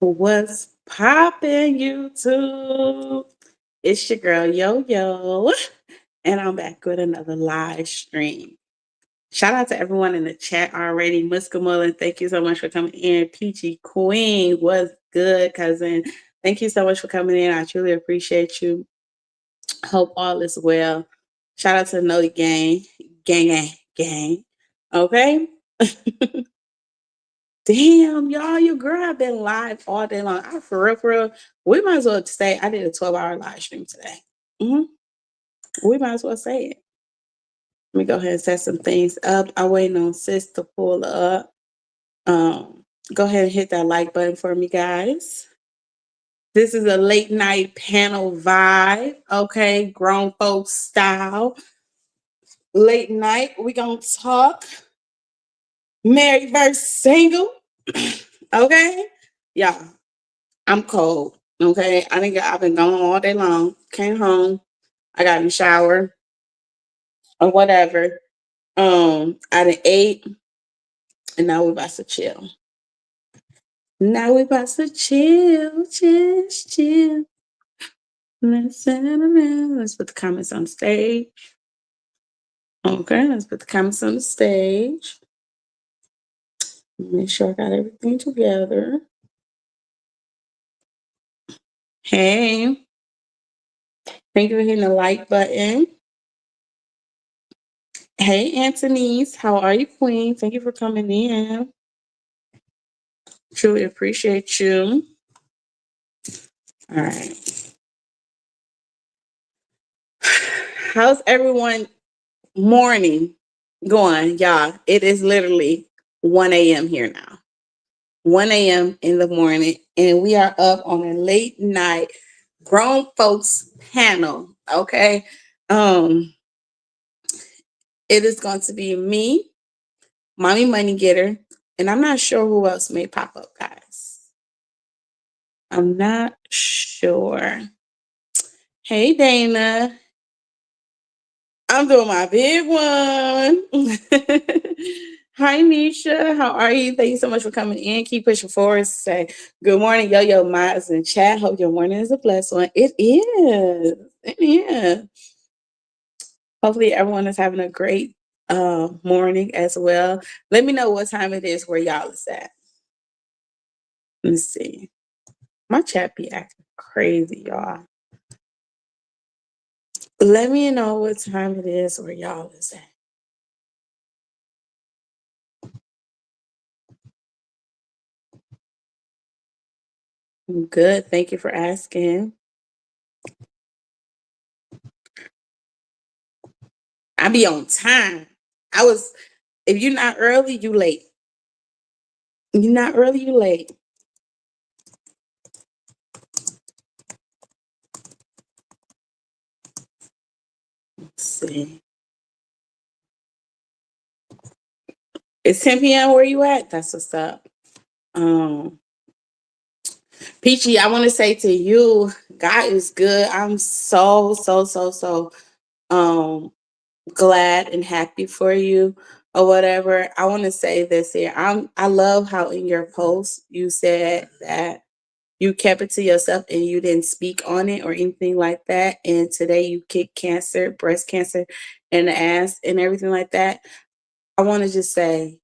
What's poppin', YouTube? It's your girl Yo Yo, and I'm back with another live stream. Shout out to everyone in the chat already. Muska Mullen, thank you so much for coming in. Peachy Queen, what's good, cousin? Thank you so much for coming in. I truly appreciate you. Hope all is well. Shout out to the Noti Gang, gang. Okay. Damn, y'all, your girl have been live all day long. For real. We might as well say I did a 12-hour live stream today. hmm We might as well say it. Let me go ahead and set some things up. I'm waiting on sis to pull up. Um, Go ahead and hit that like button for me, guys. This is a late night panel vibe. Okay, grown folks style. Late night, we gonna talk married versus single. Okay, yeah. I'm cold. Okay. I've been gone all day long. Came home. I got in the shower or whatever. I done ate and now we about to chill. Now we about to chill. Let's put the comments on the stage. Okay, let's put the comments on the stage. Make sure I got everything together. Hey, thank you for hitting the like button. Hey, Anthony's, how are you, Queen? Thank you for coming in. Truly appreciate you. All right. How's everyone morning going, y'all? It is literally 1 a.m. here now. 1 a.m. in the morning, and we are up on a late night grown folks panel. Okay. Um, it is going to be me, Mommy Money Getter, and I'm not sure who else may pop up, guys. I'm not sure. Hey, Dana. I'm doing my big one. Hi, Nisha. How are you? Thank you so much for coming in. Keep pushing forward. Say good morning, Yo Yo Miles in chat. Hope your morning is a blessed one. It is. It is. Hopefully, everyone is having a great morning as well. Let me know what time it is where y'all is at. Let's see. My chat be acting crazy, y'all. Let me know what time it is where y'all is at. I'm good. Thank you for asking. I be on time. If you're not early, you late. You're not early, you late. Let's see. It's 10 p.m. Where you at? That's what's up. Um, Peachy, I want to say to you, God is good. I'm so um glad and happy for you or whatever. I want to say this here. I love how in your post you said that you kept it to yourself and you didn't speak on it or anything like that. And today you kicked cancer, breast cancer in the ass and everything like that. I want to just say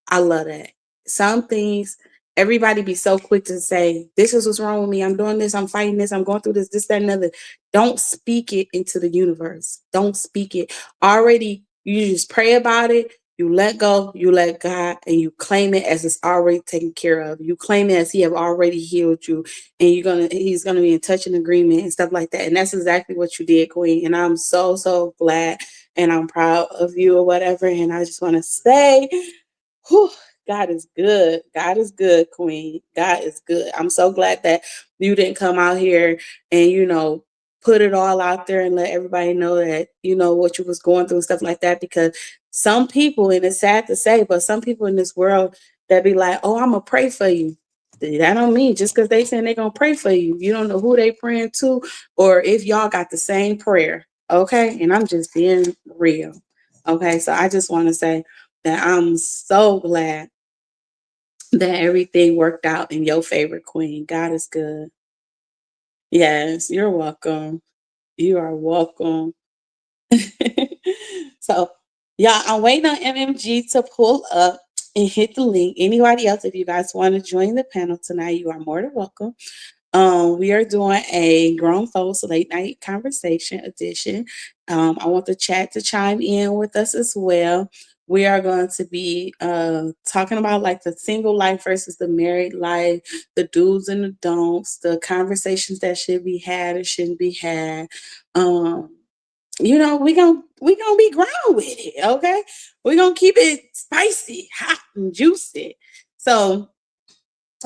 I love that. Some things, everybody be so quick to say, this is what's wrong with me. I'm doing this. I'm fighting this. I'm going through this, that, and other. Don't speak it into the universe. Don't speak it. Already, you just pray about it. You let go, you let God, and you claim it as it's already taken care of. You claim it as He have already healed you, and He's gonna be in touch and agreement and stuff like that. And that's exactly what you did, Queen. And I'm so glad, and I'm proud of you or whatever. And I just want to say, whew, God is good. God is good, Queen. God is good. I'm so glad that you didn't come out here and, put it all out there and let everybody know that, what you was going through and stuff like that. Because some people, and it's sad to say, but some people in this world that be like, oh, I'm going to pray for you. That don't mean just because they saying they're going to pray for you. You don't know who they praying to or if y'all got the same prayer. Okay. And I'm just being real. Okay. So I just want to say that I'm so glad that everything worked out in your favor, Queen. God is good. Yes, you're welcome. You are welcome. So, y'all, I'm waiting on MMG to pull up and hit the link. Anybody else, if you guys want to join the panel tonight, you are more than welcome. We are doing a grown folks late night conversation edition. I want the chat to chime in with us as well. We are going to be talking about like the single life versus the married life, the do's and the don'ts, the conversations that should be had or shouldn't be had. We gonna be ground with it, okay? We're gonna keep it spicy, hot, and juicy. So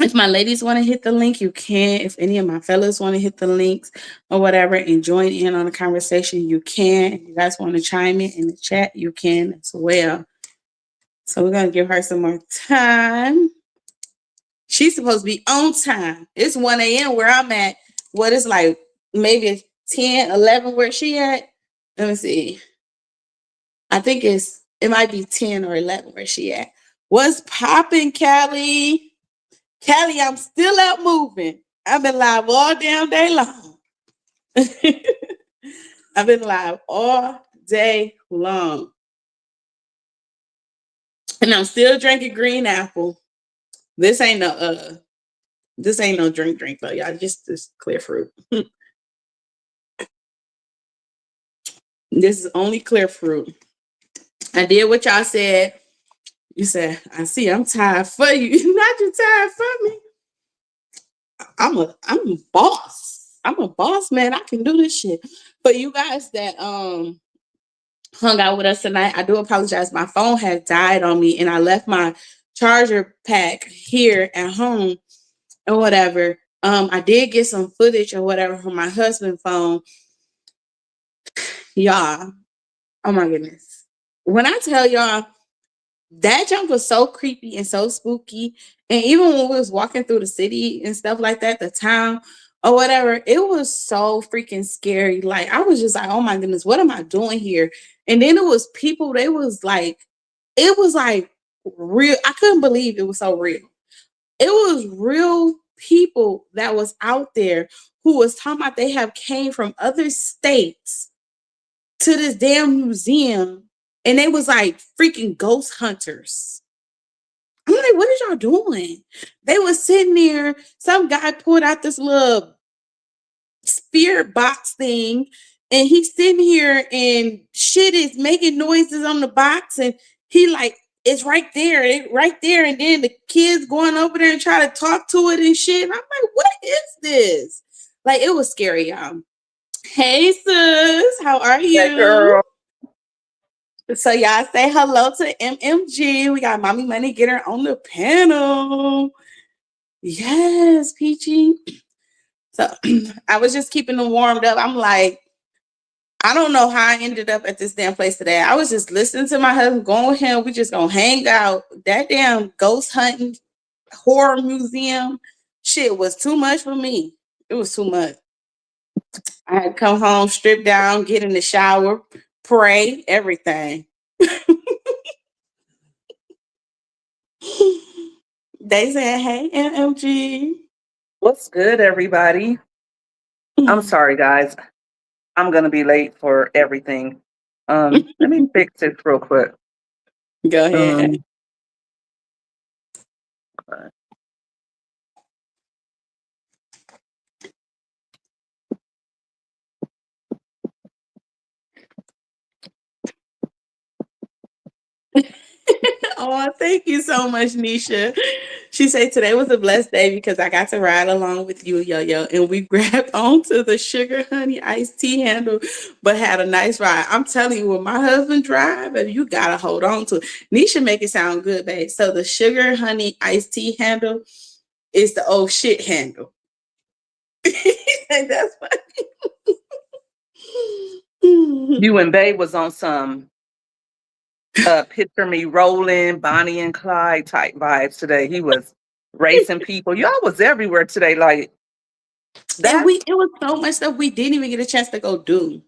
if my ladies want to hit the link, you can. If any of my fellas want to hit the links or whatever and join in on the conversation, you can. If you guys want to chime in the chat, you can as well. So we're gonna give her some more time. She's supposed to be on time. It's 1 a.m. where I'm at. What is like maybe 10, 11 where she at? Let me see. I think it might be 10 or 11 where she at. What's popping, Callie? Callie, I'm still out moving. I've been live all damn day long. I've been live all day long. And I'm still drinking green apple. This ain't no drink though, y'all. Just clear fruit. This is only clear fruit. I did what y'all said. You said, I see, I'm tired for you. Not you tired for me. I'm a boss. I'm a boss, man. I can do this shit. For you guys that hung out with us tonight, I do apologize. My phone had died on me and I left my charger pack here at home or whatever. I did get some footage or whatever from my husband's phone. Y'all, oh my goodness. When I tell y'all, that jump was so creepy and so spooky. And even when we was walking through the city and stuff like that, the town or whatever, it was so freaking scary. Like, I was just like, oh my goodness, what am I doing here? And then it was people, it was like real. I couldn't believe it was so real. It was real people that was out there who was talking about they have came from other states to this damn museum, and they was like freaking ghost hunters. I'm like, what is y'all doing? They was sitting there. Some guy pulled out this little spirit box thing, and he's sitting here and shit is making noises on the box, and he like it's right there, right there, and then the kids going over there and try to talk to it and shit. And I'm like, what is this? Like, it was scary, y'all. Hey sis, how are you? Hey, girl. So y'all say hello to MMG. We got Mommy Money Getter on the panel. Yes, Peachy. So I was just keeping them warmed up. I'm like, I don't know how I ended up at this damn place today. I was just listening to my husband, going with him. We just gonna hang out. That damn ghost hunting horror museum shit was too much for me. It was too much. I had to come home, strip down, get in the shower, pray, everything. They said, hey, MMG. What's good, everybody? I'm sorry, guys. I'm gonna be late for everything. Let me fix this real quick. Go ahead. Oh, thank you so much, Nisha. She said today was a blessed day because I got to ride along with you, Yo-Yo, and we grabbed onto the sugar honey iced tea handle, but had a nice ride. I'm telling you, when my husband drive, baby, you gotta hold on to it. Nisha make it sound good, babe. So the sugar honey iced tea handle is the old shit handle. That's funny. You and Babe was on some picture me rolling Bonnie and Clyde type vibes today. He was racing people. Y'all was everywhere today. Like that. And it was so much stuff we didn't even get a chance to go do.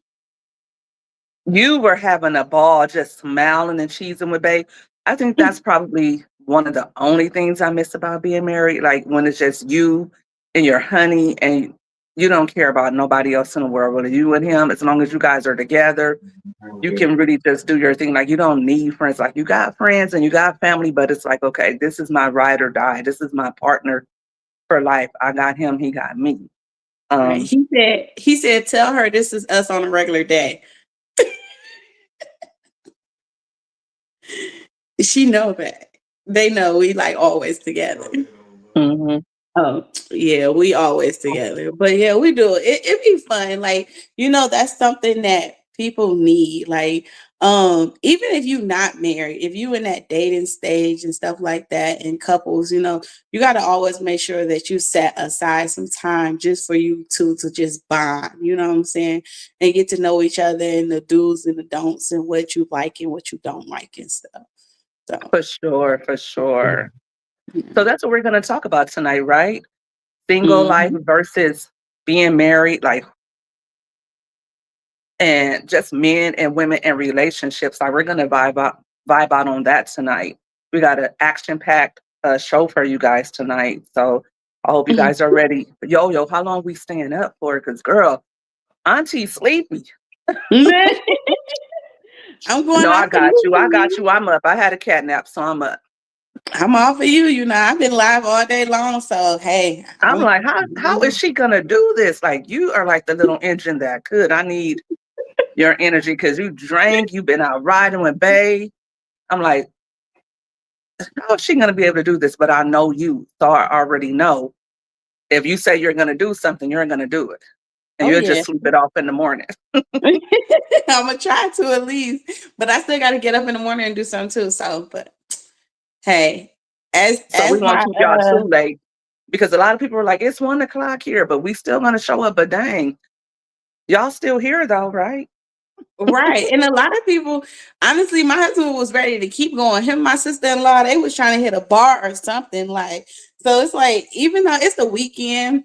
You were having a ball, just smiling and cheesing with Babe. I think that's probably one of the only things I miss about being married. Like when it's just you and your honey and you don't care about nobody else in the world, whether you and him, as long as you guys are together, you can really just do your thing. Like you don't need friends. Like you got friends and you got family, but it's like, okay, this is my ride or die. This is my partner for life. I got him, he got me. Right. He said, tell her this is us on a regular day. She know that. They know we like always together. Mhm. Oh, yeah, we always together. But yeah, we do. It be fun. Like, that's something that people need. Like, even if you're not married, if you in that dating stage and stuff like that, and couples, you gotta always make sure that you set aside some time just for you two to just bond, you know what I'm saying? And get to know each other and the do's and the don'ts and what you like and what you don't like and stuff. So For sure, for sure. yeah. So that's what we're going to talk about tonight, right? Single life Mhm. versus being married, like, and just men and women in relationships. Like, we're going to vibe out on that tonight. We got an action-packed show for you guys tonight. So I hope you guys are ready. Yo, how long we staying up for? Because, girl, Auntie's sleepy. I'm going No, I off of got you. I got you. you. I'm up. I had a cat nap, so I'm up. I'm off of you. I've been live all day long. So hey, I'm like, how is she gonna do this? Like, you are like the little engine that could. I need your energy because you drank, you've been out riding with Bay. I'm like, how is she gonna be able to do this? But I know you, so I already know if you say you're gonna do something, you're gonna do it. And oh you'll yeah. just sleep it off in the morning. I'm gonna try to at least, but I still gotta get up in the morning and do something too. So, but hey, as So we as won't my keep y'all too late because a lot of people are like, it's 1 o'clock here, but we still gonna show up. But dang, y'all still here though, right? right, and a lot of people, honestly, my husband was ready to keep going. Him, and my sister-in-law, they was trying to hit a bar or something like. So it's like, even though it's the weekend.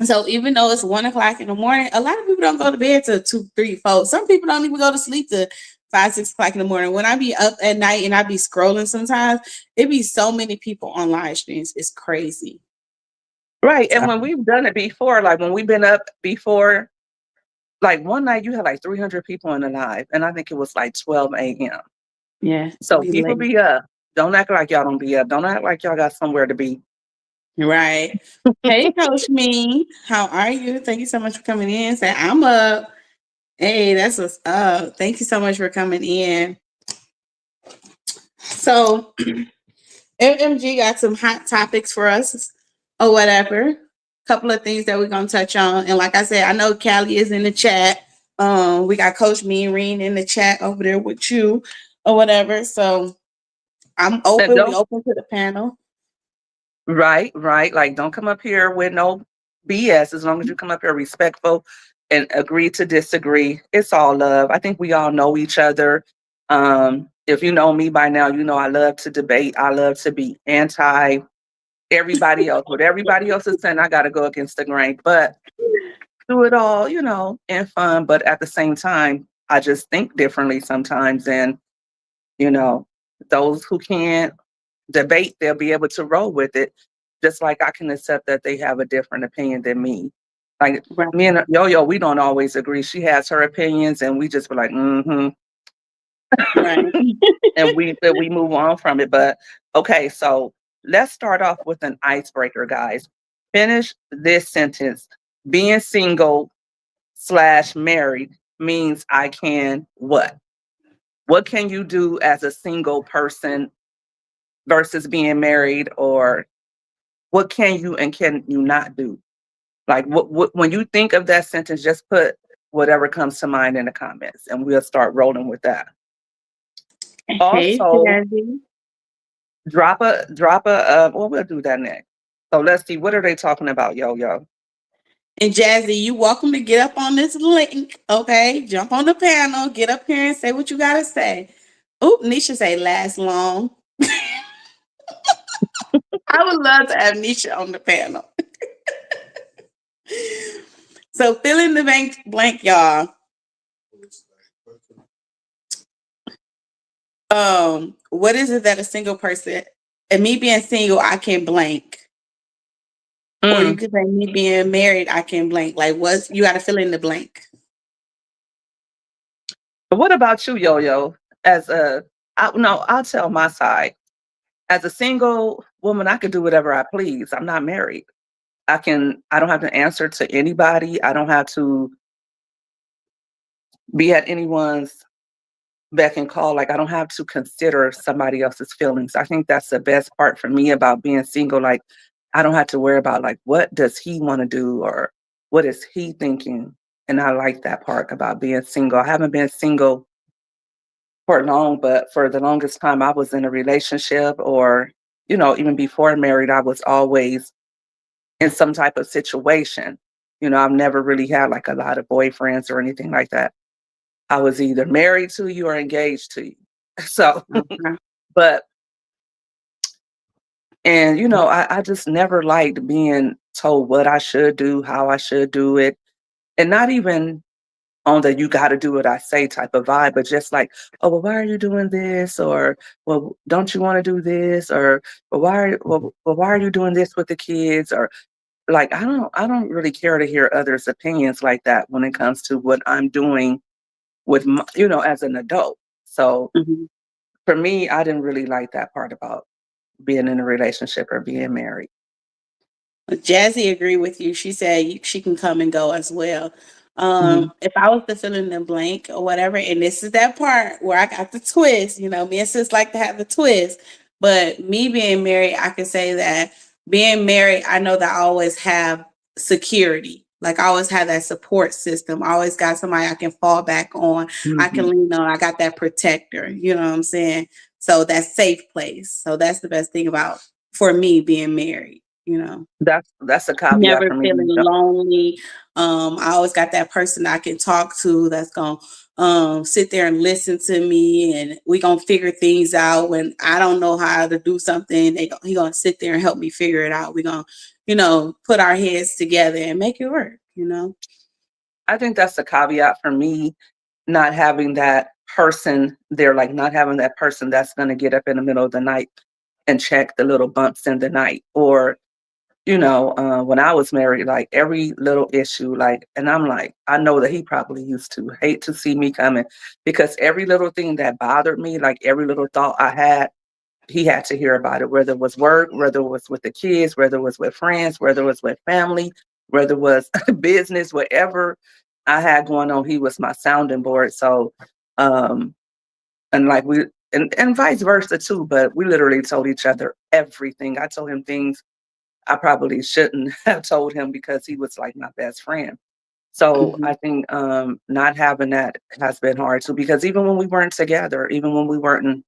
So even though it's 1 o'clock in the morning, a lot of people don't go to bed till 2, 3, 4. Some people don't even go to sleep till 5, 6 o'clock in the morning. When I be up at night and I be scrolling sometimes, it be so many people on live streams. It's crazy. Right. And So when we've done it before, like when we've been up before, like one night you had like 300 people in the live, and I think it was like 12 a.m. yeah, it So be people late. be up. Don't act like y'all don't be up. Don't act like y'all got somewhere to be. Right. Hey, Coach Me, how are you? Thank you so much for coming in. Say I'm up. Hey, that's what's up. Thank you so much for coming in. So MMG got some hot topics for us or whatever. Couple of things that we're gonna touch on. And like I said, I know Callie is in the chat. We got Coach Mean in the chat over there with you or whatever. So I'm And open. We don't open to the panel. right. Like don't come up here with no BS. As long as you come up here respectful and agree to disagree, it's all love. I think we all know each other. If you know me by now, you know I love to debate. I love to be anti everybody else. What everybody else is saying, I got to go against the grain. But do it all, in fun. But at the same time, I just think differently sometimes. And, you know, those who can't debate, they'll be able to roll with it. Just like I can accept that they have a different opinion than me. Like Right. me and Yo-Yo, we don't always agree. She has her opinions and we just be like, Right. and we move on from it. But okay, so let's start off with an icebreaker, guys. Finish this sentence. Being single/married means I can what? What can you do as a single person versus being married, or what can you and can you not do? Like what when you think of that sentence, just put whatever comes to mind in the comments and we'll start rolling with that. Hey, Also, Jazzy. drop a well, we'll do that next. So let's see, what are they talking about, Yo-Yo? And Jazzy, you welcome to get up on this link. Okay. Jump on the panel, get up here and say what you gotta say. Oop, Nisha say last long. I would love to have Nisha on the panel. So fill in the blank, y'all. What is it that a single person and me being single, I can blank. Or you Mm. could say me being married, I can blank. Like what's you gotta fill in the blank. But what about you, Yo-Yo? As a, no, I'll tell my side. As a single woman, I can do whatever I please. I'm not married. I don't have to answer to anybody. I don't have to be at anyone's beck and call. Like I don't have to consider somebody else's feelings. I think that's the best part for me about being single. Like I don't have to worry about like what does he want to do or what is he thinking. And I like that part about being single. I haven't been single for long, but for the longest time I was in a relationship or, even before married, I was always in some type of situation. I've never really had like a lot of boyfriends or anything like that. I was either married to you or engaged to you. So, Okay. but, and, I just never liked being told what I should do, how I should do it. And not even on the you got to do what I say type of vibe, but just like, oh, well, why are you doing this? Or, well, don't you want to do this? Or, why are you doing this with the kids? Or, like I don't really care to hear others' opinions like that when it comes to what I'm doing with my, as an adult. So Mhm. for me, I didn't really like that part about being in a relationship or being married. Jazzy agreed with you. She said she can come and go as well. Mhm. If I was to fill in the blank or whatever, and this is that part where I got the twist, me and sis like to have the twist. But me being married, I can say that being married, I know that I always have security. Like I always have that support system. I always got somebody I can fall back on. I can Mhm. lean on. I got that protector. You know what I'm saying? So that's safe place. So that's the best thing about for me being married. That's a caveat Never for me. feeling lonely. I always got that person I can talk to that's gonna sit there and listen to me, and we gonna figure things out. When I don't know how to do something, he gonna sit there and help me figure it out. We gonna, put our heads together and make it work. I think that's a caveat for me, not having that person there, like not having that person that's going to get up in the middle of the night and check the little bumps in the night or when I was married, like every little issue, like, and I'm like, I know that he probably used to hate to see me coming because every little thing that bothered me, like every little thought I had, he had to hear about it, whether it was work, whether it was with the kids, whether it was with friends, whether it was with family, whether it was business, whatever I had going on, he was my sounding board. So, um, and like and vice versa too, but we literally told each other everything. I told him things I probably shouldn't have told him because he was like my best friend. So Mhm. I think not having that has been hard too, because even when we weren't together, even when we weren't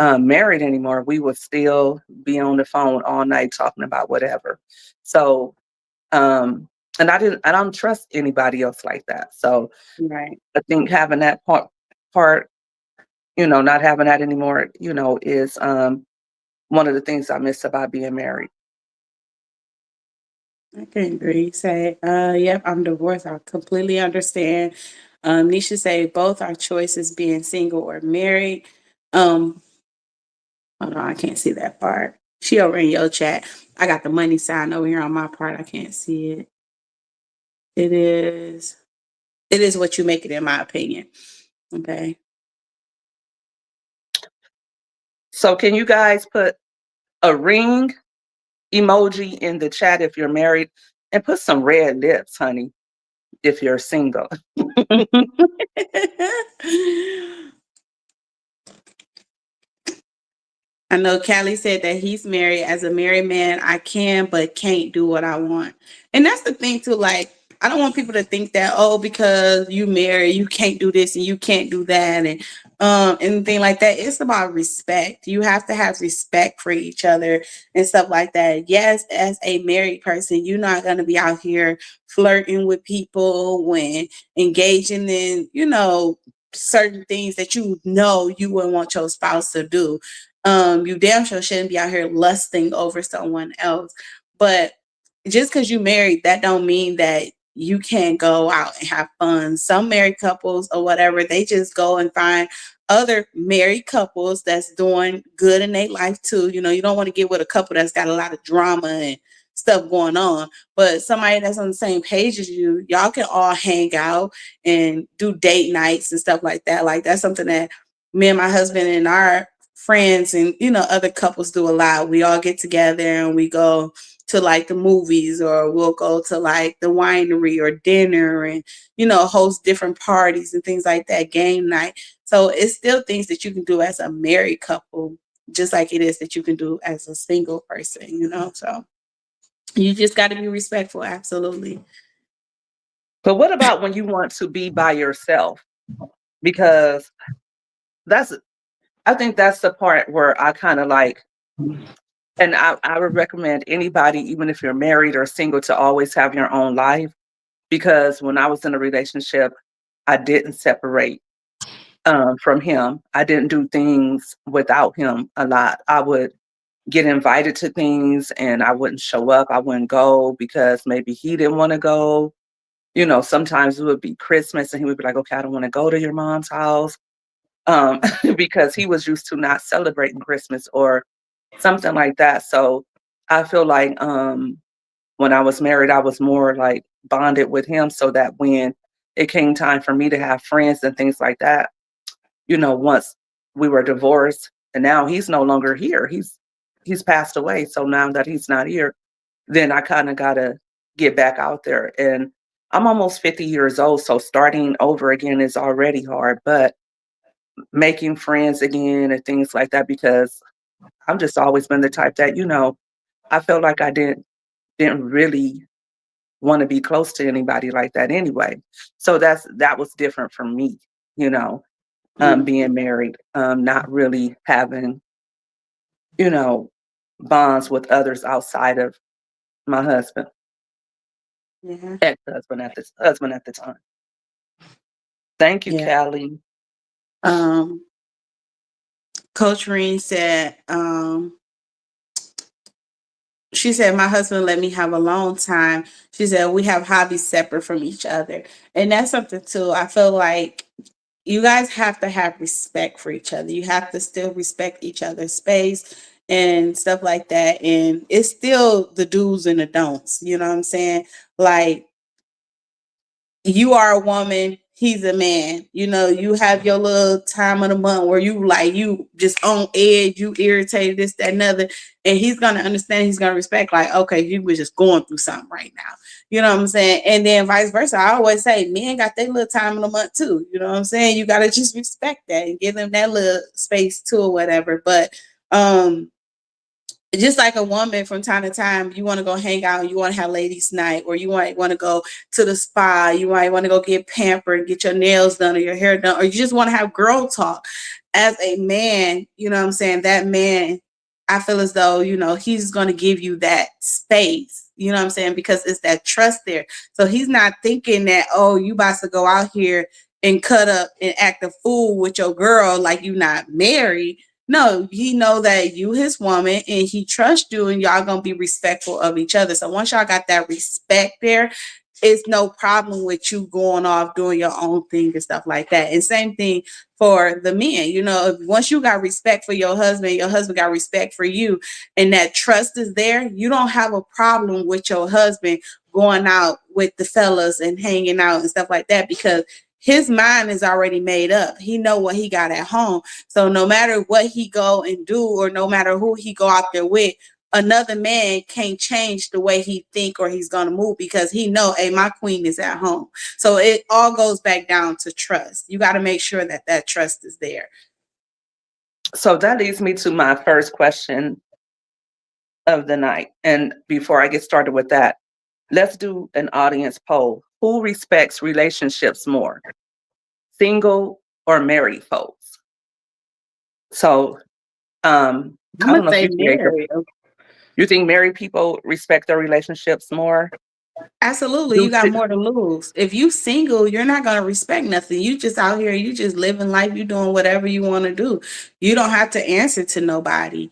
married anymore, we would still be on the phone all night talking about whatever. So, um, and I don't trust anybody else like that. So Right. I think having that part, not having that anymore, is one of the things I miss about being married. I can agree. Say, yep, I'm divorced. I completely understand. Nisha say both our choices being single or married. Um, Hold on, I can't see that part. She over in your chat. I got the money sign over here on my part. I can't see it. It is. It is what you make it, in my opinion. Okay. So can you guys put a ring emoji in the chat if you're married and put some red lips, honey, if you're single? I know Callie said that he's married. As a married man, I can but can't do what I want. And that's the thing too. Like, I don't want people to think that, oh, because you married, you can't do this and you can't do that and anything like that. It's about respect. You have to have respect for each other and stuff like that. Yes, as a married person, you're not gonna be out here flirting with people when engaging in, certain things that you wouldn't want your spouse to do. You damn sure shouldn't be out here lusting over someone else. But just because you married, that don't mean that you can't go out and have fun. Some married couples or whatever, they just go and find other married couples that's doing good in their life too. You know, you don't want to get with a couple that's got a lot of drama and stuff going on, but somebody that's on the same page as you, y'all can all hang out and do date nights and stuff like that. Like that's something that me and my husband and our friends and other couples do a lot. We all get together and we go to like the movies, or we'll go to like the winery or dinner, and host different parties and things like that, game night. So it's still things that you can do as a married couple, just like it is that you can do as a single person. So you just got to be respectful. Absolutely. But what about when you want to be by yourself? Because I think that's the part where I kind of like, and I would recommend anybody, even if you're married or single, to always have your own life. Because when I was in a relationship, I didn't separate from him. I didn't do things without him a lot. I would get invited to things and I wouldn't show up. I wouldn't go because maybe he didn't want to go. Sometimes it would be Christmas and he would be like, okay, I don't want to go to your mom's house. Because he was used to not celebrating Christmas or something like that. So I feel like when I was married, I was more like bonded with him, so that when it came time for me to have friends and things like that, once we were divorced and now he's no longer here, he's passed away. So now that he's not here, then I kind of got to get back out there. And I'm almost 50 years old. So starting over again is already hard, but making friends again and things like that, because I've just always been the type that, I felt like I didn't really want to be close to anybody like that anyway. So that was different for me, being married, not really having, bonds with others outside of my husband, Yeah. ex-husband at the time. Thank you, Yeah. Callie. Coach Reen said, she said, my husband let me have a long time. She said, we have hobbies separate from each other. And that's something too. I feel like you guys have to have respect for each other. You have to still respect each other's space and stuff like that. And it's still the do's and the don'ts. You know what I'm saying? Like, you are a woman, he's a man. You have your little time of the month where you just on edge, you irritated, this, that, and other. And he's gonna understand, he's gonna respect, like, okay, you were just going through something right now. You know what I'm saying? And then vice versa. I always say men got their little time of the month too. You know what I'm saying? You gotta just respect that and give them that little space too or whatever. But just like a woman, from time to time, you want to go hang out, you want to have ladies' night, or you might want to go to the spa, you might want to go get pampered, get your nails done or your hair done, or you just want to have girl talk. As a man, you know what I'm saying? That man, I feel as though, he's going to give you that space, you know what I'm saying? Because it's that trust there. So he's not thinking that, oh, you about to go out here and cut up and act a fool with your girl like you not married. No, he know that you his woman and he trusts you, and y'all gonna be respectful of each other. So once y'all got that respect there, it's no problem with you going off doing your own thing and stuff like that. And same thing for the men. Once you got respect for your husband got respect for you, and that trust is there, you don't have a problem with your husband going out with the fellas and hanging out and stuff like that, because his mind is already made up. He know what he got at home. So no matter what he go and do, or no matter who he go out there with, another man can't change the way he think or he's gonna move, because he know, hey, my queen is at home. So it all goes back down to trust. You got to make sure that that trust is there. So that leads me to my first question of the night. And before I get started with that, let's do an audience poll. Who respects relationships more, single or married folks? So I'm I don't gonna know if say you married. You think married people respect their relationships more? Absolutely. You Do got si- more to lose. If you single, you're not gonna respect nothing. You just out here, you just living life, you doing whatever you want to do. You don't have to answer to nobody.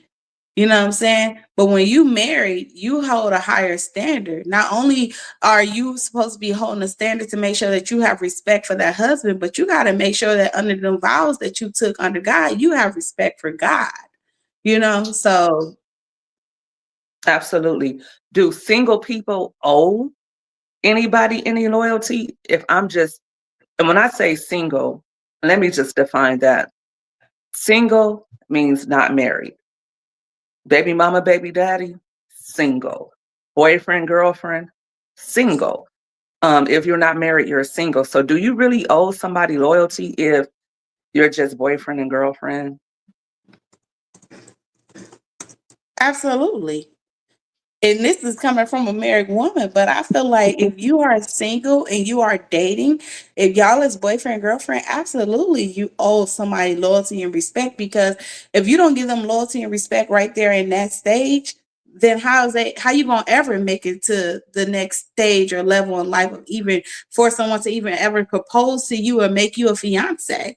You know what I'm saying? But when you married, you hold a higher standard. Not only are you supposed to be holding a standard to make sure that you have respect for that husband, but you got to make sure that under the vows that you took under God, you have respect for God. You know, so Absolutely. Do single people owe anybody any loyalty? If I'm just, and when I say single, let me just define that. Single means not married. Baby mama, baby daddy, single. Boyfriend, girlfriend, single. If you're not married, you're single. So do you really owe somebody loyalty if you're just boyfriend and girlfriend? absolutely. And this is coming from a married woman, but I feel like if you are single and you are dating, if y'all is boyfriend and girlfriend, absolutely you owe somebody loyalty and respect, because if you don't give them loyalty and respect right there in that stage, then how you gonna ever make it to the next stage or level in life of even for someone to even ever propose to you or make you a fiance?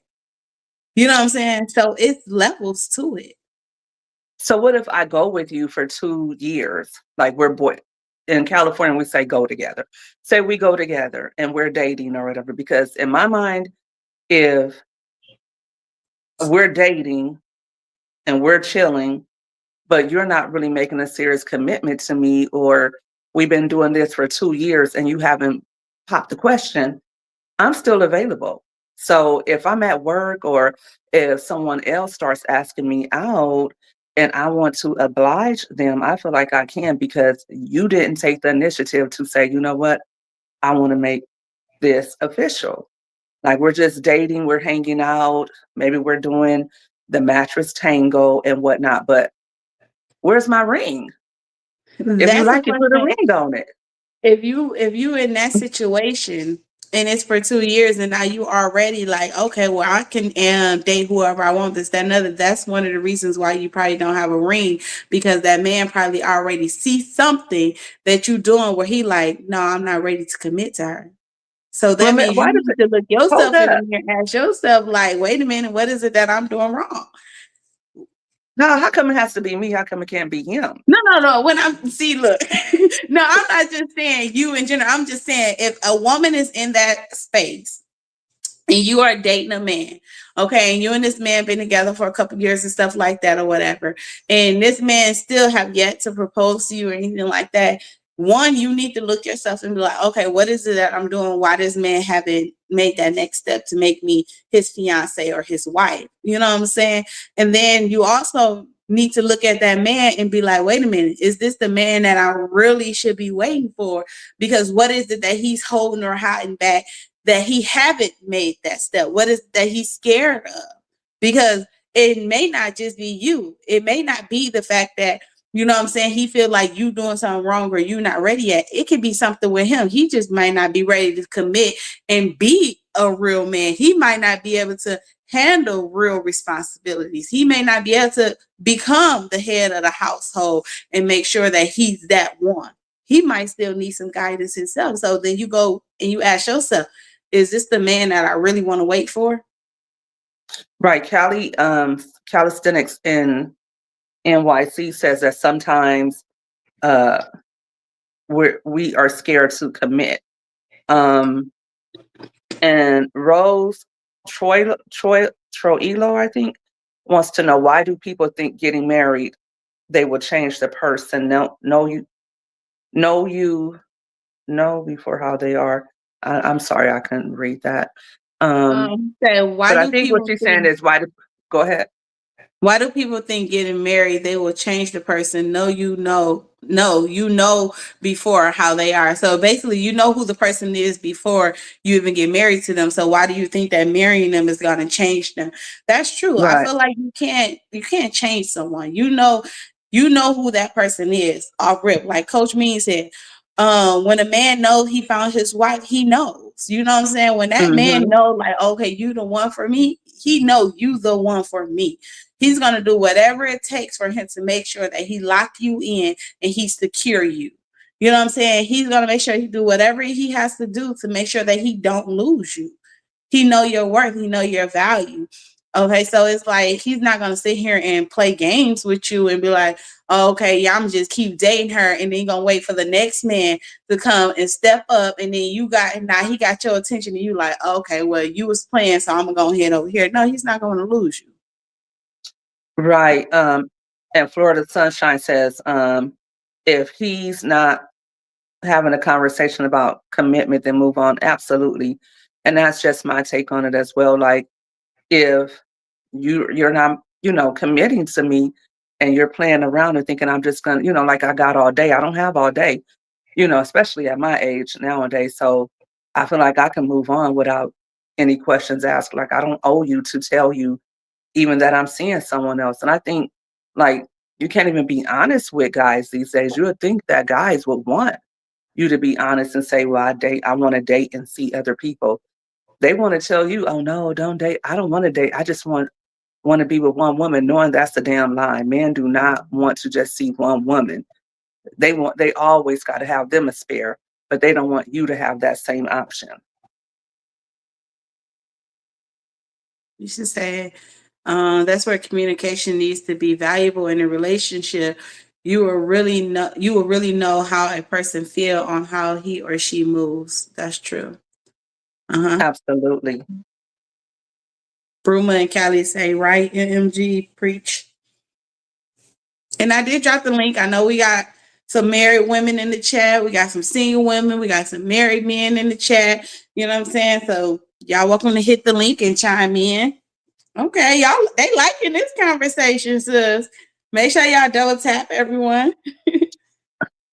You know what I'm saying? So it's levels to it. So what if I go with you for 2 years? Like we're boy in California, we say go together. Say we go together and we're dating or whatever. Because in my mind, if we're dating and we're chilling, but you're not really making a serious commitment to me, or we've been doing this for 2 years and you haven't popped the question, I'm still available. So if I'm at work or if someone else starts asking me out and I want to oblige them, I feel like I can, because you didn't take the initiative to say, you know what, I want to make this official. Like we're just dating, we're hanging out, maybe we're doing the mattress tango and whatnot, but where's my ring? If you That's the like it, put a question. ring on it. If you in that situation and it's for 2 years and now you already like, okay, well, I can date whoever I want, this, that, and other. That's one of the reasons why you probably don't have a ring, because that man probably already sees something that you doing where he like, no, I'm not ready to commit to her. So Well, that means you why does need it to look hold yourself in up? the mirror and ask yourself, like, wait a minute, what is it that I'm doing wrong? No, how come it has to be me? How come it can't be him? No, no, no. When I'm see, look, no, I'm not just saying you in general. I'm just saying if a woman is in that space and you are dating a man, okay, and you and this man been together for a couple years and stuff like that or whatever, and this man still have yet to propose to you or anything like that, one, you need to look yourself and be like, okay, what is it that I'm doing? Why this man haven't made that next step to make me his fiance or his wife? You know what I'm saying? And then you also need to look at that man and be like, wait a minute, is this the man that I really should be waiting for? Because what is it that he's holding or hiding back that he haven't made that step? What is that he's scared of? Because it may not just be you. It may not be the fact that, you know what I'm saying, he feel like you doing something wrong or you not ready yet. It could be something with him. He just might not be ready to commit and be a real man. He might not be able to handle real responsibilities. He may not be able to become the head of the household and make sure that he's that one. He might still need some guidance himself. So then you go and you ask yourself, is this the man that I really want to wait for? Right. Calisthenics in NYC says that sometimes uh, we are scared to commit. Um, and Rose Troilo, I think, wants to know, why do people think getting married they will change the person? Know you know before how they are. I'm sorry, I couldn't read that. So why But I do think what people she's saying think is, go ahead. Why do people think getting married they will change the person? No, you know before how they are. So basically, you know who the person is before you even get married to them. So why do you think that marrying them is going to change them? That's true. I Right. feel like you can't change someone. You know who that person is off rip. Like Coach Mean said, when a man knows he found his wife, he knows. You know what I'm saying? When that man Hmm. know, like, okay, you the one for me, he know you the one for me. He's going to do whatever it takes for him to make sure that he lock you in and he secure you. You know what I'm saying? He's going to make sure he do whatever he has to do to make sure that he don't lose you. He know your worth. He know your value. Okay, so it's like he's not gonna sit here and play games with you and be like, oh, okay, yeah, I'm just keep dating her, and then you're gonna wait for the next man to come and step up, and then now he got your attention, and you like, okay, well, you was playing, so I'm gonna go ahead over here. No, he's not gonna lose you. Right. And Florida Sunshine says, if he's not having a conversation about commitment, then move on. Absolutely. And that's just my take on it as well. Like, if you're not, committing to me, and you're playing around and thinking I'm just gonna, like, I got all day. I don't have all day, especially at my age nowadays. So I feel like I can move on without any questions asked. Like, I don't owe you to tell you even that I'm seeing someone else. And I think, like, you can't even be honest with guys these days. You would think that guys would want you to be honest and say, well, I want to date and see other people. They want to tell you, oh no, don't date. I don't want to date. I just want to be with one woman, knowing that's a damn lie. Men do not want to just see one woman. They always got to have them a spare, but they don't want you to have that same option. You should say that's where communication needs to be valuable in a relationship. You will really know how a person feel on how he or she moves. That's true. Absolutely. Bruma and Callie say, right, MMG, preach. And I did drop the link. I know we got some married women in the chat. We got some single women. We got some married men in the chat. You know what I'm saying? So y'all welcome to hit the link and chime in. Okay, y'all, they liking this conversation, sis. Make sure y'all double tap everyone.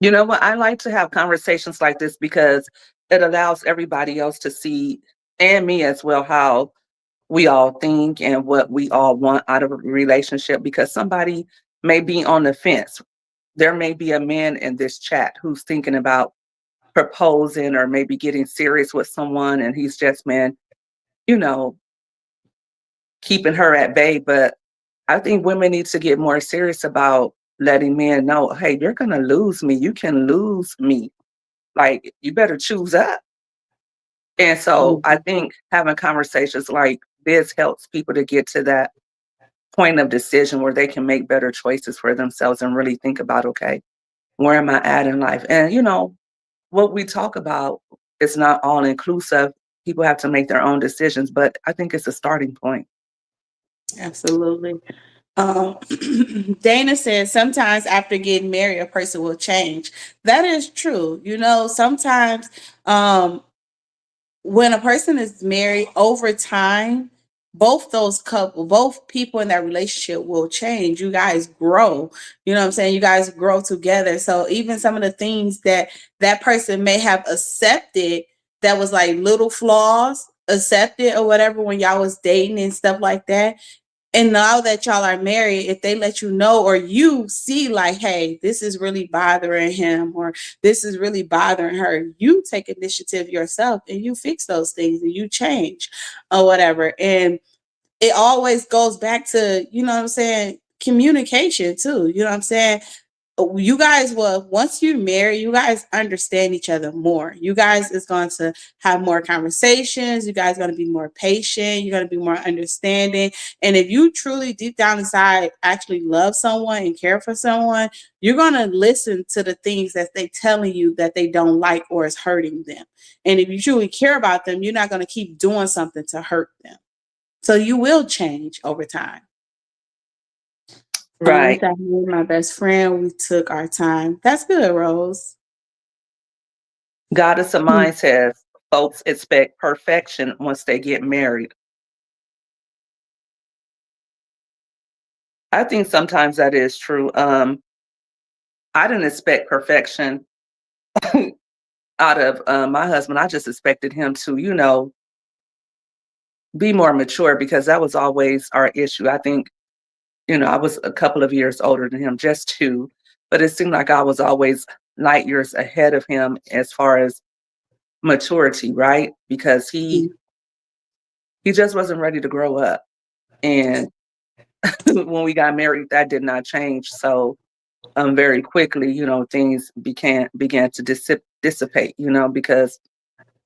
You know what? I like to have conversations like this because it allows everybody else to see, and me as well, how we all think and what we all want out of a relationship, because somebody may be on the fence. There may be a man in this chat who's thinking about proposing or maybe getting serious with someone, and he's just, man, you know, keeping her at bay. But I think women need to get more serious about letting men know, hey, you're going to lose me. You can lose me. Like, you better choose up. And so I think having conversations like this helps people to get to that point of decision where they can make better choices for themselves and really think about, okay, where am I at in life? And, what we talk about is not all inclusive. People have to make their own decisions, but I think it's a starting point. Absolutely. Dana says sometimes after getting married, a person will change. That is true. Sometimes when a person is married over time, both people in that relationship will change. You guys grow. You know what I'm saying? You guys grow together. So even some of the things that person may have accepted that was like little flaws, accepted or whatever when y'all was dating and stuff like that, and now that y'all are married, if they let you know or you see like, hey, this is really bothering him or this is really bothering her, you take initiative yourself and you fix those things and you change or whatever. And it always goes back to, you know what I'm saying, communication too. You know what I'm saying? You guys will, once you marry, you guys understand each other more. You guys is going to have more conversations. You guys are going to be more patient. You're going to be more understanding. And if you truly deep down inside actually love someone and care for someone, you're going to listen to the things that they telling you that they don't like or is hurting them. And if you truly care about them, you're not going to keep doing something to hurt them. So you will change over time. Right. My best friend, we took our time. That's good, Rose. Goddess of Mind says folks expect perfection once they get married. I think sometimes that is true. I didn't expect perfection out of my husband. I just expected him to, be more mature, because that was always our issue. I think, I was a couple of years older than him, just two, but it seemed like I was always light years ahead of him as far as maturity, right? Because he just wasn't ready to grow up. And when we got married, that did not change. So very quickly, things began to dissipate, because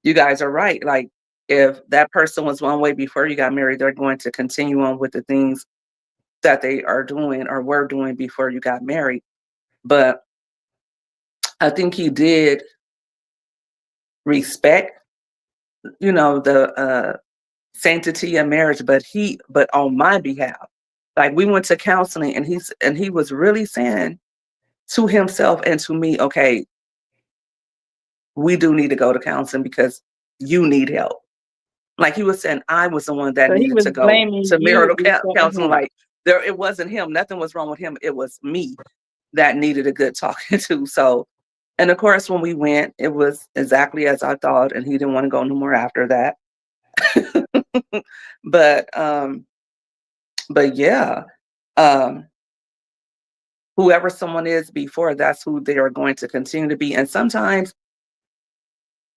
you guys are right. Like, if that person was one way before you got married, they're going to continue on with the things that they are doing or were doing before you got married. But I think he did respect, the sanctity of marriage, but on my behalf. Like we went to counseling and he was really saying to himself and to me, okay, we do need to go to counseling because you need help. Like he was saying, I was the one that So he needed was to go blaming to you marital instead of counseling. him. Like it wasn't him. Nothing was wrong with him. It was me that needed a good talking to. So, and of course, when we went, it was exactly as I thought, and he didn't want to go no more after that. but yeah, um, whoever someone is before, that's who they are going to continue to be. And sometimes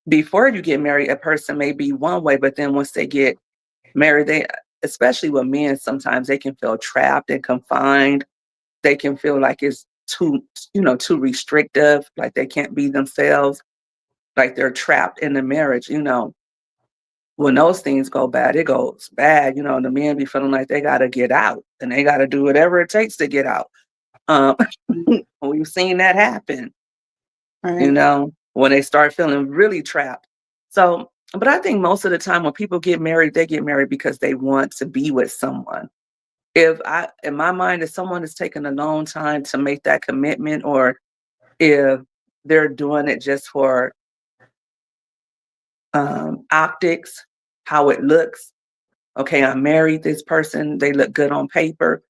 before you get married, a person may be one way, but then once they get married, especially with men, sometimes they can feel trapped and confined. They can feel like it's too restrictive, like they can't be themselves, like they're trapped in the marriage. When those things go bad, it goes bad. The men be feeling like they got to get out and they got to do whatever it takes to get out. Um, we've seen that happen, Right. when they start feeling really trapped. So, but I think most of the time when people get married, they get married because they want to be with someone. In my mind, if someone is taking a long time to make that commitment, or if they're doing it just for optics, how it looks, okay, I married this person, they look good on paper.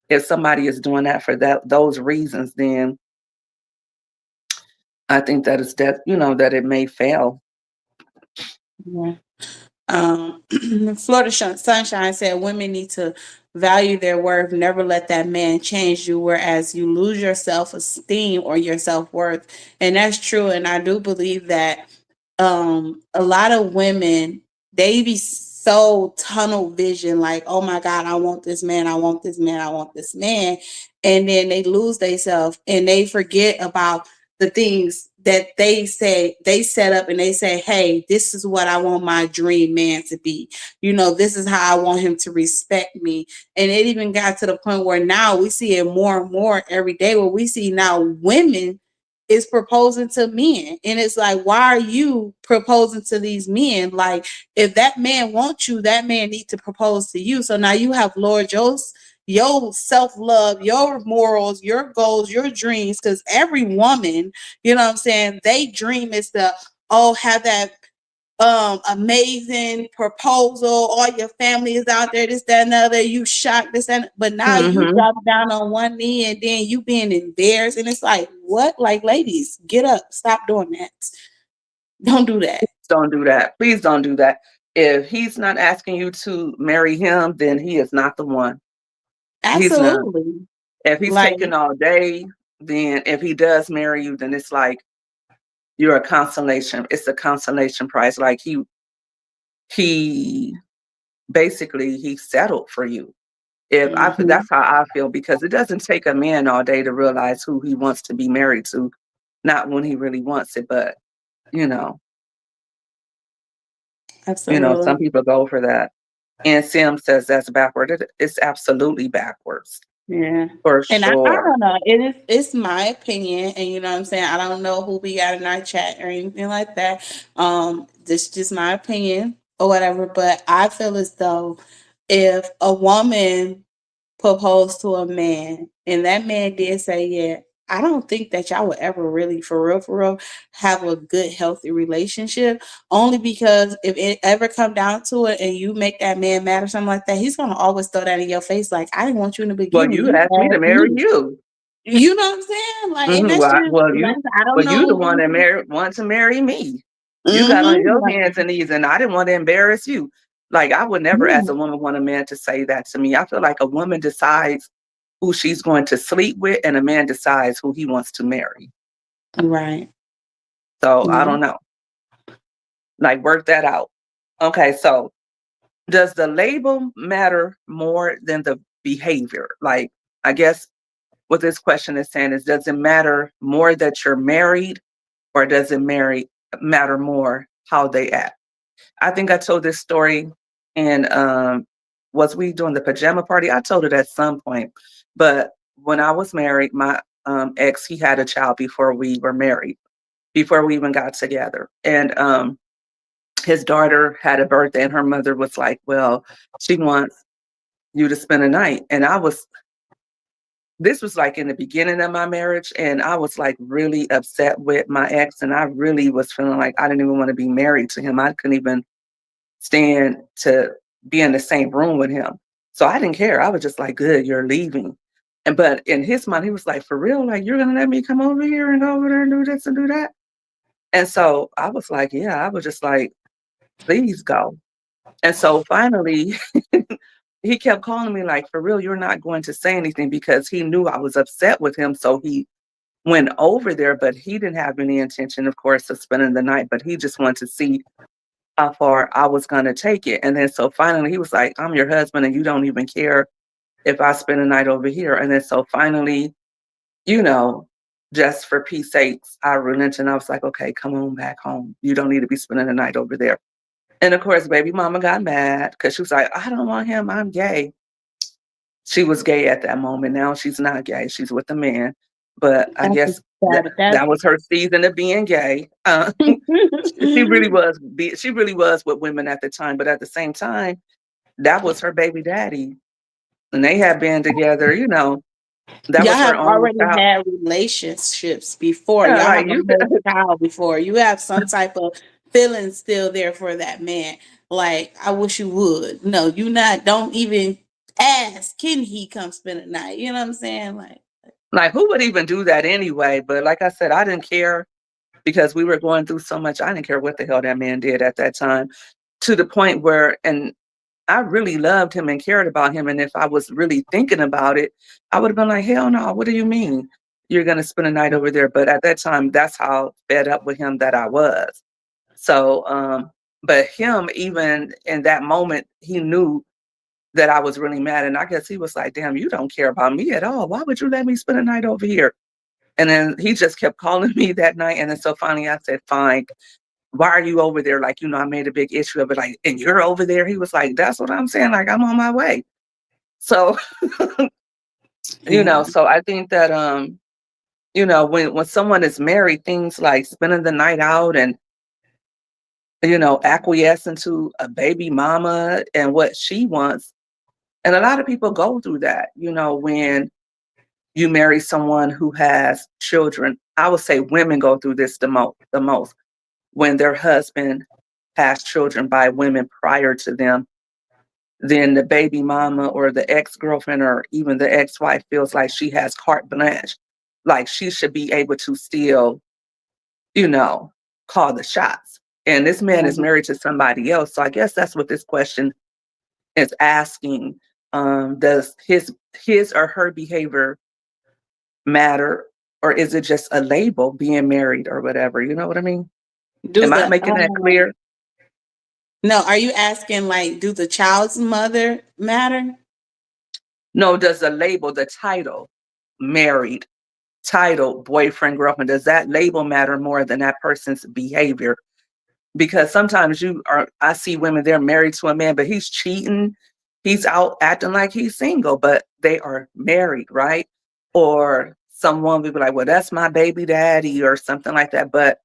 If somebody is doing that for those reasons, then I think that that it may fail. Yeah. Florida Sunshine said women need to value their worth, never let that man change you, whereas you lose your self-esteem or your self-worth. And that's true. And I do believe that a lot of women, they be so tunnel vision, like, oh my God, I want this man, I want this man, I want this man. And then they lose themselves and they forget about the things that they set up, and they say, hey, this is what I want my dream man to be. This is how I want him to respect me. And it even got to the point where now we see it more and more every day, where we see now women is proposing to men. And it's like, why are you proposing to these men? Like, if that man wants you, that man needs to propose to you. So now you have lowered your self-love, your morals, your goals, your dreams. Because every woman, you know what I'm saying, they dream is to have that amazing proposal, all your family is out there, this, that, and the other, you shocked, this, and but now you Mm-hmm. drop down on one knee and then you being embarrassed, and it's like, what? Like, ladies, get up, stop doing that. Don't do that. Don't do that. Please don't do that. If he's not asking you to marry him, then he is not the one. He's not. Absolutely. If he's Like, taking all day, then if he does marry you, then it's like you're a consolation. It's a consolation prize. Like he basically he settled for you. That's how I feel, because it doesn't take a man all day to realize who he wants to be married to, not when he really wants it, but you know, some absolutely. people go for that. And Sim says that's backward. It's absolutely backwards Yeah. for And I sure. don't know. It's my opinion. And you know what I'm saying? I don't know who we got in our chat or anything like that. This is just my opinion or whatever. But I feel as though if a woman proposed to a man and that man did say, yeah, I don't think that y'all would ever really, for real, have a good, healthy relationship. Only because if it ever come down to it and you make that man mad or something like that, he's gonna always throw that in your face. Like, I didn't want you in the Well, beginning. you You asked me to asked marry me. you. You know what I'm saying? Like, and Hmm that's just, I don't well, you the know. one that want to marry me. You got on your Mm-hmm. hands and knees, and I didn't want to embarrass you. Like, I would never, as a woman, want a man to say that to me. I feel like a woman decides who she's going to sleep with, and a man decides who he wants to marry. Right. So I Yeah. don't know. Like, work that out. Okay, so does the label matter more than the behavior? Like, I guess what this question is saying is, does it matter more that you're married, or does it matter more how they act? I think I told this story, and was we doing the pajama party? I told it at some point, but when I was married, my ex, he had a child before we were married, before we even got together, and his daughter had a birthday, and her mother was like, "Well, she wants you to spend a night," and I was. This was like in the beginning of my marriage, and I was like really upset with my ex, and I really was feeling like I didn't even want to be married to him. I couldn't even stand to be in the same room with him. So I didn't care. I was just like, good, you're leaving. And but in his mind, he was like, for real, like you're gonna let me come over here and go over there and do this and do that. And so I was like, yeah, I was just like, please go. And so finally, he kept calling me like, for real, you're not going to say anything because he knew I was upset with him. So he went over there, but he didn't have any intention, of course, of spending the night, but he just wanted to see how far I was going to take it. And then so finally he was like, I'm your husband and you don't even care if I spend a night over here. And then so finally, you know, just for peace sakes, I relented and I was like, okay, come on back home. You don't need to be spending the night over there. And of course, baby mama got mad because she was like, I don't want him. I'm gay. She was gay at that moment. Now she's not gay. She's with a man. But I That's guess that's that was her season of being gay. She really was. She really was with women at the time. But at the same time, that was her baby daddy, and they had been together. You know, that Y'all was her have only already child. had relationships before. Yeah, Y'all like have a you. whole child before. You have some type of feeling still there for that man. Like, I wish you would. No, you not. Don't even ask. Can he come spend a night? You know what I'm saying? Like, Like who would even do that anyway? But like I said, I didn't care because we were going through so much. I didn't care what the hell that man did at that time. To the point where, and I really loved him and cared about him. And if I was really thinking about it, I would have been like, hell no, what do you mean you're going to spend a night over there? But at that time, that's how fed up with him that I was. So, but him, even in that moment, he knew that I was really mad. And I guess he was like, damn, you don't care about me at all. Why would you let me spend a night over here? And then he just kept calling me that night. And then so finally I said, fine, why are you over there? Like, I made a big issue of it. Like, and you're over there? He was like, that's what I'm saying. Like, I'm on my way. So, yeah. so I think that, when someone is married, things like spending the night out and, acquiescing to a baby mama and what she wants. And a lot of people go through that, when you marry someone who has children. I would say women go through this the most when their husband has children by women prior to them. Then the baby mama or the ex-girlfriend or even the ex-wife feels like she has carte blanche, like she should be able to still, you know, call the shots. And this man is married to somebody else. So I guess that's what this question is asking. Does his or her behavior matter, or is it just a label being married or whatever? You know what I mean? Do Am I the making that clear? no, are you asking like do the child's mother matter? No, does the label, the title, married, title, boyfriend, girlfriend, does that label matter more than that person's behavior? Because sometimes I see women, they're married to a man, but he's cheating. He's out acting like he's single, but they are married, right? Or someone would be like, well, that's my baby daddy or something like that. But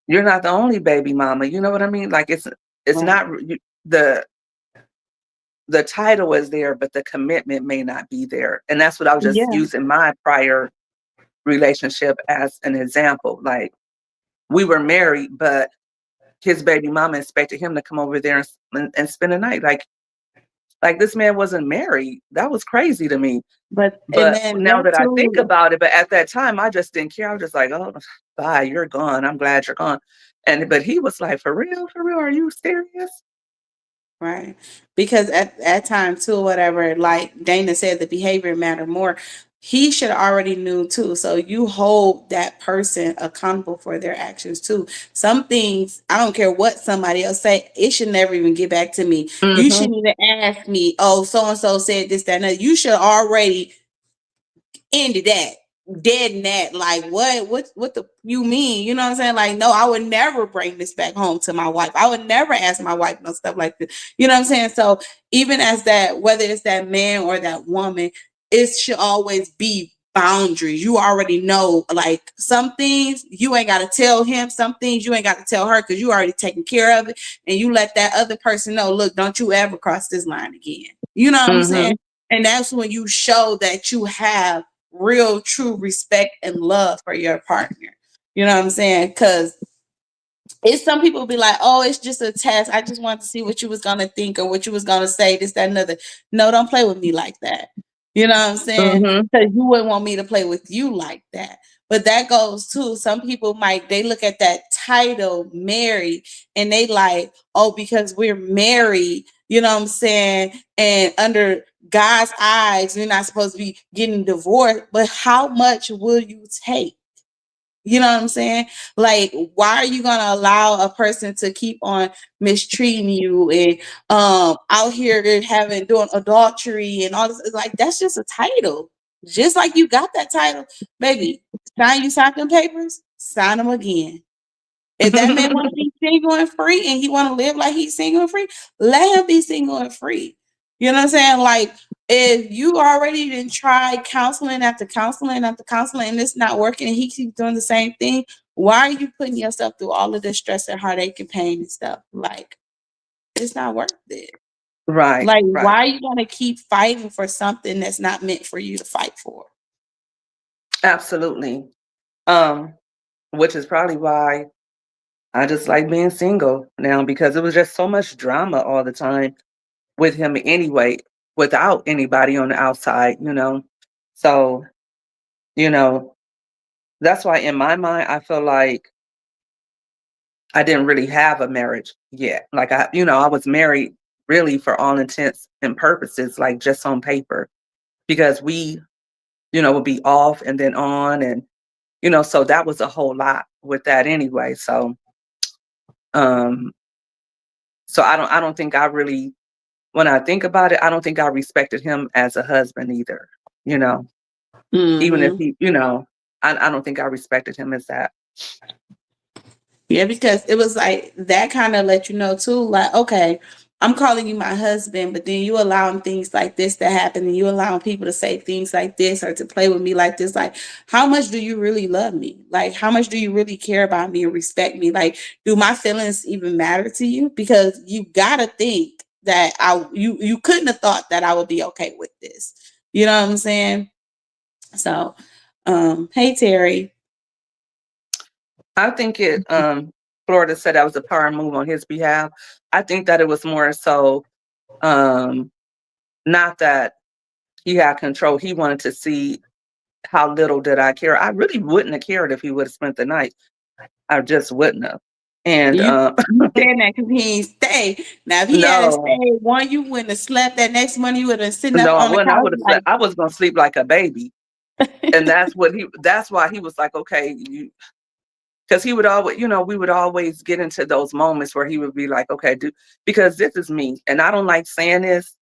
you're not the only baby mama. You know what I mean? Like it's Right. not the the title is there, but the commitment may not be there. And that's what I was just Yeah. using my prior relationship as an example. Like we were married, but his baby mama expected him to come over there and spend the night. Like this man wasn't married. That was crazy to me. But and But then now that that I think too, about it, but at that time I just didn't care. I was just like, oh, bye, you're gone. I'm glad you're gone. But he was like, for real, are you serious? right? Because at that time too, whatever, like Dana said, the behavior matter more. He should already knew too. So you hold that person accountable for their actions too. Some things, I don't care what somebody else say, it should never even get back to me. You Hmm. shouldn't even ask me, oh, so and so said this, that, and that. You should already ended that. dead net. Like, what the you mean? You know what I'm saying? Like, no, I would never bring this back home to my wife. I would never ask my wife no stuff like this. You know what I'm saying? So even as that, whether it's that man or that woman, it should always be boundaries. You already know, like, some things you ain't got to tell him, some things you ain't got to tell her, because you already taken care of it, and you let that other person know, look, don't you ever cross this line again. You know what I'm saying? And that's when you show that you have real, true respect and love for your partner. You know what I'm saying? Because it's some people be like, oh, it's just a test. I just wanted to see what you was gonna think or what you was gonna say, this, that, another. No, don't play with me like that. You know what I'm saying? Because you wouldn't want me to play with you like that. But that goes too. Some people they look at that title married and they like, oh, because we're married, you know what I'm saying? And under God's eyes, we're not supposed to be getting divorced. But how much will you take? You know what I'm saying? Like, why are you gonna allow a person to keep on mistreating you and out here doing adultery and all this? Like, that's just a title. Just like you got that title, baby. You signed them papers, sign them again. If that man want to be single and free and he want to live like he's single and free, let him be single and free. You know what I'm saying? Like, if you already didn't try counseling after counseling after counseling and it's not working and he keeps doing the same thing, why are you putting yourself through all of this stress and heartache and pain and stuff? Like, it's not worth it. Right. Like, right. why are you going to keep fighting for something that's not meant for you to fight for? Absolutely. Which is probably why I just like being single now, because it was just so much drama all the time with him anyway, without anybody on the outside, you know. So, you know, that's why in my mind I feel like I didn't really have a marriage yet. Like, I was married really for all intents and purposes, like just on paper, because we, would be off and then on, and so that was a whole lot with that anyway. So um so I don't think I really, when I think about it, I don't think I respected him as a husband either, you know. Even if he, I don't think I respected him as that. Yeah, because it was like that kind of let you know too, like, okay, I'm calling you my husband, but then you allowing things like this to happen and you allowing people to say things like this or to play with me like this. Like, how much do you really love me? Like, how much do you really care about me and respect me? Like, do my feelings even matter to you? Because you gotta think that you couldn't have thought that I would be okay with this. You know what I'm saying? So, hey Terry. I think Florida said that was a power move on his behalf. I think that it was more so, not that he had control. He wanted to see how little did I care. I really wouldn't have cared if he would have spent the night. I just wouldn't have. And You saying that because he ain't stay. Now, if he had no, stayed, one, you wouldn't have slept. That next morning, you would have sitting up no, I on the wouldn't. I couch would have like, slept. I was gonna sleep like a baby. And that's why he was like, okay, because he would always, we would always get into those moments where he would be like, okay, because this is me. And I don't like saying this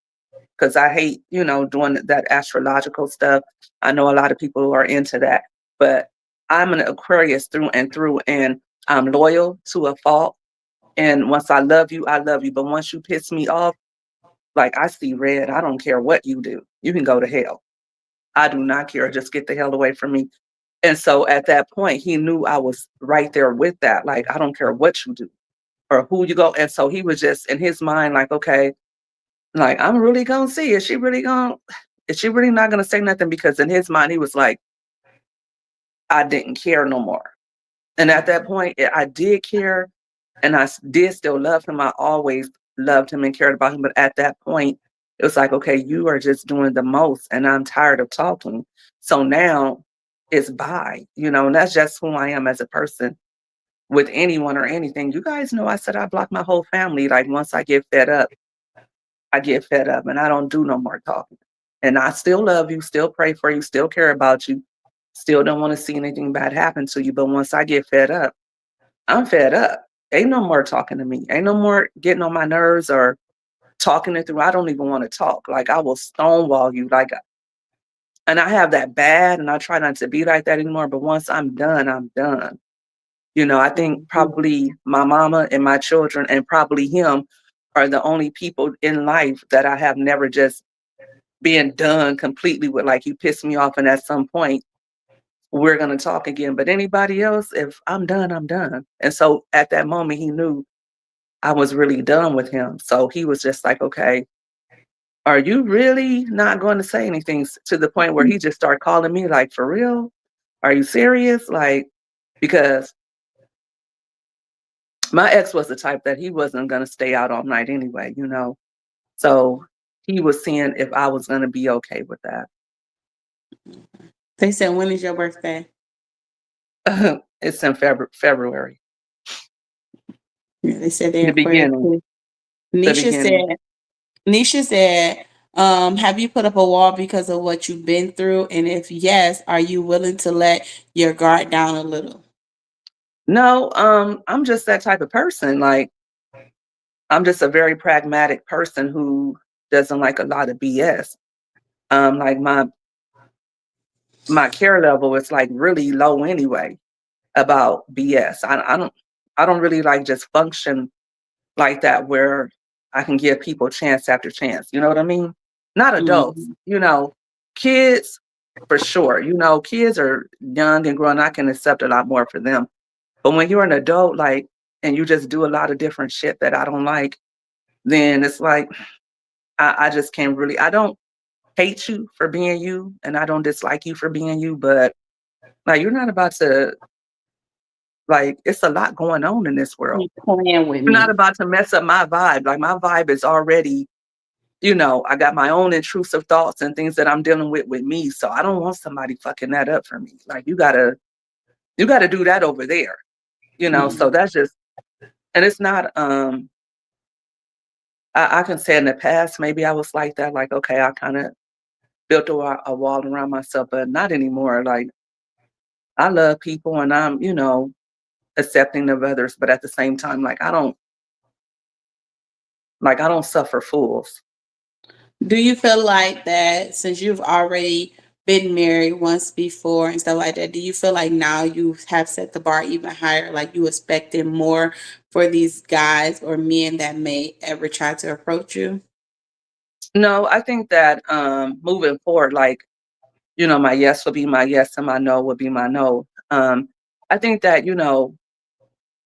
because I hate, doing that astrological stuff. I know a lot of people are into that, but I'm an Aquarius through and through, and I'm loyal to a fault. And once I love you, I love you. But once you piss me off, like, I see red. I don't care what you do. You can go to hell. I do not care. Just get the hell away from me. And so at that point, he knew I was right there with that. Like, I don't care what you do or who you go. And so he was just in his mind, like, okay, like, I'm really going to see, is she really not going to say nothing? Because in his mind, he was like, I didn't care no more. And at that point, I did care, and I did still love him. I always loved him and cared about him. But at that point, it was like, okay, you are just doing the most, and I'm tired of talking. So now it's bye, and that's just who I am as a person with anyone or anything. You guys know I said I block my whole family. Like, once I get fed up, I get fed up and I don't do no more talking. And I still love you, still pray for you, still care about you, still don't want to see anything bad happen to you. But once I get fed up, I'm fed up. Ain't no more talking to me. Ain't no more getting on my nerves or talking it through. I don't even want to talk. Like, I will stonewall you. Like, And I have that bad, and I try not to be like that anymore. But once I'm done, I'm done. I think Mhm. probably my mama and my children and probably him are the only people in life that I have never just been done completely with. Like, you piss me off, and at some point we're gonna talk again. But anybody else, if I'm done, I'm done. And so at that moment, he knew I was really done with him. So he was just like, okay, are you really not going to say anything? To the point where he just started calling me like, for real? Are you serious? Like, because my ex was the type that he wasn't going to stay out all night anyway. So he was seeing if I was going to be okay with that. They said, when is your birthday? It's in February, Yeah, they said they're the beginning, Aquarius. the Nisha beginning. said, Nisha said, have you put up a wall because of what you've been through? And if yes, are you willing to let your guard down a little? No, I'm just that type of person. Like, I'm just a very pragmatic person who doesn't like a lot of BS. Like my care level is like really low anyway about BS. I don't really like just function like that where I can give people chance after chance. You know what I mean? Not adults, Mhm. kids for sure. Kids are young and growing. I can accept a lot more for them. But when you're an adult, like, and you just do a lot of different shit that I don't like, then it's like I just can't really. I don't hate you for being you, and I don't dislike you for being you, but like, you're not about to, like, it's a lot going on in this world. You playing with You're not me. about to mess up my vibe. Like, my vibe is already, I got my own intrusive thoughts and things that I'm dealing with me. So I don't want somebody fucking that up for me. Like, you gotta do that over there. So Mhm. that's just, and it's not, I can say in the past, maybe I was like that. Like, okay, I kind of built a wall around myself, but not anymore. Like, I love people and I'm accepting of others, but at the same time, like, I don't suffer fools. Do you feel like that since you've already been married once before and stuff like that, do you feel like now you have set the bar even higher? Like you expecting more for these guys or men that may ever try to approach you? No, I think that moving forward, like, my yes will be my yes and my no will be my no. I think that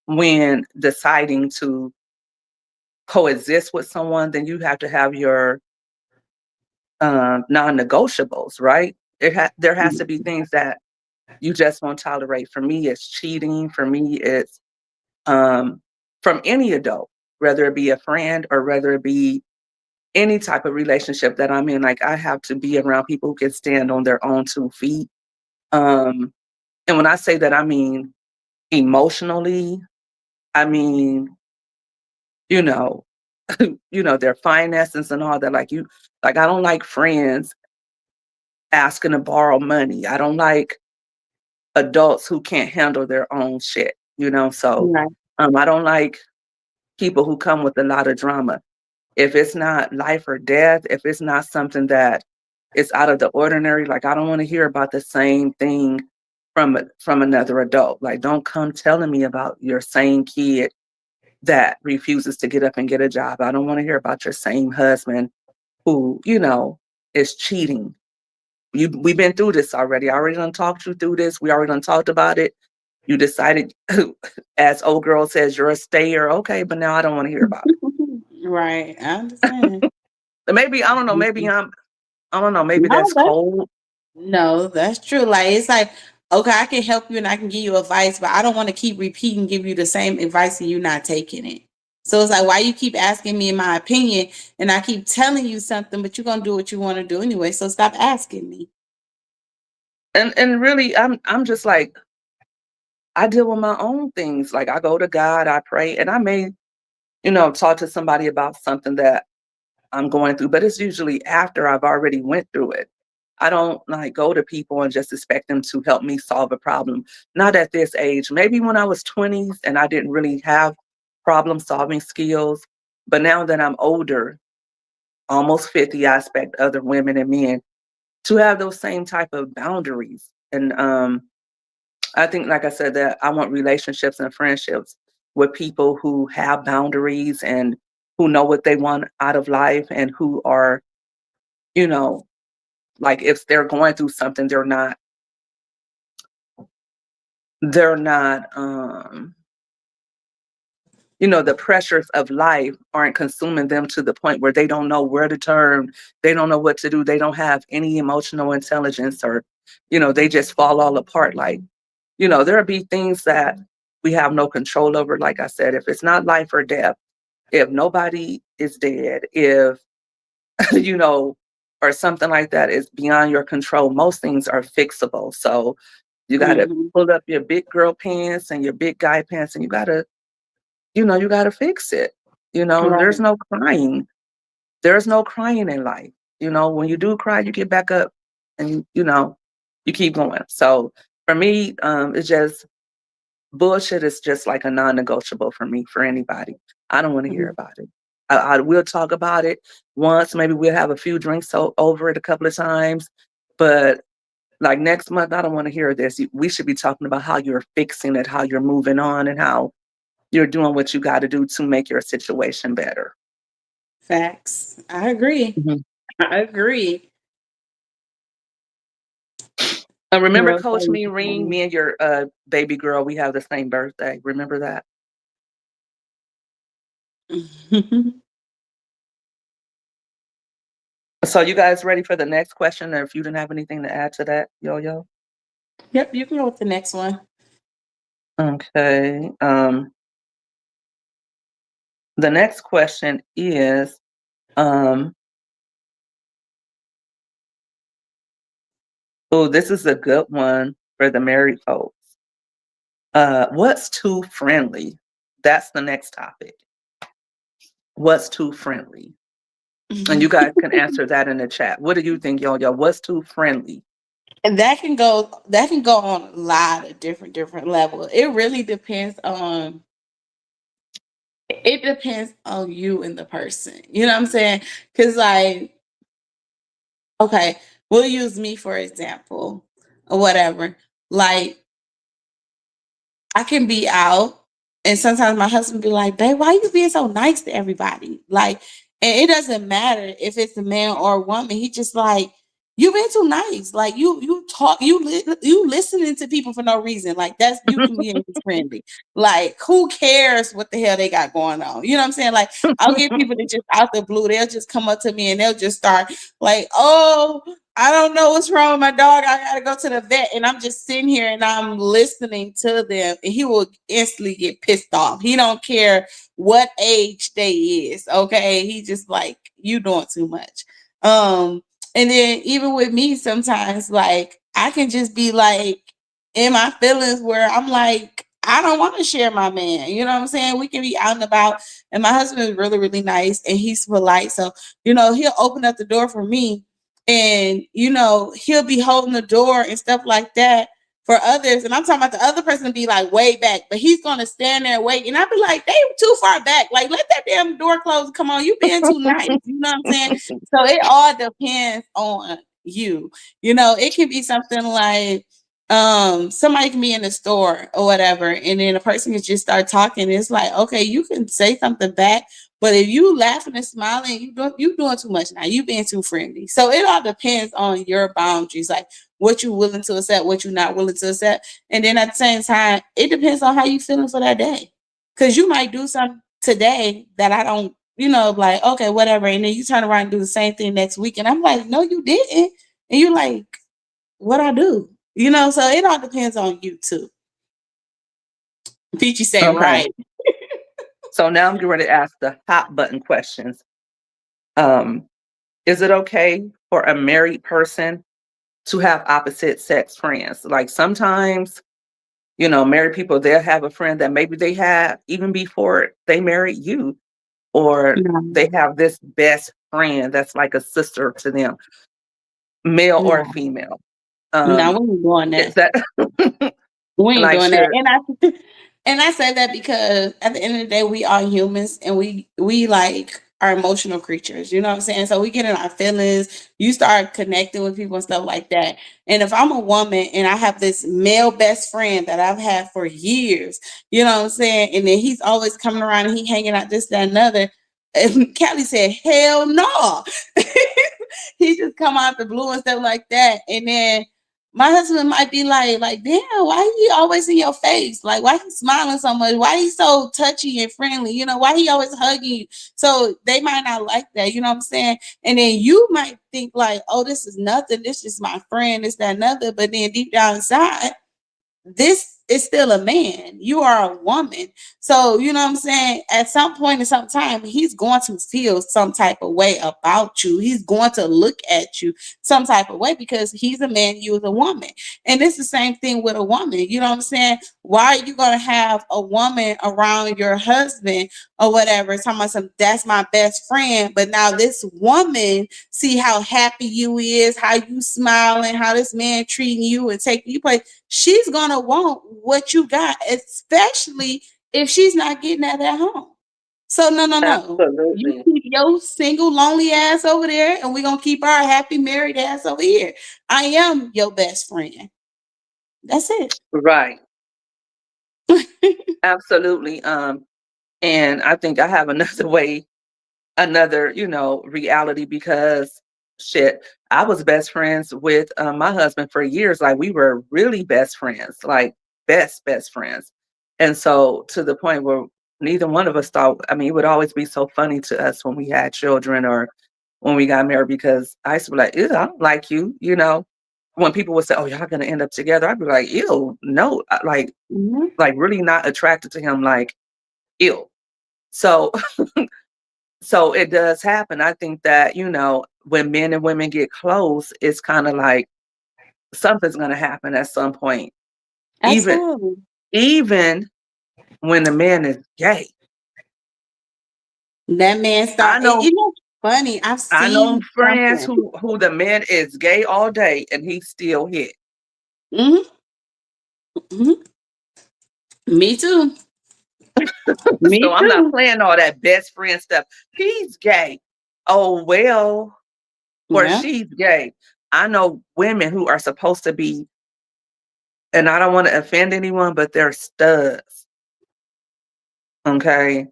when deciding to coexist with someone, then you have to have your non-negotiables, right? There has to be things that you just won't tolerate. For me, it's cheating. For me, it's um, from any adult, whether it be a friend or whether it be any type of relationship that I'm in. Like, I have to be around people who can stand on their own 2 feet. Um, and when I say that, I mean emotionally. I mean, you know, their finances and all that. Like, I don't like friends asking to borrow money. I don't like adults who can't handle their own shit. So Right. I don't like people who come with a lot of drama. If it's not life or death, if it's not something that is out of the ordinary, like, I don't want to hear about the same thing from another adult. Like, don't come telling me about your same kid that refuses to get up and get a job. I don't want to hear about your same husband who is cheating. We've been through this already. I already done talked you through this. We already done talked about it. You decided, as old girl says, you're a stayer. Okay, but now I don't want to hear about it. Right. I understand. Maybe, I don't know, Mhm. I don't know, maybe No, that's cold. no, that's true. Like it's like, okay, I can help you and I can give you advice, but I don't want to keep repeating, give you the same advice and you not taking it. So it's like, why you keep asking me my opinion and I keep telling you something, but you're gonna do what you want to do anyway. So stop asking me. And really, I'm just like, I deal with my own things. Like, I go to God, I pray, and I may talk to somebody about something that I'm going through, but it's usually after I've already went through it. I don't like go to people and just expect them to help me solve a problem. Not at this age. Maybe when I was 20s and I didn't really have problem solving skills, but now that I'm older, almost 50, I expect other women and men to have those same type of boundaries. And I think, like I said, that I want relationships and friendships with people who have boundaries and who know what they want out of life and who are, you know, like if they're going through something, they're not the pressures of life aren't consuming them to the point where they don't know where to turn, they don't know what to do, they don't have any emotional intelligence, or they just fall all apart. Like, there'll be things that we have no control over. Like I said, if it's not life or death, if nobody is dead, if you know or something like that is beyond your control, most things are fixable. So you got to Mhm. pull up your big girl pants and your big guy pants, and you got to fix it. There's Right. no crying. There's no crying in life. When you do cry, you get back up and you keep going. So for me, it's just bullshit is just like a non-negotiable for me, for anybody. I don't want to hear Mhm. about it. I will talk about it once, maybe we'll have a few drinks over it a couple of times, but like next month, I don't want to hear this. We should be talking about how you're fixing it, how you're moving on, and how you're doing what you got to do to make your situation better. Facts. I agree. Mhm. I agree. Remember Real Coach Me Ring? thing. Me and your baby girl, we have the same birthday. Remember that? So you guys ready for the next question? Or if you didn't have anything to add to that, Yo. Yep, you can go with the next one. Okay. The next question is, um, oh, this is a good one for the married folks. What's too friendly? That's the next topic. What's too friendly? And you guys can answer that in the chat. What do you think, Yo? What's too friendly? And that can go on a lot of different levels. It depends on you and the person. You know what I'm saying? Cause like, okay, we'll use me for example or whatever. Like I can be out and sometimes my husband be like, babe, why you being so nice to everybody? Like, and it doesn't matter if it's a man or a woman. He just like, you been too nice. Like you talk, you listening to people for no reason. Like that's you can be friendly. Like who cares what the hell they got going on? You know what I'm saying? Like I'll get people that just out the blue, they'll just come up to me and they'll just start like, oh, I don't know what's wrong with my dog. I gotta go to the vet. And I'm just sitting here and I'm listening to them. And he will instantly get pissed off. He don't care what age they is. Okay. He just like, you doing too much. Um, and then even with me, sometimes like I can just be like in my feelings where I'm like, I don't want to share my man. You know what I'm saying? We can be out and about. And my husband is really, really nice and he's polite. So, he'll open up the door for me and he'll be holding the door and stuff like that for others. And I'm talking about the other person to be like way back, but he's gonna stand there and wait. And I'll be like, they too far back. Like, let that damn door close. Come on, you being too nice. You know what I'm saying? So it all depends on you. It can be something like somebody can be in the store or whatever, and then a person can just start talking. It's like, okay, you can say something back, but if you laughing and smiling, you doing too much now. You being too friendly. So it all depends on your boundaries, like what you willing to accept, what you're not willing to accept. And then at the same time, it depends on how you feeling for that day. Cause you might do something today that I don't, like, okay, whatever. And then you turn around and do the same thing next week. And I'm like, no, you didn't. And you're like, what I do? So it all depends on you too. Peachy say Okay. right. So now I'm getting ready to ask the hot button questions. Um, is it okay for a married person to have opposite sex friends? Like sometimes, married people, they'll have a friend that maybe they had even before they married you, or No, they have this best friend that's like a sister to them, male or no, female. no, Um, we ain't doing is that. that We ain't like doing that. should And I say that because at the end of the day, we are humans and we like are emotional creatures. You know what I'm saying? So we get in our feelings. You start connecting with people and stuff like that. And if I'm a woman and I have this male best friend that I've had for years, you know what I'm saying? And then he's always coming around and he hanging out this, that, and another. And Callie said, hell no. He just come out the blue and stuff like that. And then my husband might be like, damn, why he always in your face? Like, why he smiling so much? Why he so touchy and friendly? You know, why he always hugging you? So they might not like that, you know what I'm saying? And then you might think like, oh, this is nothing. This is my friend, this, that, another. But then deep down inside, this is still a man. You are a woman. So, you know what I'm saying? At some point in some time, he's going to feel some type of way about you. He's going to look at you some type of way because he's a man, you is a woman. And it's the same thing with a woman. You know what I'm saying? Why are you going to have a woman around your husband or whatever? Talking about some, that's my best friend. But now this woman see how happy you is, how you smiling, how this man treating you and taking you place. She's gonna want what you got, especially if she's not getting that at home. So no. You Absolutely. keep your single, lonely ass over there, and we're gonna keep our happy married ass over here. I am your best friend. That's it. Right. Absolutely. And I think I have another way, another, reality because shit, I was best friends with my husband for years. Like we were really best friends, like best friends. And so to the point where neither one of us thought, I mean, it would always be so funny to us when we had children or when we got married because I used to be like, ew, I don't like you, when people would say, oh, y'all gonna end up together, I'd be like, ew, no, Mhm. like really not attracted to him, like, ew. So so it does happen. I think that, when men and women get close, it's kind of like something's going to happen at some point. Even Absolutely. even when the man is gay. That man I start. know You know, funny. I've I know seen friends something. who the man is gay all day and he still hit. Hmm. Hmm. Me too. Me So I'm not too. playing all that best friend stuff. He's gay. Oh well, or Yeah. she's gay. I know women who are supposed to be, and I don't want to offend anyone, but they're studs. Okay.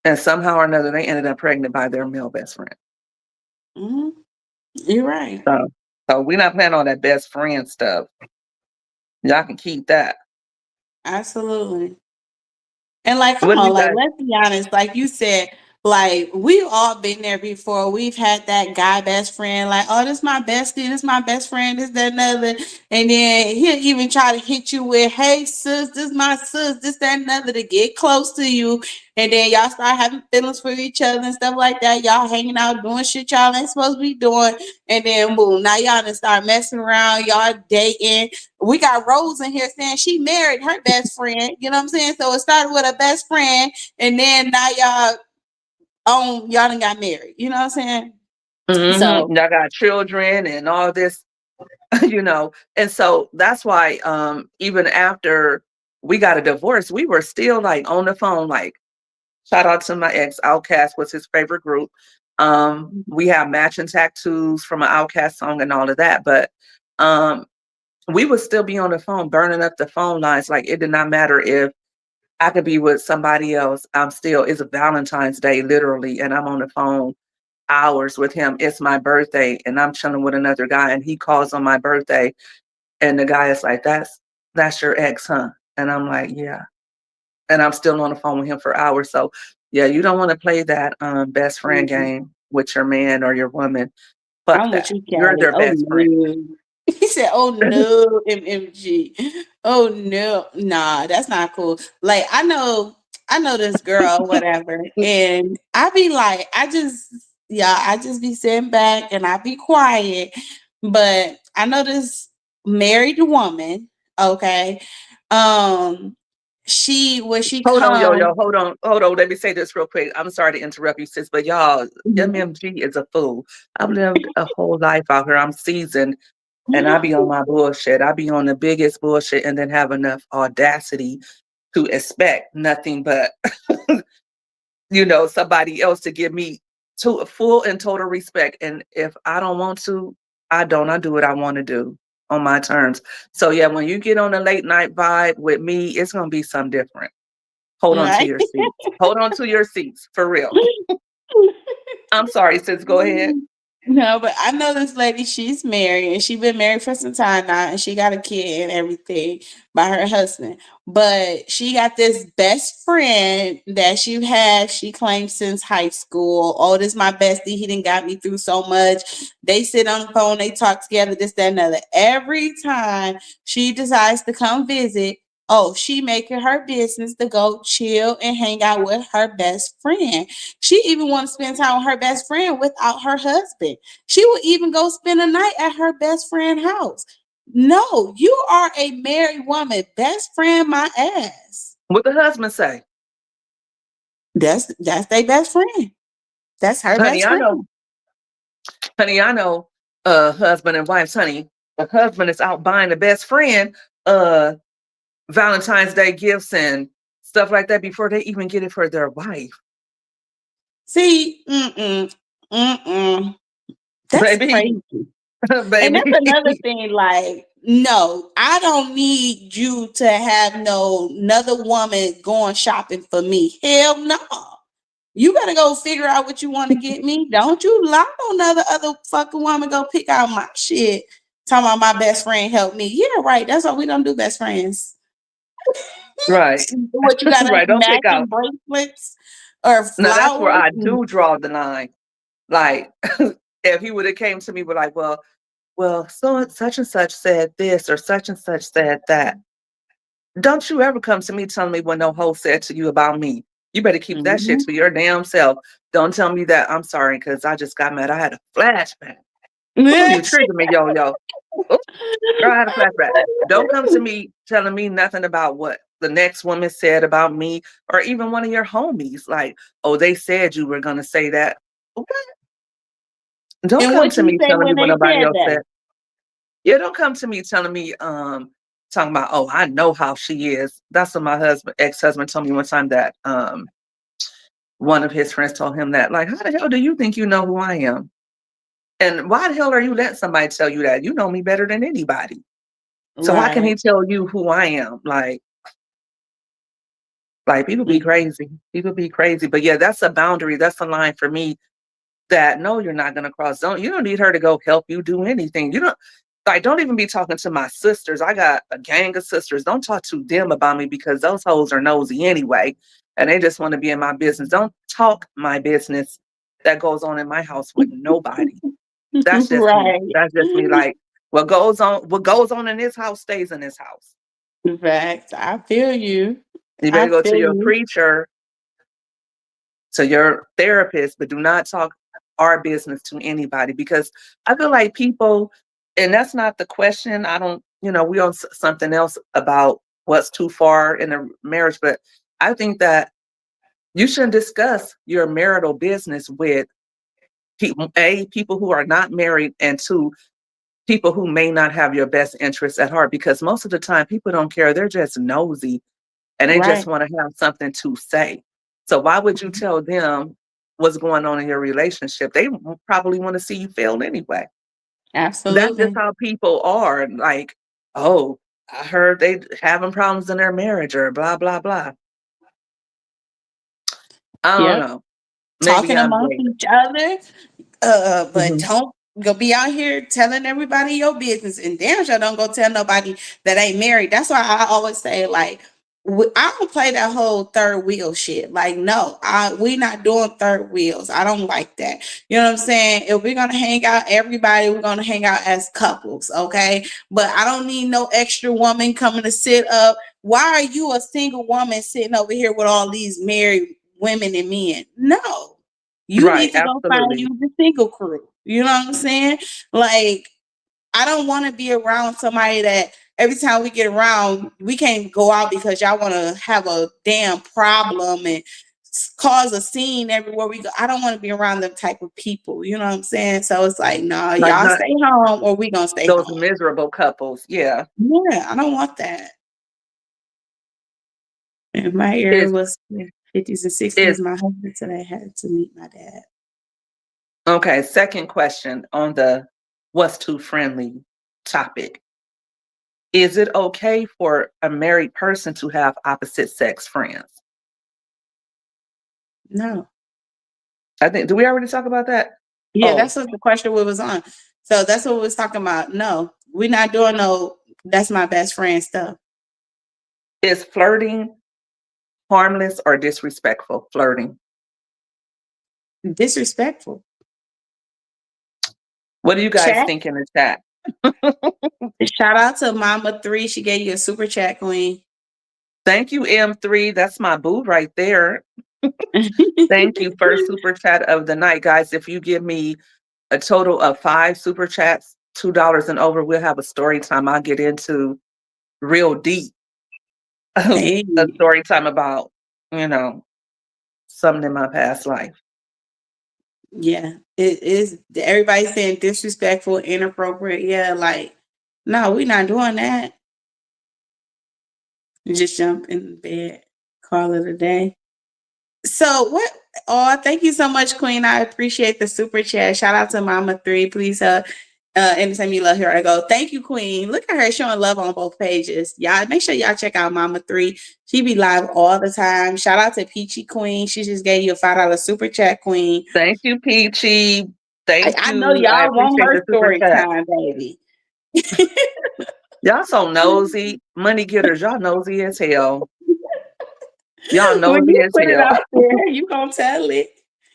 And somehow or another, they ended up pregnant by their male best friend. Hmm. You're right. So, so we're not playing on that best friend stuff. Y'all can keep that. Absolutely. And like, come What do on, you like, guys? let's be honest. Like you said, like we've all been there before. We've had that guy best friend, like, oh, this my bestie, this my best friend, this, that, another. And then he'll even try to hit you with, hey, sis, this my sis, this, that, another to get close to you. And then y'all start having feelings for each other and stuff like that. Y'all hanging out, doing shit y'all ain't supposed to be doing. And then boom, now y'all done start messing around, y'all dating. We got Rose in here saying she married her best friend. You know what I'm saying? So it started with a best friend, and then now y'all done got married. You know what I'm saying? So Y'all got children and all this, And so that's why even after we got a divorce, we were still like on the phone, like shout out to my ex, Outcast was his favorite group. We have matching tattoos from an Outcast song and all of that, but we would still be on the phone, burning up the phone lines. Like it did not matter if I could be with somebody else. It's a Valentine's Day, literally, and I'm on the phone hours with him. It's my birthday, and I'm chilling with another guy, and he calls on my birthday, and the guy is like, "That's your ex, huh?" And I'm like, "Yeah," and I'm still on the phone with him for hours. So, yeah, you don't want to play that best friend mhm. game with your man or your woman. Fuck I'm with that. you, You're Callie. their Oh best friend. no. He said, "Oh no, MMG. Oh no, nah, that's not cool." Like I know this girl, whatever, and I be like, I just be sitting back and I be quiet. But I know this married woman, okay. Um, she when she Hold on, yo, yo, come, hold on. Let me say this real quick. I'm sorry to interrupt you, sis, but y'all, Mhm. MMG is a fool. I've lived a whole life out here. I'm seasoned, and I be on my bullshit. I be on the biggest bullshit, and then have enough audacity to expect nothing but somebody else to give me to full and total respect. And if I don't want to, I don't. I do what I want to do on my terms. So yeah, when you get on a late night vibe with me, it's gonna be something different. Hold on to Right. your seats. Hold on to your seats for real. I'm sorry, sis. Go ahead. No, but I know this lady, she's married and she been married for some time now and she got a kid and everything by her husband. But she got this best friend that she claims since high school. Oh, this is my bestie. He didn't got me through so much. They sit on the phone, they talk together, this, that, and other. Every time she decides to come visit, oh, she make it her business to go chill and hang out with her best friend. She even want to spend time with her best friend without her husband. She would even go spend a night at her best friend's house. No, you are a married woman. Best friend my ass. What the husband say? That's their best friend. That's her Honey, best I friend. know. Honey, I know husband and wives, honey. The husband is out buying the best friend Valentine's Day gifts and stuff like that before they even get it for their wife. See, that's Baby, crazy. And baby. that's another thing, like, no, I don't need you to have another woman going shopping for me. Hell no. You better go figure out what you want to get me. Don't you lie on other fucking woman go pick out my shit. Talking about my best friend help me. Yeah, right. That's why we don't do best friends. Right. What you got us Right. Don't pick matching out. bracelets or Now that's where flowers? I do draw the line. Like if he would have came to me with like, well, so such and such said this or such and such said that. Don't you ever come to me telling me what no hoe said to you about me. You better keep that shit Mhm. to your damn self. Don't tell me that I'm sorry because I just got mad. I had a flashback. Oh, you triggered me, yo. Ooh, girl, I had a flashback. Don't come to me telling me nothing about what the next woman said about me or even one of your homies. Like, oh, they said you were gonna say that. Okay. Don't And come what to you me say telling me when what they nobody said else that? said. Yeah, don't come to me telling me, talking about, oh, I know how she is. That's what my ex-husband told me one time that one of his friends told him that. Like, how the hell do you think you know who I am? And why the hell are you letting somebody tell you that? You know me better than anybody. So how can Right. he tell you who I am? Like people be crazy. People be crazy. But yeah, that's a boundary. That's a line for me that no, you're not gonna cross. You don't need her to go help you do anything. Don't even be talking to my sisters. I got a gang of sisters. Don't talk to them about me because those hoes are nosy anyway. And they just want to be in my business. Don't talk my business that goes on in my house with nobody. That's just me. Right. That's just me. Like what goes on in this house stays in this house. Facts. I feel you. You I better go to feel your you. preacher, to your therapist, but do not talk our business to anybody because I feel like people, and that's not the question. I don't, we on something else about what's too far in a marriage, but I think that you shouldn't discuss your marital business with people who are not married, and two, people who may not have your best interests at heart, because most of the time people don't care. They're just nosy and they just Right. want to have something to say. So why would you tell them what's going on in your relationship? They probably want to see you fail anyway. That's just Absolutely. how people are. Like, oh, I heard they having problems in their marriage or blah, blah, blah. I don't Yep. know. Maybe Talking I'm amongst jaded. each other. But Mhm. don't go be out here telling everybody your business, and damn sure don't go tell nobody that ain't married. That's why I always say, like, I don't play that whole third wheel shit. Like, no, we not doing third wheels. I don't like that. You know what I'm saying? If we're gonna hang out, everybody, we're gonna hang out as couples, okay? But I don't need no extra woman coming to sit up. Why are you a single woman sitting over here with all these married women and men? No, you Right, need to go find absolutely. you the single crew. You know what I'm saying? Like, I don't want to be around somebody that every time we get around, we can't go out because y'all want to have a damn problem and cause a scene everywhere we go. I don't want to be around them type of people. You know what I'm saying? So it's like, no, Like y'all not stay home or we gonna stay those home. miserable couples. Yeah. Yeah, I don't want that. And my ear Is was 50s and 60s. Is My husband said I had to meet my dad. okay. Second question on the what's too friendly topic. Is it okay for a married person to have opposite sex friends? No. I think, did we already talk about that? Yeah, Oh, that's what the question we was on. So that's what we was talking about. No, we're not doing no, that's my best friend stuff. is flirting harmless or disrespectful? Flirting. Disrespectful. What do you guys Chat. think in the chat? Shout out to Mama 3. She gave you a super chat, queen. Thank you, M3. That's my boo right there. Thank you. First super chat of the night, guys. If you give me a total of 5 super chats, $2 and over, we'll have a story time. I'll get into real deep a Hey. story time about, you know, something in my past life. Yeah, it is. Everybody's saying disrespectful, inappropriate. Yeah, like, no, we're not doing that. Just jump in bed, call it a day. So what? Oh, thank you so much, Queen. I appreciate the super chat. Shout out to Mama 3. Please, anytime you love here, I go. Thank you, Queen. Look at her showing love on both pages. Y'all make sure y'all check out Mama 3. She be live all the time. Shout out to Peachy Queen. She just gave you a $5 super chat, Queen. Thank you, Peachy. Thank I know you. I y'all want appreciate her the super story chat. time, baby. Y'all so nosy. Money getters, y'all nosy as hell. Y'all When nosy you as put it hell. out there, you gonna tell it.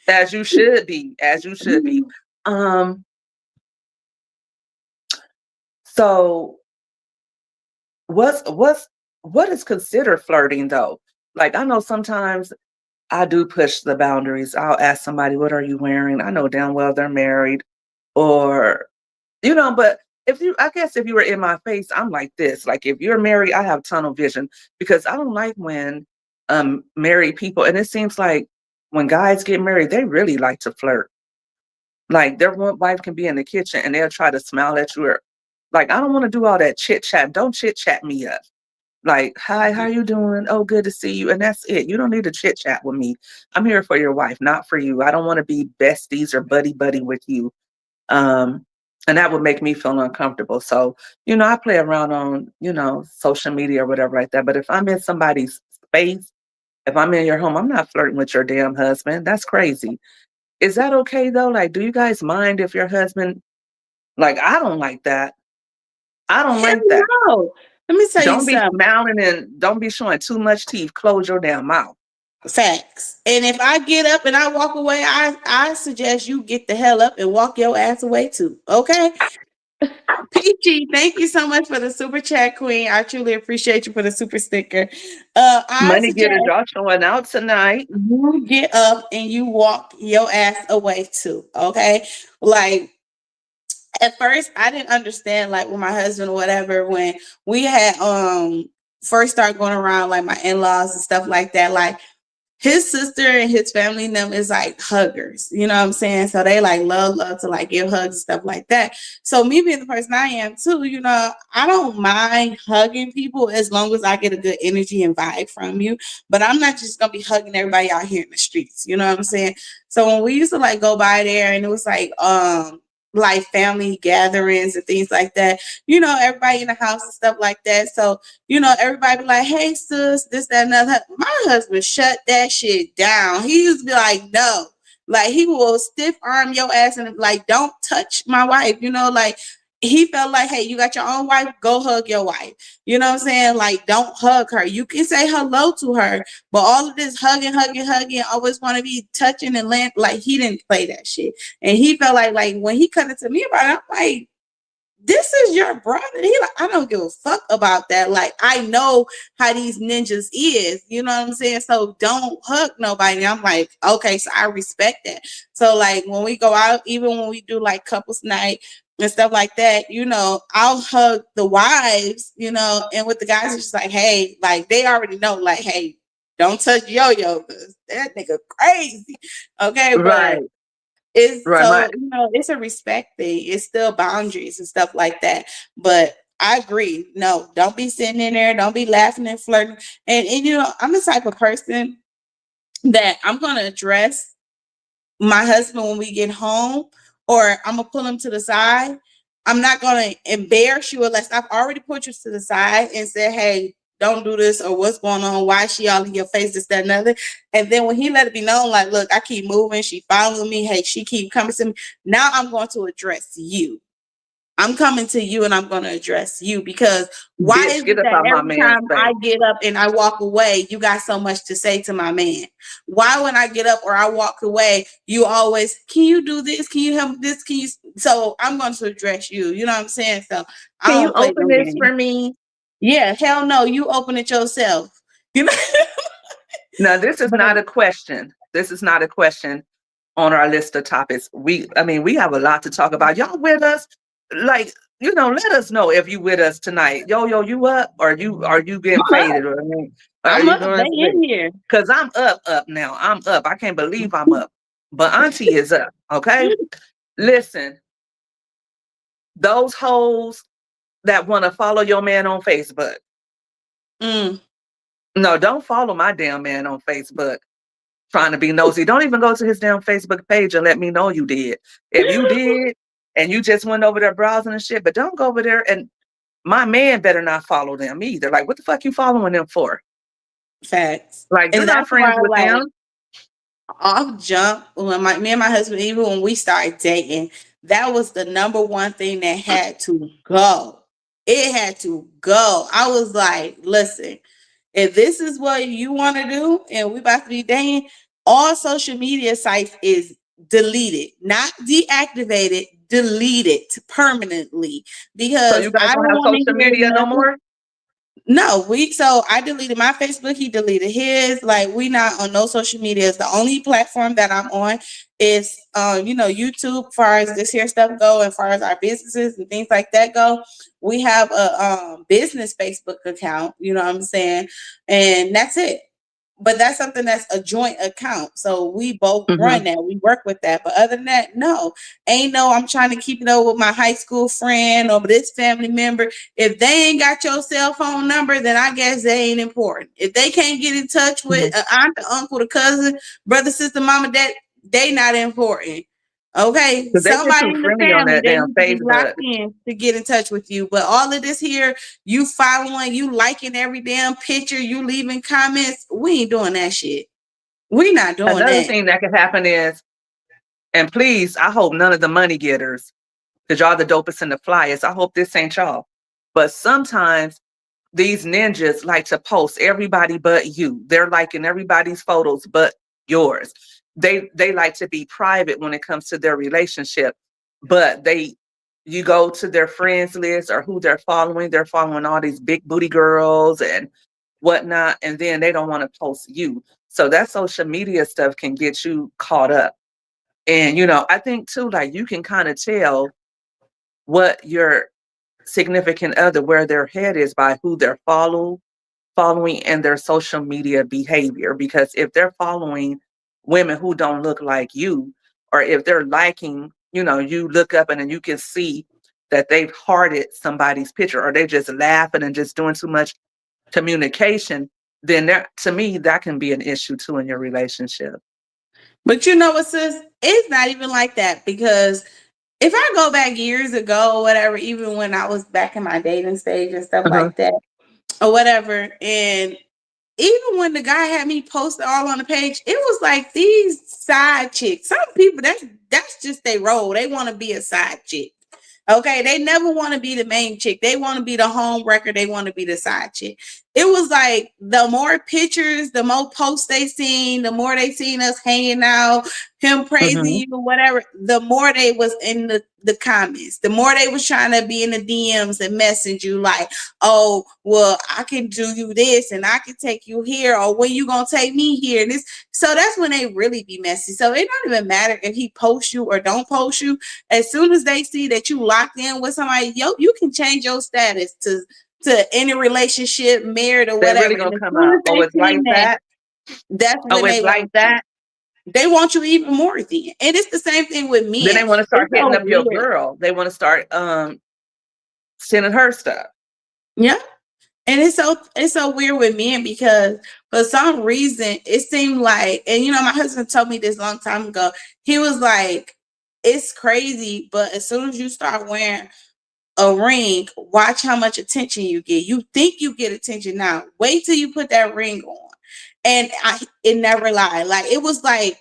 As you should be. As you should be. So what is considered flirting though? Like I know sometimes I do push the boundaries. I'll ask somebody, what are you wearing? I know damn well they're married or but I guess if you were in my face, I'm like this. Like if you're married, I have tunnel vision because I don't like when married people, and it seems like when guys get married, they really like to flirt. Like their one wife can be in the kitchen and they'll try to smile at you. Or, like I don't want to do all that chit chat. Don't chit chat me up. Like, hi, how you doing? Oh, good to see you. And that's it. You don't need to chit chat with me. I'm here for your wife, not for you. I don't want to be besties or buddy with you. And that would make me feel uncomfortable. So, I play around on, social media or whatever like that. But if I'm in somebody's space, if I'm in your home, I'm not flirting with your damn husband. That's crazy. Is that okay though? Like, do you guys mind if your husband, like, I don't like that. I don't Hell like that. no. Let me tell you Don't be something. smiling and don't be showing too much teeth. Close your damn mouth. Facts. And if I get up and I walk away, I suggest you get the hell up and walk your ass away too. Okay? Peachy, thank you so much for the super chat, Queen. I truly appreciate you for the super sticker. I Money suggest getters, y'all showing out tonight. you get up and you walk your ass away too. Okay? Like at first I didn't understand like with my husband or whatever when we had first started going around like my in-laws and stuff like that. Like his sister and his family and them is like huggers, you know what I'm saying? So they like love to like give hugs and stuff like that. So me being the person I am too, I don't mind hugging people as long as I get a good energy and vibe from you. But I'm not just gonna be hugging everybody out here in the streets, you know what I'm saying? So when we used to like go by there and it was like family gatherings and things like that, everybody in the house and stuff like that. So everybody be like, hey, sis, this, that, another. My husband shut that shit down. He used to be like, no. Like, he will stiff arm your ass and like, don't touch my wife. Like, he felt like, hey, you got your own wife, go hug your wife. You know what I'm saying? Like, don't hug her. You can say hello to her, but all of this hugging, always want to be touching and land, like, he didn't play that shit. And he felt like when he cut it to me about it, I'm like, this is your brother. He like, I don't give a fuck about that. Like, I know how these ninjas is, you know what I'm saying? So don't hug nobody. And I'm like, okay, so I respect that. So like when we go out, even when we do like couples night and stuff like that, I'll hug the wives, and with the guys, it's just like, hey, like they already know, like, hey, don't touch Yo-Yo because that nigga crazy. Okay, but Right. it's Right. so it's a respect thing. It's still boundaries and stuff like that. But I agree. No, don't be sitting in there. Don't be laughing and flirting. And I'm the type of person. that I'm gonna address my husband when we get home, or I'm gonna pull him to the side. I'm not gonna embarrass you unless I've already put you to the side and said, "Hey, don't do this," or "What's going on? Why is she all in your face?" This, that, and other. And then when he let it be known, like, "Look, I keep moving. She following me. Hey, she keep coming to me." Now I'm going to address you. I'm coming to you and I'm going to address you, because why is Bitch, get it up that out my every man's time face. I get up and I walk away, you got so much to say to my man? Why, when I get up or I walk away, you always, "Can you do this? Can you help this? Can you?" So I'm going to address you. You know what I'm saying? So I Can you don't play open no this game. for me? Yeah, hell no. You open it yourself. You know? Now, this is But not a question. This is not a question on our list of topics. I mean, we have a lot to talk about. Y'all with us? Like, let us know if you with us tonight. Yo, you up? Or are you getting I'm up. faded? Or are I'm you up. They doing? in here. Because I'm up now. I'm up. I can't believe I'm up. But Auntie is up. Okay. Listen, those hoes that want to follow your man on Facebook. Mm. No, don't follow my damn man on Facebook trying to be nosy. Don't even go to his damn Facebook page and let me know you did. If you did and you just went over there browsing and shit, but don't go over there, and my man better not follow them either. Like, what the fuck you following them for? Facts. Like, you're And not that's why, friends with like, them. off jump, when me and my husband, even when we started dating, that was the number one thing that had to go. It had to go. I was like, "Listen, if this is what you want to do and we about to be dating, all social media sites is deleted, not deactivated, deleted permanently, So because you guys I don't don't have want to social hear media no nothing." more? No, so I deleted my Facebook, he deleted his. Like, we not on no social media. The only platform that I'm on is YouTube, far as this here stuff go, and far as our businesses and things like that go. We have a business Facebook account, you know what I'm saying? And that's it. But that's something that's a joint account. So we both Mm-hmm. run that. We work with that. But other than that, no. Ain't no I'm trying to keep it up with my high school friend or this family member. If they ain't got your cell phone number, then I guess they ain't important. If they can't get in touch with an aunt, the uncle, the cousin, brother, sister, mama, dad, they not important. Okay, Because they get somebody too in the friendly on family, that they damn need to be Facebook. locked in to get in touch with you. But all of this here, you following, you liking every damn picture, you leaving comments, we ain't doing that shit. We not doing Another that. thing that could happen is, and please, I hope none of the money getters, because y'all the dopest and the flyest. I hope this ain't y'all. But sometimes these ninjas like to post everybody but you. They're liking everybody's photos but yours. They like to be private when it comes to their relationship, but you go to their friends list or who they're following all these big booty girls and whatnot, and then they don't want to post you. So that social media stuff can get you caught up. And I think too, like, you can kind of tell what your significant other, where their head is, by who they're following and their social media behavior. Because if they're following women who don't look like you, or if they're liking, you look up and then you can see that they've hearted somebody's picture, or they just laughing and just doing too much communication, then to me, that can be an issue too in your relationship. But you know what, sis? It's not even like that, because if I go back years ago or whatever, even when I was back in my dating stage and stuff Uh-huh. like that, or whatever, and even when the guy had me posted all on the page, it was like these side chicks. Some people, that's just their role. They want to be a side chick. Okay, they never want to be the main chick. They want to be the home wrecker. They want to be the side chick. It was like the more pictures, the more posts they seen, the more they seen us hanging out, him praising Mhm. you, whatever, the more they was in the comments, the more they was trying to be in the DMs and message you like, "Oh, well, I can do you this and I can take you here, or when you gonna take me here?" And this, so that's when they really be messy. So it don't even matter if he posts you or don't post you. As soon as they see that you locked in with somebody, you can change your status to any relationship, married or They're really whatever. And gonna as come soon out. as Oh, they it's see like that, that. that's Oh, when it's they like want you. that. They want you even more then. And it's the same thing with Then men. they want to start It's hitting so up your weird. girl. They want to start sending her stuff. Yeah. And it's so weird with men because for some reason it seemed like, and you know, my husband told me this long time ago. He was like, it's crazy, but as soon as you start wearing a ring, watch how much attention you get. You think you get attention now. Wait till you put that ring on. And it never lied. Like it was like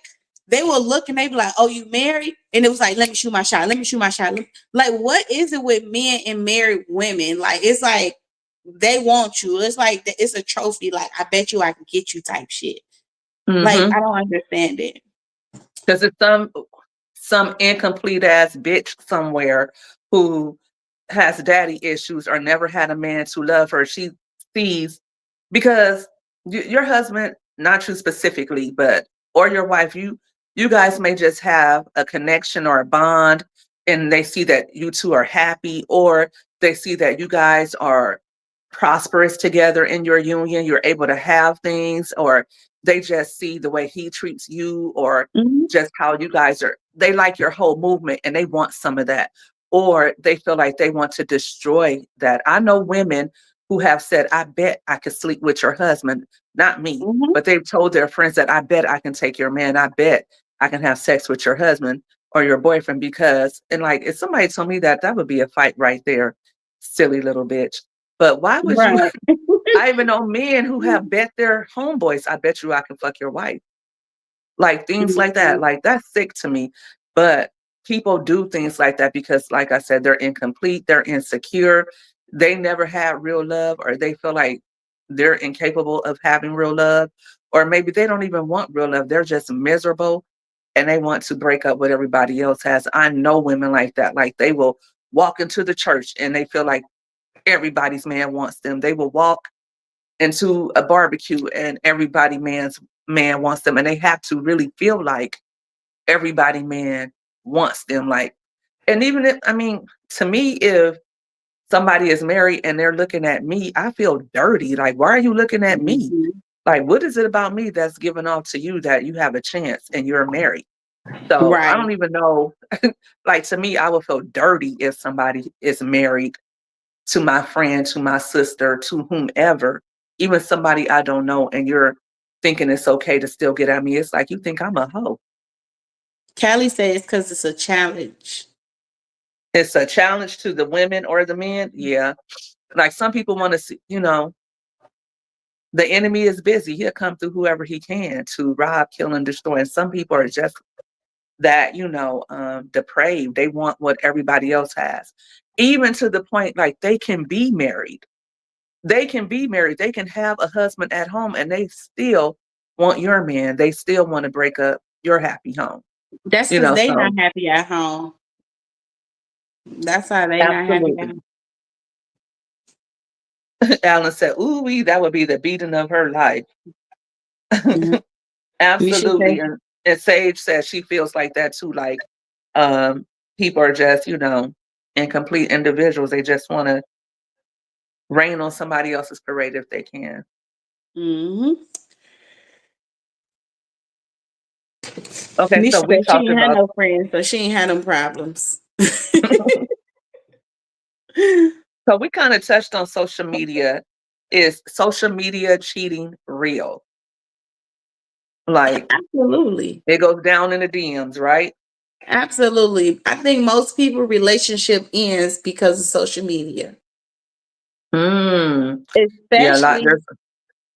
they will look and they be like, "Oh, you married?" And it was like, "Let me shoot my shot. Let me shoot my shot." Like, what is it with men and married women? Like, it's like they want you. It's like it's a trophy. Like, I bet you I can get you type shit. Like, I don't understand it. Because it's some incomplete ass bitch somewhere who has daddy issues or never had a man to love her. She sees because your husband, not you specifically, but or your wife, you guys may just have a connection or a bond, and they see that you two are happy, or they see that you guys are prosperous together in your union. You're able to have things, or they just see the way he treats you, or Mhm. just how you guys are. They like your whole movement and they want some of that, or they feel like they want to destroy that. I know women who have said, I bet I could sleep with your husband, not me, Mhm. but they've told their friends that I bet I can take your man. I bet I can have sex with your husband or your boyfriend because, and like, if somebody told me that, that would be a fight right there. Silly little bitch. But why would you? Right. I even know men who have bet their homeboys, I bet you I can fuck your wife. Like things like that. Mhm. Like that's sick to me. But people do things like that because, like I said, they're incomplete, they're insecure, they never had real love, or they feel like they're incapable of having real love, or maybe they don't even want real love. They're just miserable and they want to break up what everybody else has. I know women like that. Like they will walk into the church and they feel like everybody's man wants them. They will walk into a barbecue and everybody man's man wants them, and they have to really feel like everybody man wants them. Like, and even if, I mean, to me, if somebody is married and they're looking at me, I feel dirty. Like, why are you looking at me? Mhm. Like, what is it about me that's giving off to you that you have a chance and you're married? So I Right. don't even know. Like, to me, I would feel dirty if somebody is married to my friend, to my sister, to whomever, even somebody I don't know, and you're thinking it's okay to still get at me. It's like you think I'm a hoe. Callie says because it's a challenge. It's a challenge to the women or the men. Yeah. Like some people want to see, the enemy is busy. He'll come through whoever he can to rob, kill, and destroy. And some people are just that, depraved. They want what everybody else has. Even to the point like they can be married. They can be married. They can have a husband at home and they still want your man. They still want to break up your happy home. That's because they not So happy at home. That's why they not happy at absolutely. home. Alan said, ooh, that would be the beating of her life. Mhm. You should Absolutely. say, And Sage says she feels like that too. Like people are just, incomplete individuals. They just want to rain on somebody else's parade if they can. mm-hmm. Okay, so Nisha we said she talked ain't had about no friends, so she ain't had them problems. so we kind of touched on social media. Is social media cheating real? Like Absolutely. it goes down in the DMs, right? Absolutely. I think most people relationship ends because of social media. Mm. Yeah, a lot. Especially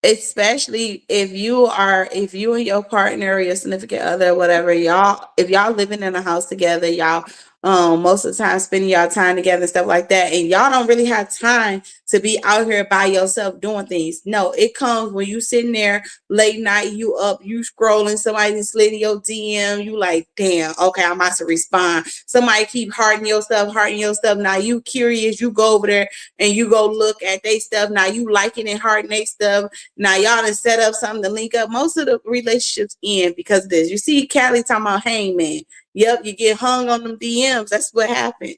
especially if you and your partner or your significant other, whatever, y'all, if y'all living in a house together, y'all most of the time spending y'all time together and stuff like that, and y'all don't really have time to be out here by yourself doing things. No, it comes when you sitting there late night, you up, you scrolling, somebody slid in your DM, you like, damn, okay, I'm about to respond. Somebody keep hearting your stuff, hearting your stuff. Now you curious, you go over there and you go look at they stuff. Now you liking and hearting they stuff. Now y'all done set up something to link up. Most of the relationships end because of this. You see Callie talking about hangman. Yep, you get hung on them DMs. That's what happened.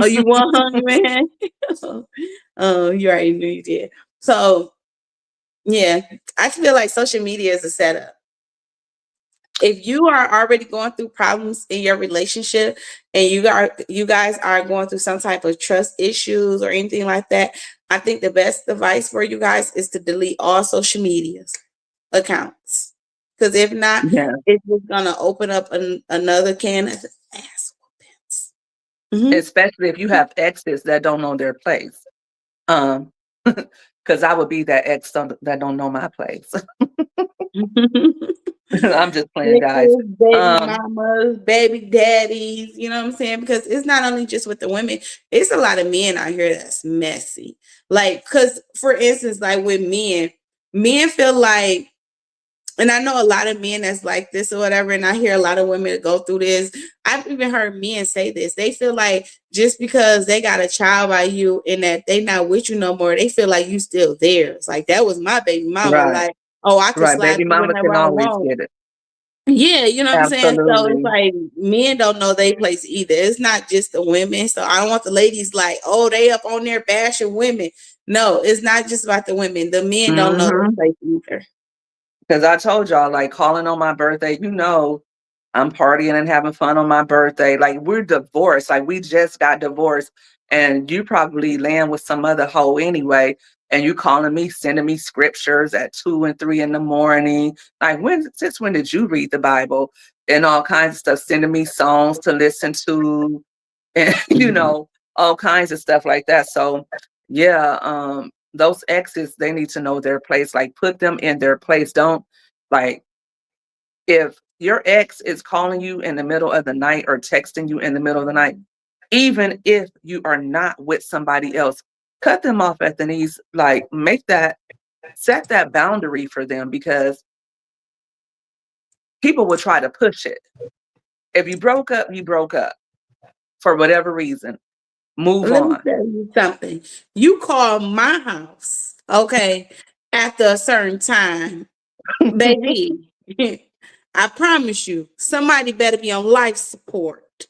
Oh, you want hung, man? Oh, you already knew you did. So yeah, I feel like social media is a setup. if you are already going through problems in your relationship and you guys are going through some type of trust issues or anything like that, I think the best advice for you guys is to delete all social medias accounts. Because if not, Yeah. it's just gonna open up another can of ass whoopings. Mhm. Especially if you have exes that don't know their place. Because I would be that ex that don't know my place. I'm just playing, guys. Bitches, baby Um, mamas, baby daddies, you know what I'm saying? Because it's not only just with the women, it's a lot of men out here that's messy. Like, because for instance, like with men feel like, and I know a lot of men that's like this or whatever, and I hear a lot of women go through this. I've even heard men say this. They feel like just because they got a child by you and that they not with you no more, they feel like you still theirs. Like that was my baby mama. right, Like, oh, I could right. slide Baby through mama whenever can I always want. get it. Yeah, you know what I'm saying? So it's Absolutely. like men don't know they place either. It's not just the women. So I don't want the ladies like, oh, they up on there bashing women. No, it's not just about the women. The men don't know their Mm-hmm. place either. Because I told y'all, like, calling on my birthday, I'm partying and having fun on my birthday. Like, we're divorced. Like, we just got divorced. And you probably land with some other hoe anyway. And you calling me, sending me scriptures at 2 and 3 in the morning. Like, since when did you read the Bible? And all kinds of stuff, sending me songs to listen to, and all kinds of stuff like that. So yeah, those exes, they need to know their place. Like, put them in their place. Don't, like, if your ex is calling you in the middle of the night or texting you in the middle of the night, even if you are not with somebody else, cut them off at the knees. Like, set that boundary for them, because people will try to push it. If you broke up, you broke up for whatever reason. Move Let me on. tell you something. You call my house, okay, after a certain time, baby. I promise you, somebody better be on life support.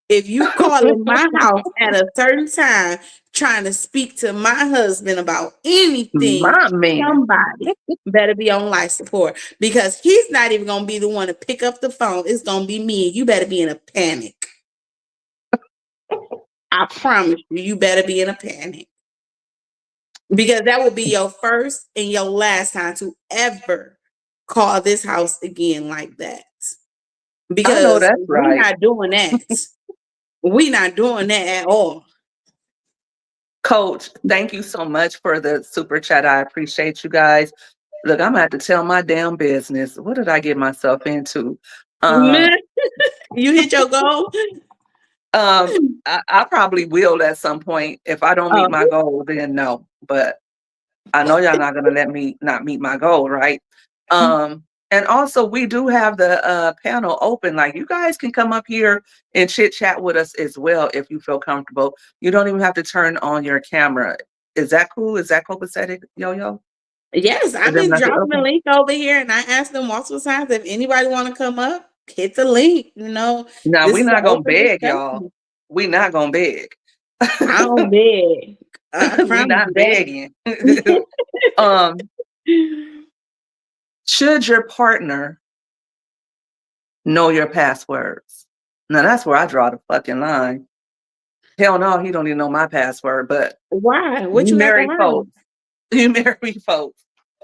If you call in my house at a certain time trying to speak to my husband about anything, My man. somebody better be on life support because he's not even gonna be the one to pick up the phone. It's gonna be me. You better be in a panic. I promise you, you better be in a panic. Because that will be your first and your last time to ever call this house again like that. I know Because that's we're right. not doing that. We're not doing that at all. Coach, thank you so much for the super chat. I appreciate you guys. Look, I'm gonna have to tell my damn business. What did I get myself into? Um, You hit your goal. I probably will at some point. If I don't meet Oh, my goal, then no. But I know y'all not gonna let me not meet my goal, right? And also we do have the panel open. Like, you guys can come up here and chit chat with us as well if you feel comfortable. You don't even have to turn on your camera. Is that cool? Is that copacetic, Yo-Yo? yes, For I've them been not to dropping the open? link over here, and I asked them multiple times if anybody want to come up, hit the link. Now This we're is an not gonna open beg, y'all. discussion. We not gonna beg. I don't beg. I We promise not you begging. that. um, should your partner know your passwords? Now that's where I draw the fucking line. Hell no, he don't even know my password. But Why? What you you got to married hide? folks. You married folks.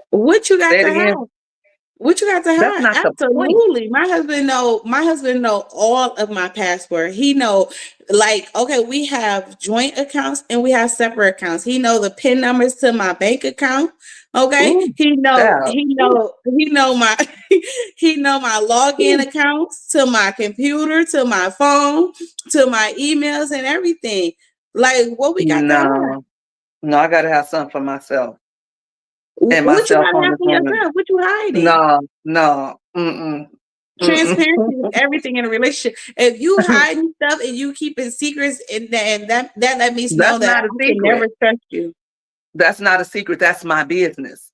What you got Say it to again. hide? What you got to That's hide? not the point. Absolutely. My husband know all of my password. He know, like, okay, we have joint accounts and we have separate accounts. He know the PIN numbers to my bank account. Okay. Ooh, He know, child. he know my he know my login accounts to my computer, to my phone, to my emails and everything. Like, what we got to hide? No, no, I gotta have something for myself. And my What you cell got to phone have is for on. yourself? What you hiding? No, no, mm-mm, mm-mm. Transparency is everything in a relationship. If you hiding stuff and you keeping secrets, and that let me know That's that not a I can never secret. trust you. That's not a secret. That's my business.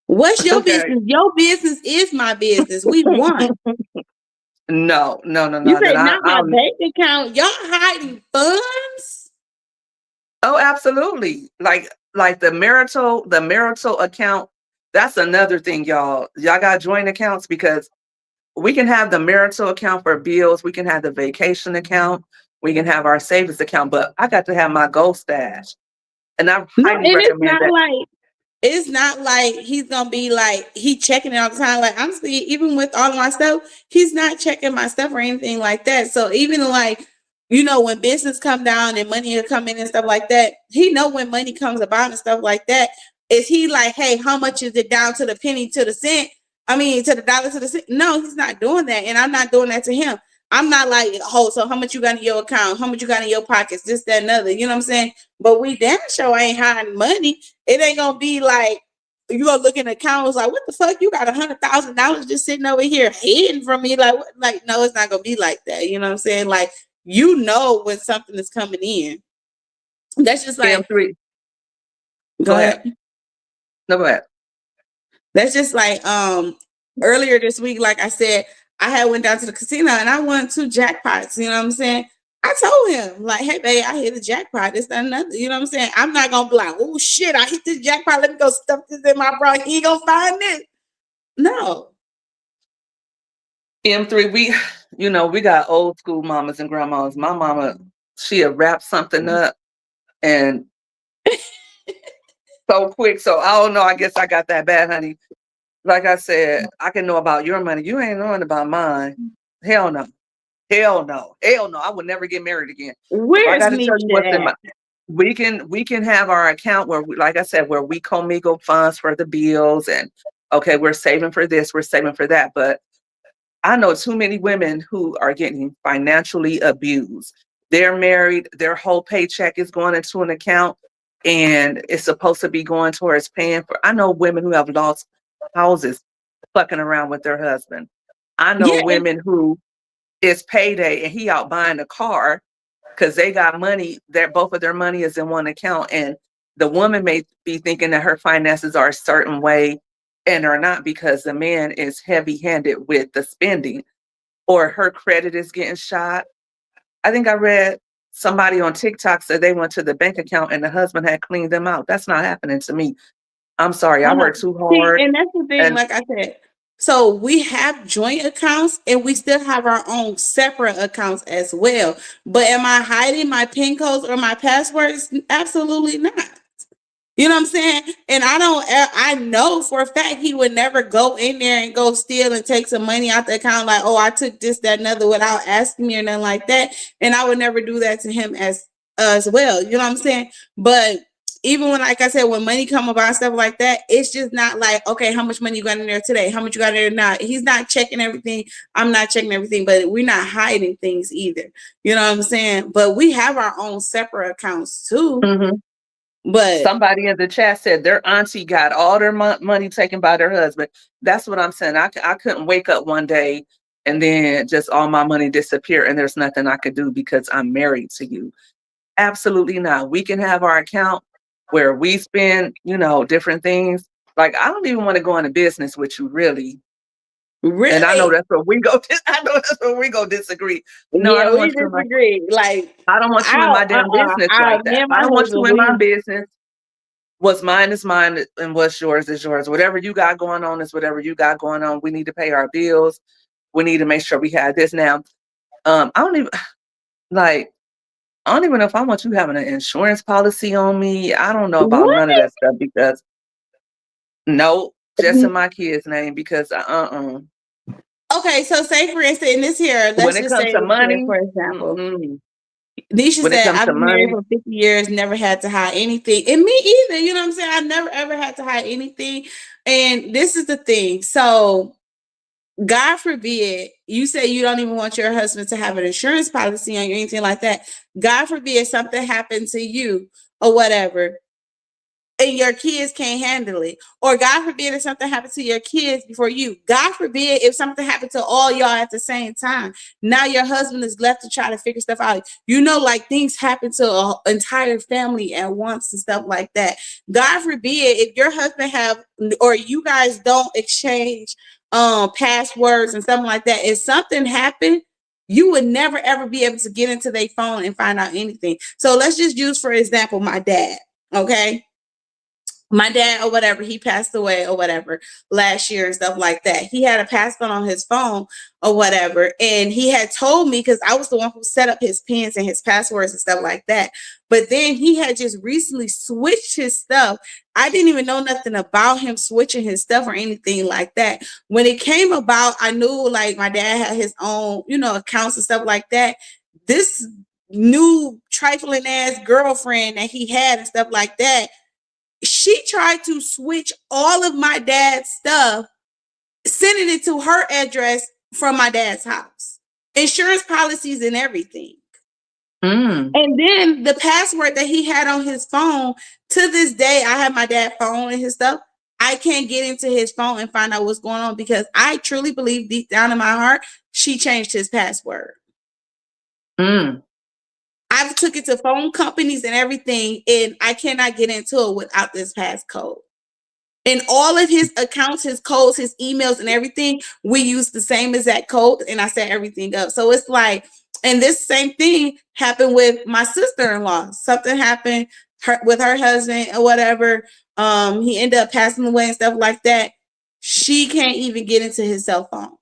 What's your Okay. business? Your business is my business. We won. No, no, no, You no. say Then not my I'm. bank account. Y'all hiding funds. Oh, absolutely. Like the marital account. That's another thing, y'all. Y'all got joint accounts, because we can have the marital account for bills. We can have the vacation account. We can have our savings account, but I got to have my gold stash. And I No, highly and recommend that. it's not like he's gonna be like he checking it all the time. Like honestly, even with all of my stuff, he's not checking my stuff or anything like that. So even like, you know, when business come down and money will come in and stuff like that, he know when money comes about and stuff like that. Is he like, hey, how much is it down to the penny to the cent? I mean, to the dollar to the cent. No, he's not doing that, and I'm not doing that to him. I'm not like, oh, so how much you got in your account? How much you got in your pockets? This, that, and other. You know what I'm saying? But we damn sure ain't hiding money. It ain't gonna be like you gonna look in the account like, what the fuck? You got $100,000 just sitting over here hidden from me. Like, what? Like, no, it's not gonna be like that. You know what I'm saying? Like, you know when something is coming in. That's just like M3. Go ahead. No, go ahead. That's just like earlier this week, like I said, I had went down to the casino and I won 2 jackpots. You know what I'm saying? I told him, like, hey, babe, I hit a jackpot. This, that, another. You know what I'm saying? I'm not going to be like, oh, shit, I hit this jackpot. Let me go stuff this in my bra. He ain't going to find this. No. M3, we got old school mamas and grandmas. My mama, she'll wrap something up and so quick. So I don't know. I guess I got that bad, honey. Like I said, I can know about your money. You ain't knowing about mine. Hell no. Hell no. Hell no. I would never get married again. Where's I got to tell you what's in Nisha my. at? We can have our account where, like I said, where we commingle funds for the bills and okay, we're saving for this, we're saving for that. But I know too many women who are getting financially abused. They're married, their whole paycheck is going into an account and it's supposed to be going towards paying for. I know women who have lost houses fucking around with their husband. I know Yeah, women who it's payday and he out buying a car because they got money that both of their money is in one account. And the woman may be thinking that her finances are a certain way and are not because the man is heavy handed with the spending or her credit is getting shot. I think I read somebody on TikTok said they went to the bank account and the husband had cleaned them out. That's not happening to me. I'm sorry. I I know. work too See, hard. and that's the thing, And like I said. So we have joint accounts and we still have our own separate accounts as well. But am I hiding my PIN codes or my passwords? Absolutely not. You know what I'm saying? And I know for a fact he would never go in there and go steal and take some money out the account like, oh, I took this, that, and other without asking me or nothing like that. And I would never do that to him as well. You know what I'm saying? But even when, like I said, when money come about stuff like that, it's just not like, okay, how much money you got in there today? How much you got in there now? He's not checking everything. I'm not checking everything, but we're not hiding things either. You know what I'm saying? But we have our own separate accounts too. mhm. But Somebody in the chat said their auntie got all their money taken by their husband. That's what I'm saying. I couldn't wake up one day and then just all my money disappear and there's nothing I could do because I'm married to you. Absolutely not. We can have our account where we spend, different things. Like I don't even want to go into business with you, really. And I know really, that's where we go. I know that's where we go disagree. No, I yeah, don't we want you in my. disagree. Like, I don't want you in my damn business like me that. and I my don't want you husband, in my we business. What's mine is mine and what's yours is yours. Whatever you got going on is whatever you got going on. We need to pay our bills. We need to make sure we have this now. I don't even like I don't even know if I want you having an insurance policy on me. I don't know about what? none of that stuff because no, just in my kid's name because Okay, so say for instance, in this here, when let's it just comes say to this here, money, for example. mm-mm. Nisha When it said, comes I've to been married money, for 50 years, never had to hide anything. And me either, you know what I'm saying? I never ever had to hide anything. And this is the thing. So God forbid, you say you don't even want your husband to have an insurance policy on you or anything like that. God forbid something happened to you or whatever, and your kids can't handle it. Or God forbid if something happened to your kids before you. God forbid if something happened to all y'all at the same time. Now your husband is left to try to figure stuff out. You know, like things happen to an entire family at once and stuff like that. God forbid if your husband have or you guys don't exchange passwords and something like that. If something happened, you would never ever be able to get into their phone and find out anything. So let's just use, for example, my dad. Okay. my dad or whatever, he passed away or whatever last year and stuff like that. He had a passcode on his phone or whatever. And he had told me, because I was the one who set up his pins and his passwords and stuff like that. But then he had just recently switched his stuff. I didn't even know nothing about him switching his stuff or anything like that. When it came about, I knew like my dad had his own, accounts and stuff like that. This new trifling ass girlfriend that he had and stuff like that, she tried to switch all of my dad's stuff, sending it to her address from my dad's house, insurance policies and everything. And then the password that he had on his phone, to this day, I have my dad's phone and his stuff. I can't get into his phone and find out what's going on, because I truly believe deep down in my heart, she changed his password. I've took it to phone companies and everything, and I cannot get into it without this passcode. And all of his accounts, his codes, his emails and everything, we use the same exact code, and I set everything up. So it's like, and this same thing happened with my sister-in-law. Something happened with her husband or whatever. He ended up passing away and stuff like that. She can't even get into his cell phone.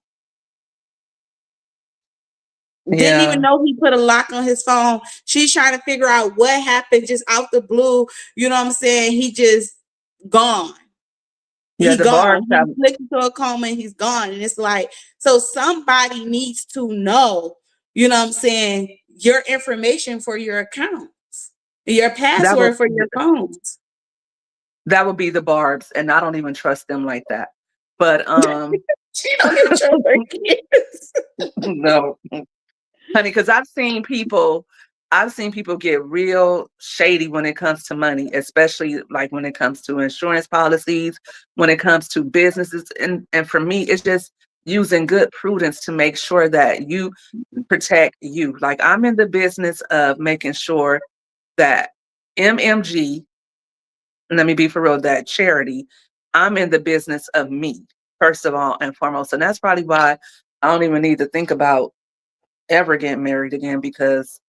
Didn't even know he put a lock on his phone. She's trying to figure out what happened just out the blue. You know what I'm saying? He just gone. He's gone. He flicked into a coma and he's gone. And it's like, so somebody needs to know, you know what I'm saying, your information for your accounts, your password for your phones. That would be the Barbs, and I don't even trust them like that. But she don't even trust her kids. No. Honey, because I've seen people get real shady when it comes to money, especially like when it comes to insurance policies, when it comes to businesses. And for me, it's just using good prudence to make sure that you protect you. Like, I'm in the business of making sure that MMG, let me be for real, that charity, I'm in the business of me, first of all and foremost. And that's probably why I don't even need to think about ever getting married again, because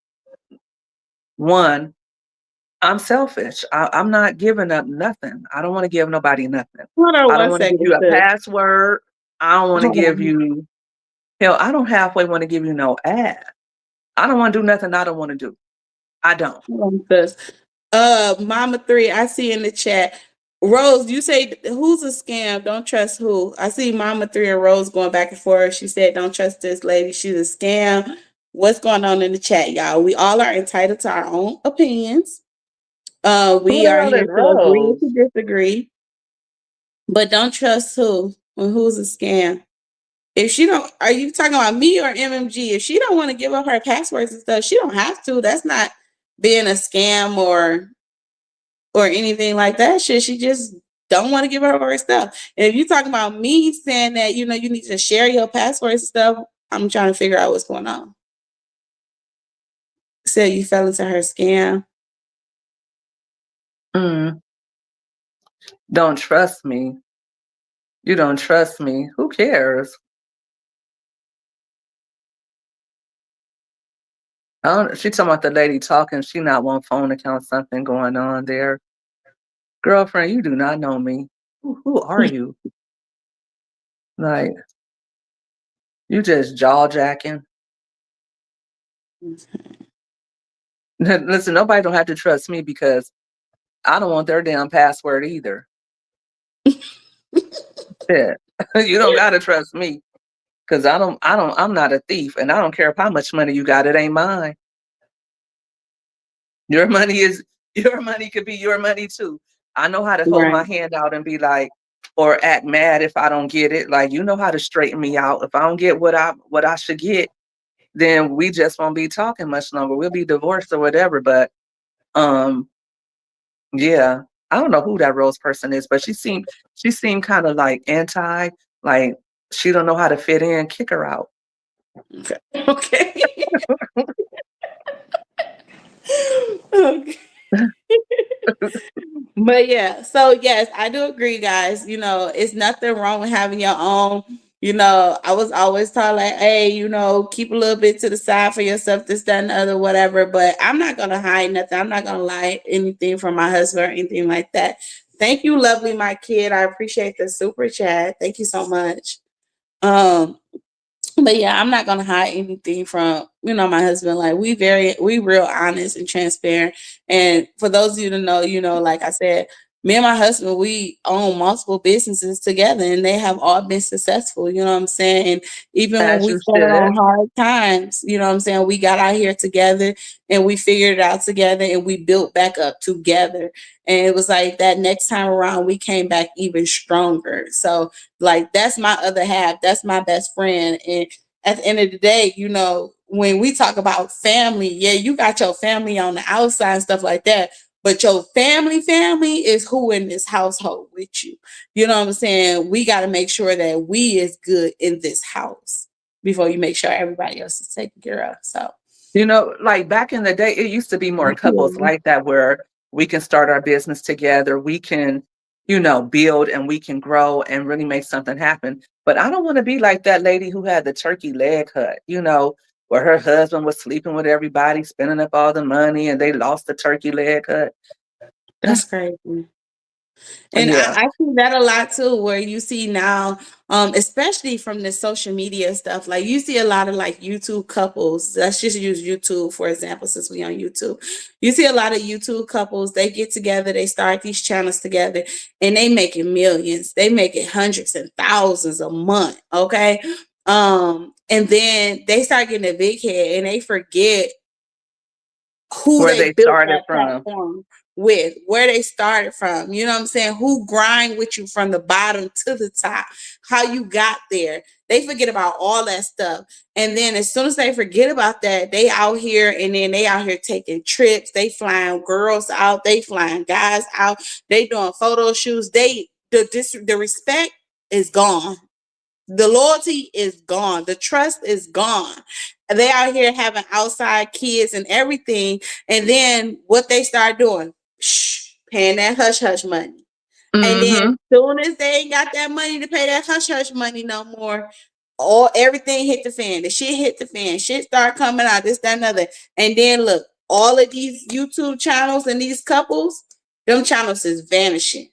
one, I'm selfish. I'm not giving up nothing. I don't want to give nobody nothing. Hold on, I don't want to give you a password. I don't want to give you, hell, I don't halfway want to give you no ad. I don't want to do nothing I don't want to do. I don't. Mama 3, I see in the chat. Rose, you say who's a scam? Don't trust who? I see Mama 3 and Rose going back and forth. She said, don't trust this lady. She's a scam. What's going on in the chat, y'all? We all are entitled to our own opinions. We are here to agree to disagree. But don't trust who? And who's a scam? If she don't, are you talking about me or MMG? If she don't want to give up her passwords and stuff, she don't have to. That's not being a scam or anything like that. She just don't want to give her her stuff. And if you're talking about me saying that, you need to share your passwords and stuff, I'm trying to figure out what's going on. Said you fell into her scam. Don't trust me. You don't trust me. Who cares? She talking about the lady talking. She not want phone account, something going on there. Girlfriend, you do not know me. Who are you? Like, you just jaw jacking. Listen, nobody don't have to trust me, because I don't want their damn password either. Yeah. You don't gotta trust me, because I'm not a thief, and I don't care how much money you got, it ain't mine. Your money could be your money too. I know how to hold my hand out and be like, or act mad if I don't get it. Like, you know how to straighten me out. If I don't get what I should get, then we just won't be talking much longer. We'll be divorced or whatever. But yeah, I don't know who that Rose person is, but she seemed kind of like anti, like she don't know how to fit in. Kick her out. Okay. Okay. But yeah, so yes, I do agree, guys. It's nothing wrong with having your own. I was always taught like, hey, keep a little bit to the side for yourself, this, that, and the other, whatever. But I'm not gonna hide nothing. I'm not gonna lie anything from my husband or anything like that. Thank you, lovely, my kid. I appreciate the super chat. Thank you so much. Um, but yeah, I'm not gonna hide anything from my husband. Like we real honest and transparent. And for those of you to know, like I said, me and my husband, we own multiple businesses together, and they have all been successful. You know what I'm saying? And even when As we you started on should. hard times, you know what I'm saying, we got out here together and we figured it out together and we built back up together. And it was like that next time around, we came back even stronger. So like that's my other half. That's my best friend. And at the end of the day, when we talk about family, yeah, you got your family on the outside and stuff like that. But your family is who in this household with you. You know what I'm saying? We got to make sure that we is good in this house before you make sure everybody else is taken care of. So, Like back in the day, it used to be more couples yeah, like that where we can start our business together. We can, build and we can grow and really make something happen. But I don't want to be like that lady who had the turkey leg hut, where her husband was sleeping with everybody, spending up all the money, and they lost the turkey leg hut. that's crazy. And Yeah. I see that a lot too, where you see now, especially from the social media stuff, like you see a lot of like YouTube couples. Let's just use YouTube for example, since we on YouTube. You see a lot of YouTube couples, they get together, they start these channels together, and they making millions. They making hundreds and thousands a month. Okay. And then they start getting a big head and they forget who Where they they built started that from. platform with, where they started from. You know what I'm saying? Who grind with you from the bottom to the top, how you got there. They forget about all that stuff. And then as soon as they forget about that, they out here and then they out here taking trips. They flying girls out, they flying guys out, they doing photo shoots. The respect is gone. The loyalty is gone. The trust is gone. They out here having outside kids and everything. And then what they start doing? Shh, paying that hush hush money. And then Mm-hmm. soon as they ain't got that money to pay that hush hush money no more, all everything hit the fan. The shit hit the fan. Shit start coming out. This, that, and other. And then look, all of these YouTube channels and these couples, them channels is vanishing.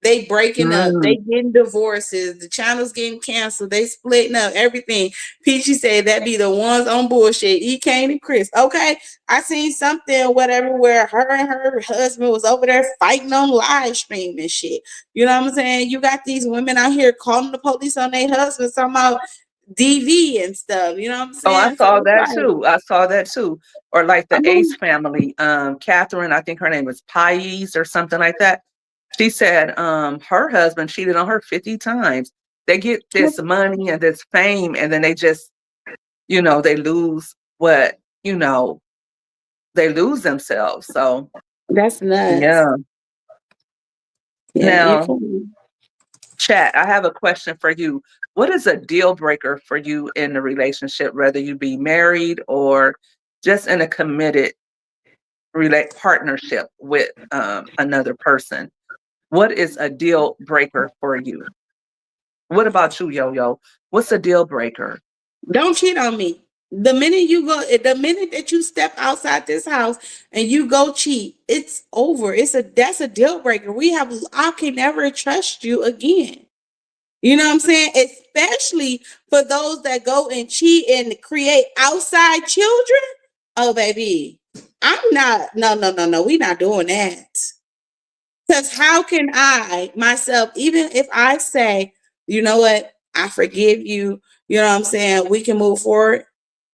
They breaking up. They Mm. getting divorces. The channel's getting canceled. They splitting up. Everything. Peachy said that be the ones on bullshit. E. Kane and Chris. Okay, I seen something, whatever, where her and her husband was over there fighting on live stream and shit. You know what I'm saying? You got these women out here calling the police on their husbands, talking about DV and stuff. You know what I'm Oh, I saying? So saw it's that like, too. I saw that too. Or like the I'm Ace on. family, Catherine, I think her name was Pais or something like that. She said her husband cheated on her 50 times. They get this money and this fame, and then they just, they lose what, they lose themselves. So That's nuts. yeah. Yeah, you Now, can. chat, I have a question for you. What is a deal breaker for you in a relationship, whether you be married or just in a committed partnership with another person? What is a deal breaker for you? What about you, Yo Yo? What's a deal breaker? Don't cheat on me. The minute that you step outside this house and you go cheat, it's over. That's a deal breaker. I can never trust you again. You know what I'm saying? Especially for those that go and cheat and create outside children. Oh, baby, I'm not. No, no, no, no. We're not doing that. Because how can I myself, even if I say, you know what, I forgive you, you know what I'm saying, we can move forward.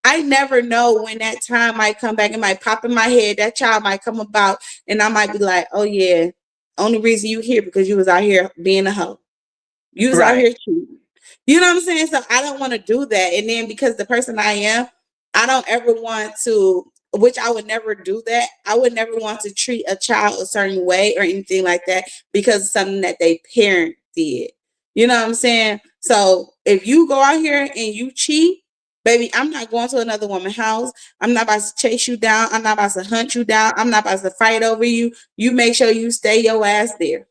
I never know when that time might come back. It might pop in my head. That child might come about, and I might be like, oh, yeah, only reason you here because you was out here being a hoe. You was out Right. here cheating. You know what I'm saying? So I don't want to do that. And then because the person I am, I don't ever want to, which I would never do that. I would never want to treat a child a certain way or anything like that because of something that they parent did. You know what I'm saying? So if you go out here and you cheat, baby, I'm not going to another woman's house. I'm not about to chase you down. I'm not about to hunt you down. I'm not about to fight over you. You make sure you stay your ass there.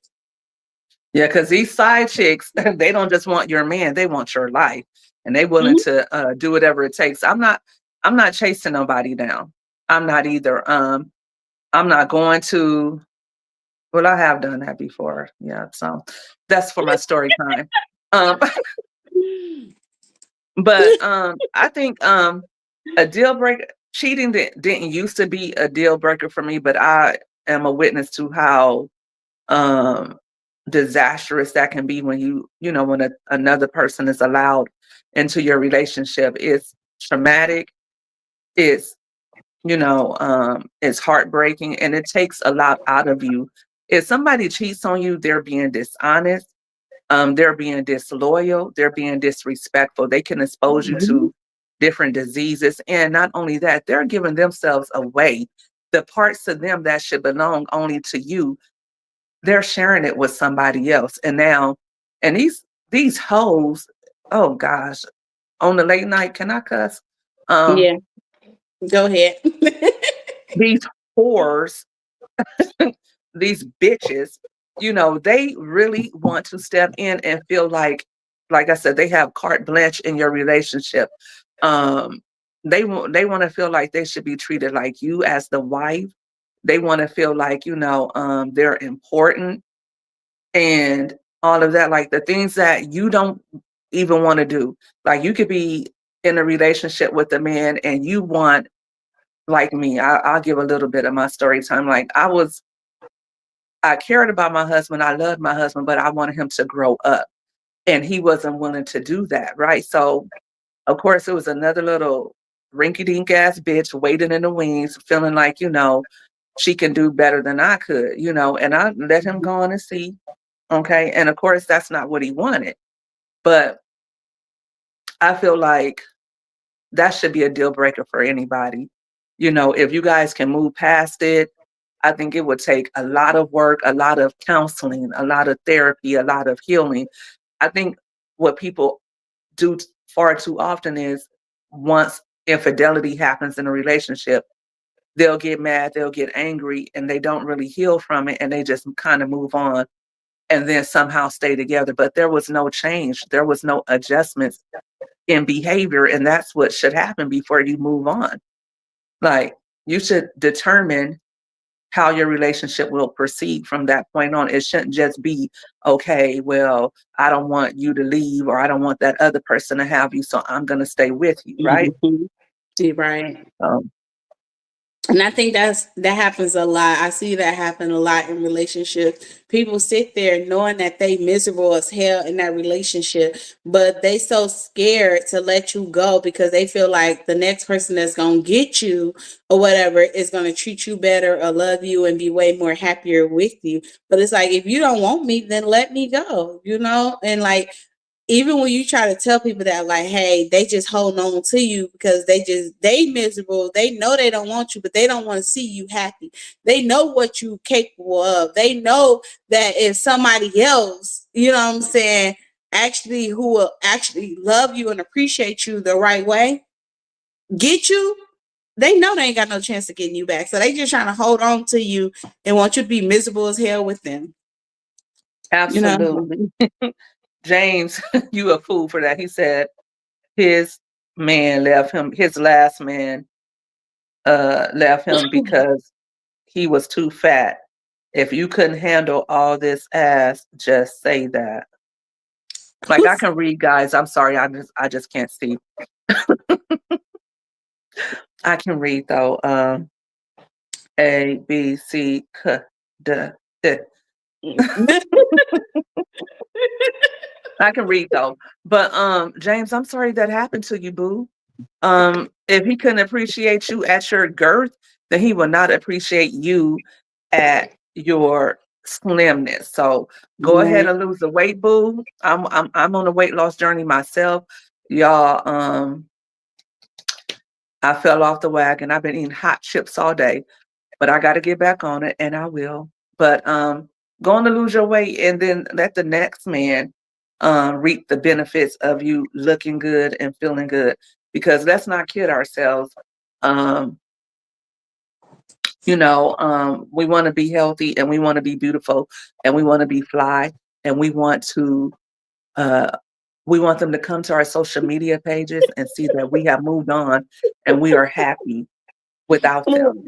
Yeah, because these side chicks, they don't just want your man, they want your life. And they willing Mhm. to do whatever it takes. I'm not chasing nobody down. I'm not either. I'm not going to. Well, I have done that before. Yeah. So that's for my story time. Um, but I think a deal breaker, cheating didn't used to be a deal breaker for me, but I am a witness to how um disastrous that can be when when another person is allowed into your relationship. It's traumatic. It's it's heartbreaking, and it takes a lot out of you. If somebody cheats on you, they're being dishonest, they're being disloyal, they're being disrespectful. They can expose you Mhm. to different diseases. And not only that, they're giving themselves away. The parts of them that should belong only to you, they're sharing it with somebody else. And now, and these hoes, oh gosh, on the late night, can I cuss? Um, Yeah, go ahead. these whores, these bitches, they really want to step in and feel like I said, they have carte blanche in your relationship. Um, they want to feel like they should be treated like you as the wife. They want to feel like, they're important and all of that, like the things that you don't even want to do. Like you could be in a relationship with a man and you want, like me, I'll give a little bit of my story time. Like I cared about my husband, I loved my husband, but I wanted him to grow up. And he wasn't willing to do that, right? So of course it was another little rinky dink ass bitch waiting in the wings, feeling like, she can do better than I could, and I let him go on and see. Okay. And of course that's not what he wanted. But I feel like that should be a deal breaker for anybody. If you guys can move past it, I think it would take a lot of work, a lot of counseling, a lot of therapy, a lot of healing. I think what people do far too often is once infidelity happens in a relationship, they'll get mad, they'll get angry, and they don't really heal from it and they just kind of move on and then somehow stay together. But there was no change, there was no adjustments in behavior, and that's what should happen before you move on. Like you should determine how your relationship will proceed from that point on. It shouldn't just be, okay, well, I don't want you to leave or I don't want that other person to have you, so I'm going to stay with you, right? Mhm. You're right. Um, And I think that happens a lot. I see that happen a lot in relationships. People sit there knowing that they miserable as hell in that relationship, but they so scared to let you go because they feel like the next person that's gonna get you or whatever is gonna treat you better or love you and be way more happier with you. But it's like if you don't want me, then let me go, And like even when you try to tell people that like hey they just hold on to you because they miserable, they know they don't want you but they don't want to see you happy, they know what you capable of, they know that if somebody else what I'm saying actually who will actually love you and appreciate you the right way get you, they know they ain't got no chance of getting you back, so they just trying to hold on to you and want you to be miserable as hell with them you know Absolutely. James, you a fool for that. He said his man left him, his last man left him because he was too fat. If you couldn't handle all this ass, just say that. Like I can read, guys. I'm sorry, I just can't see. I can read though. A B C K D. D. I can read though. But James, I'm sorry that happened to you, boo. If he couldn't appreciate you at your girth, then he will not appreciate you at your slimness. So go ahead Right. and lose the weight, boo. I'm on a weight loss journey myself. Y'all, I fell off the wagon. I've been eating hot chips all day, but I gotta get back on it and I will. But going to lose your weight and then let the next man reap the benefits of you looking good and feeling good. Because let's not kid ourselves. Um, we want to be healthy and we want to be beautiful and we want to be fly and uh we want them to come to our social media pages and see that we have moved on and we are happy without them.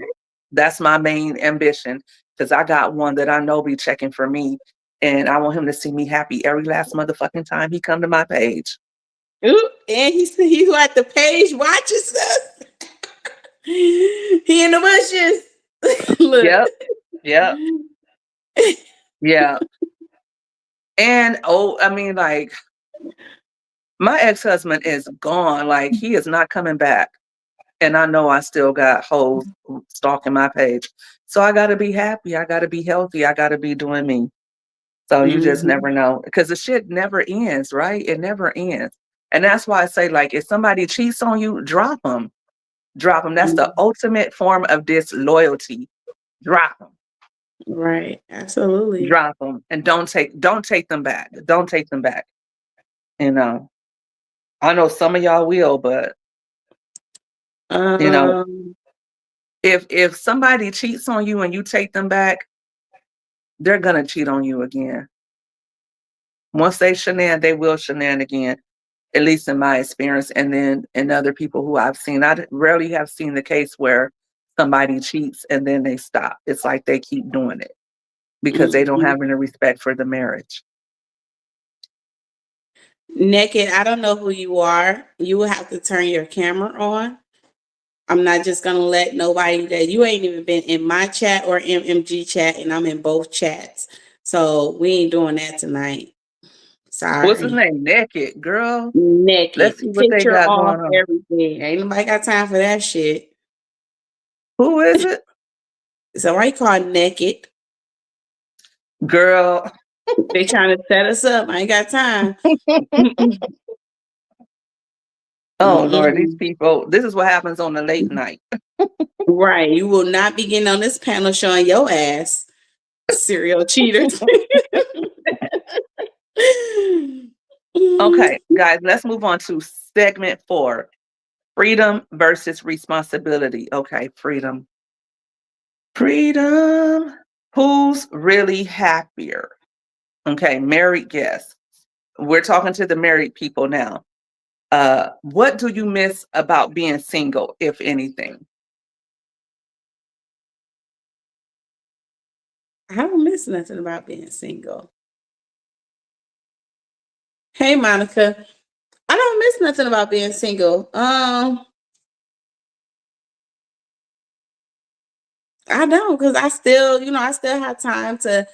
That's my main ambition, because I got one that I know be checking for me, and I want him to see me happy every last motherfucking time he come to my page. Ooh, and he's at the page watches us. He in the bushes. Look. Yep. Yep. Yeah. And I mean, like, my ex-husband is gone. Like, he is not coming back. And I know I still got hoes stalking my page. So I gotta be happy. I gotta be healthy. I gotta be doing me. So you just never know. Because the shit never ends, right? It never ends. And that's why I say, like, if somebody cheats on you, drop them. Drop them. That's the ultimate form of disloyalty. Drop them. Right. Absolutely. Drop them. And don't take them back. Don't take them back. You know. I know some of y'all will, but you know, if somebody cheats on you and you take them back, they're gonna cheat on you again. Once they shenan, they will shenan again, at least in my experience. And then in other people who I've seen, I rarely have seen the case where somebody cheats and then they stop. It's like they keep doing it because they don't have any respect for the marriage. Naked, I don't know who you are. You will have to turn your camera on. I'm not just gonna let nobody that you ain't even been in my chat or MMG chat, and I'm in both chats. So we ain't doing that tonight. Sorry. What's his name? Naked, girl. Naked. Let's see what they got going on. Everything. Ain't nobody got time for that shit. Who is it? So why you call it Naked? Girl. They trying to set us up. I ain't got time. Oh Lord, these people. This is what happens on the late night. Right. You will not be getting on this panel showing your ass. Serial cheaters. Okay, guys, let's move on to segment 4. Freedom versus responsibility. Okay, freedom. Freedom. Who's really happier? Okay, married guests. We're talking to the married people now. What do you miss about being single, if anything? I don't miss nothing about being single. Hey, Monica. I don't miss nothing about being single. I don't, because I still have time to,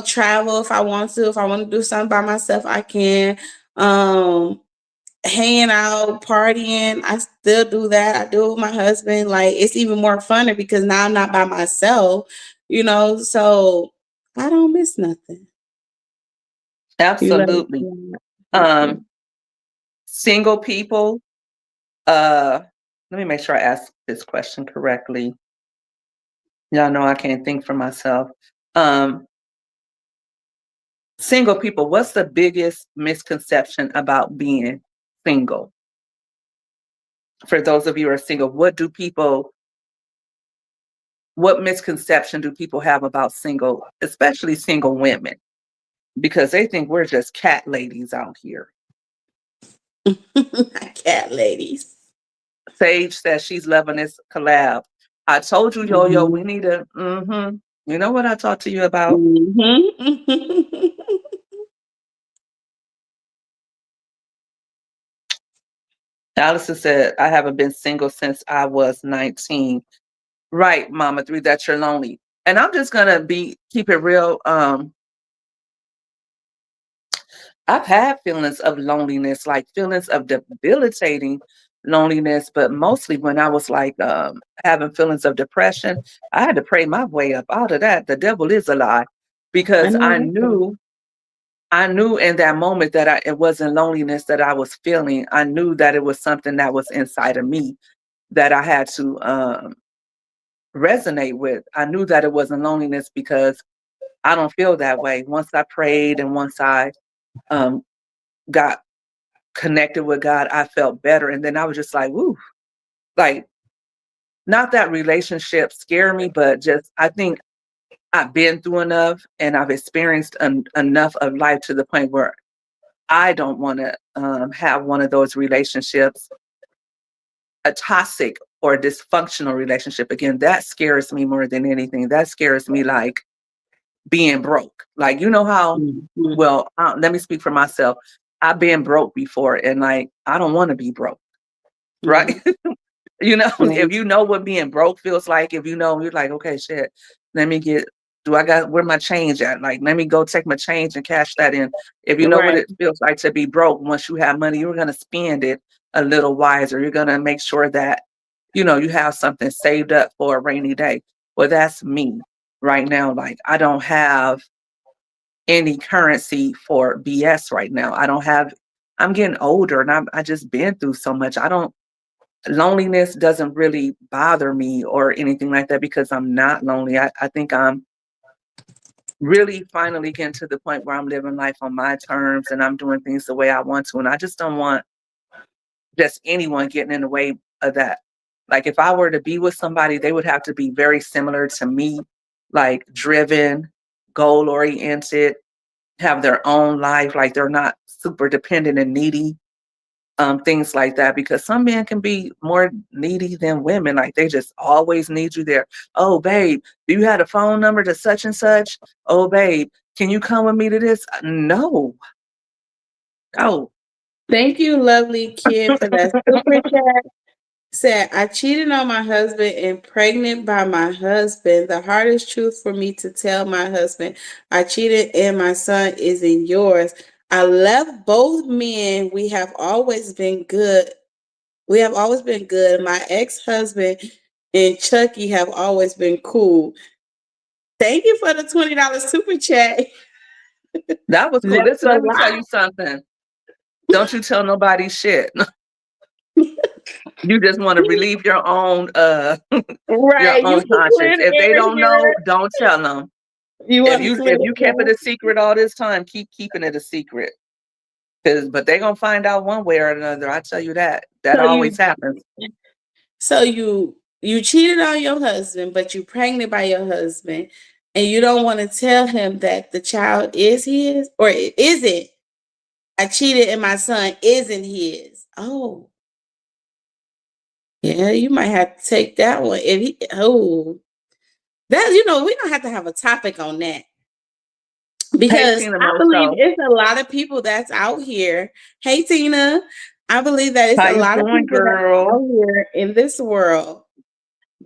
travel if I want to. If I want to do something by myself, I can. Hanging out, partying, I still do that. I do it with my husband. Like, it's even more funner because now I'm not by myself, so I don't miss nothing. Absolutely. Single people. Let me make sure I ask this question correctly. Y'all know I can't think for myself. Single people, what's the biggest misconception about being single? For those of you who are single, what misconception do people have about single, especially single women? Because they think we're just cat ladies out here. Cat ladies. Sage says she's loving this collab. I told you, Yo-Yo, we need a, you know what I talked to you about? Allison said, I haven't been single since I was 19. Right, Mama 3, that you're lonely. And I'm just going to keep it real. I've had feelings of loneliness, like feelings of debilitating loneliness, but mostly when I was like having feelings of depression, I had to pray my way up out of that. The devil is a lie, because I knew in that moment that it wasn't loneliness that I was feeling. I knew that it was something that was inside of me that I had to resonate with. I knew that it wasn't loneliness because I don't feel that way. Once I prayed and once I got connected with God, I felt better. And then I was just like, woo, like, not that relationships scare me, but just, I think I've been through enough and I've experienced enough of life to the point where I don't want to have one of those relationships, a toxic or a dysfunctional relationship. Again, that scares me more than anything. That scares me like being broke. Like, you know how, Mhm. well, let me speak for myself. I've been broke before, and like, I don't want to be broke, right? Yeah. You know, Yeah. if you know what being broke feels like, if you know, you're like, okay, shit, let me get, do I got, where my change at? Like, let me go take my change and cash that in. If you know what Right. it feels like to be broke, once you have money, you're going to spend it a little wiser. You're going to make sure that, you know, you have something saved up for a rainy day. Well, that's me right now. Like, I don't have any currency for BS right now. I don't have, I'm getting older, and I just been through so much. I don't, loneliness doesn't really bother me or anything like that, because I'm not lonely. I think I'm really finally getting to the point where I'm living life on my terms, and I'm doing things the way I want to. And I just don't want just anyone getting in the way of that. Like, if I were to be with somebody, they would have to be very similar to me, like driven, goal oriented, have their own life, like they're not super dependent and needy, things like that. Because some men can be more needy than women. Like, they just always need you there. Oh, babe, do you have a phone number to such and such? Oh, babe, can you come with me to this? No, no. Thank you, lovely kid, for that super chat. Said, I cheated on my husband and pregnant by my husband. The hardest truth for me to tell my husband, I cheated and my son isn't yours. I left both men. We have always been good. We have always been good. My ex-husband and Chucky have always been cool. Thank you for the $20 super chat. That was cool. That's Listen, a let me tell lot. you something. Don't you tell nobody shit. You just want to relieve your own your Right. You own can conscience. clear the If they air don't know, here. don't tell them. You If want to you clear if the you kept it air. a secret all this time, keep keeping it a secret. But they're gonna find out one way or another. I tell you that. That So always you happens. So you cheated on your husband, but you pregnant by your husband, and you don't want to tell him that the child is his, or it isn't. I cheated and my son isn't his. Oh, yeah, you might have to take that one. If he, oh, that, we don't have to have a topic on that, Hey, because Tina I believe Moso. it's a lot of people that's out here. Hey, Tina, I believe that it's How a you lot of doing, people that's girl? out here in this world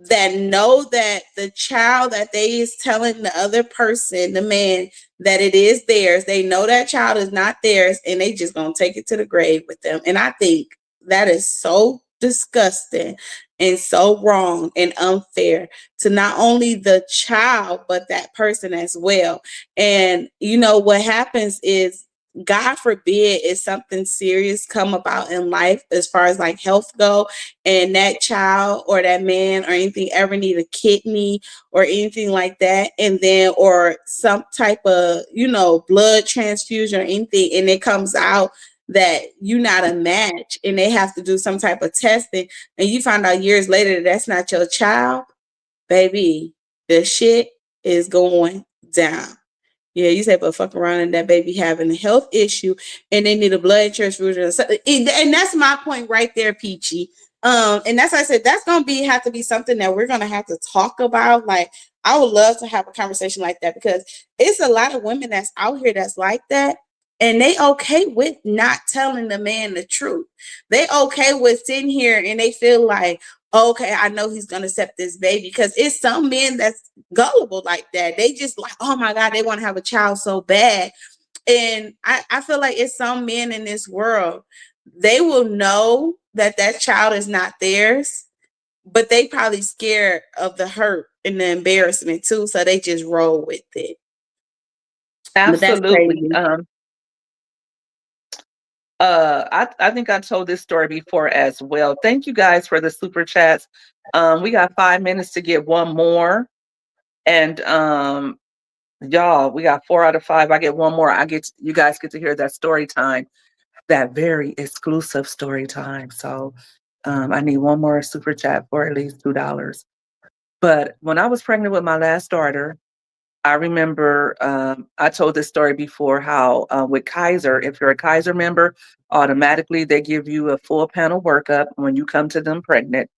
that know that the child that they is telling the other person, the man, that it is theirs. They know that child is not theirs, and they just gonna take it to the grave with them. And I think that is so disgusting and so wrong and unfair to not only the child but that person as well. And what happens is, God forbid, if something serious come about in life as far as like health go, and that child or that man or anything ever need a kidney or anything like that, and then or some type of blood transfusion or anything, and it comes out that you're not a match, and they have to do some type of testing, and you find out years later that that's not your child, baby, the shit is going down. Yeah, you say, but fuck around and that baby having a health issue and they need a blood transfusion. And that's my point right there, Peachy. And that's why I said that's gonna have to be something that we're gonna have to talk about. Like, I would love to have a conversation like that, because it's a lot of women that's out here that's like that. And they okay with not telling the man the truth. They okay with sitting here and they feel like, okay, I know he's gonna accept this baby, because it's some men that's gullible like that. They just like, oh my God, they want to have a child so bad. And I feel like it's some men in this world, they will know that that child is not theirs, but they probably scared of the hurt and the embarrassment too. So they just roll with it. But that's Absolutely. crazy. I think I told this story before as well. Thank you guys for the super chats. We got 5 minutes to get one more. And y'all, we got 4 out of 5. I get one more. You guys get to hear that story time, that very exclusive story time. So I need one more super chat for at least $2. But when I was pregnant with my last daughter, I remember I told this story before, how with Kaiser, if you're a Kaiser member, automatically they give you a full panel workup when you come to them pregnant.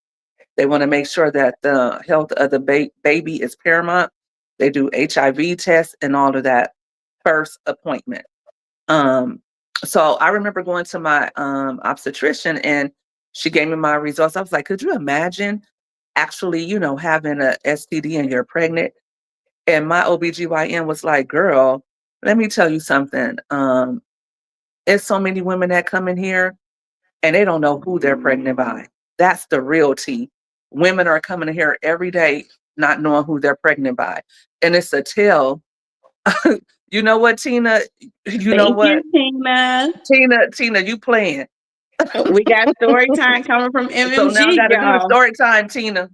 They want to make sure that the health of the baby is paramount. They do HIV tests and all of that first appointment. Um, so I remember going to my obstetrician, and she gave me my results. I was like, could you imagine actually, having a STD and you're pregnant? And my OBGYN was like, girl, let me tell you something. There's so many women that come in here and they don't know who they're pregnant by. That's the real tea. Women are coming in here every day not knowing who they're pregnant by. And it's a tell. You know what, Tina? You know Thank what? you, Tina. Tina, you playing. We got story time coming from So now I MMG, gotta do the y'all. story time, Tina.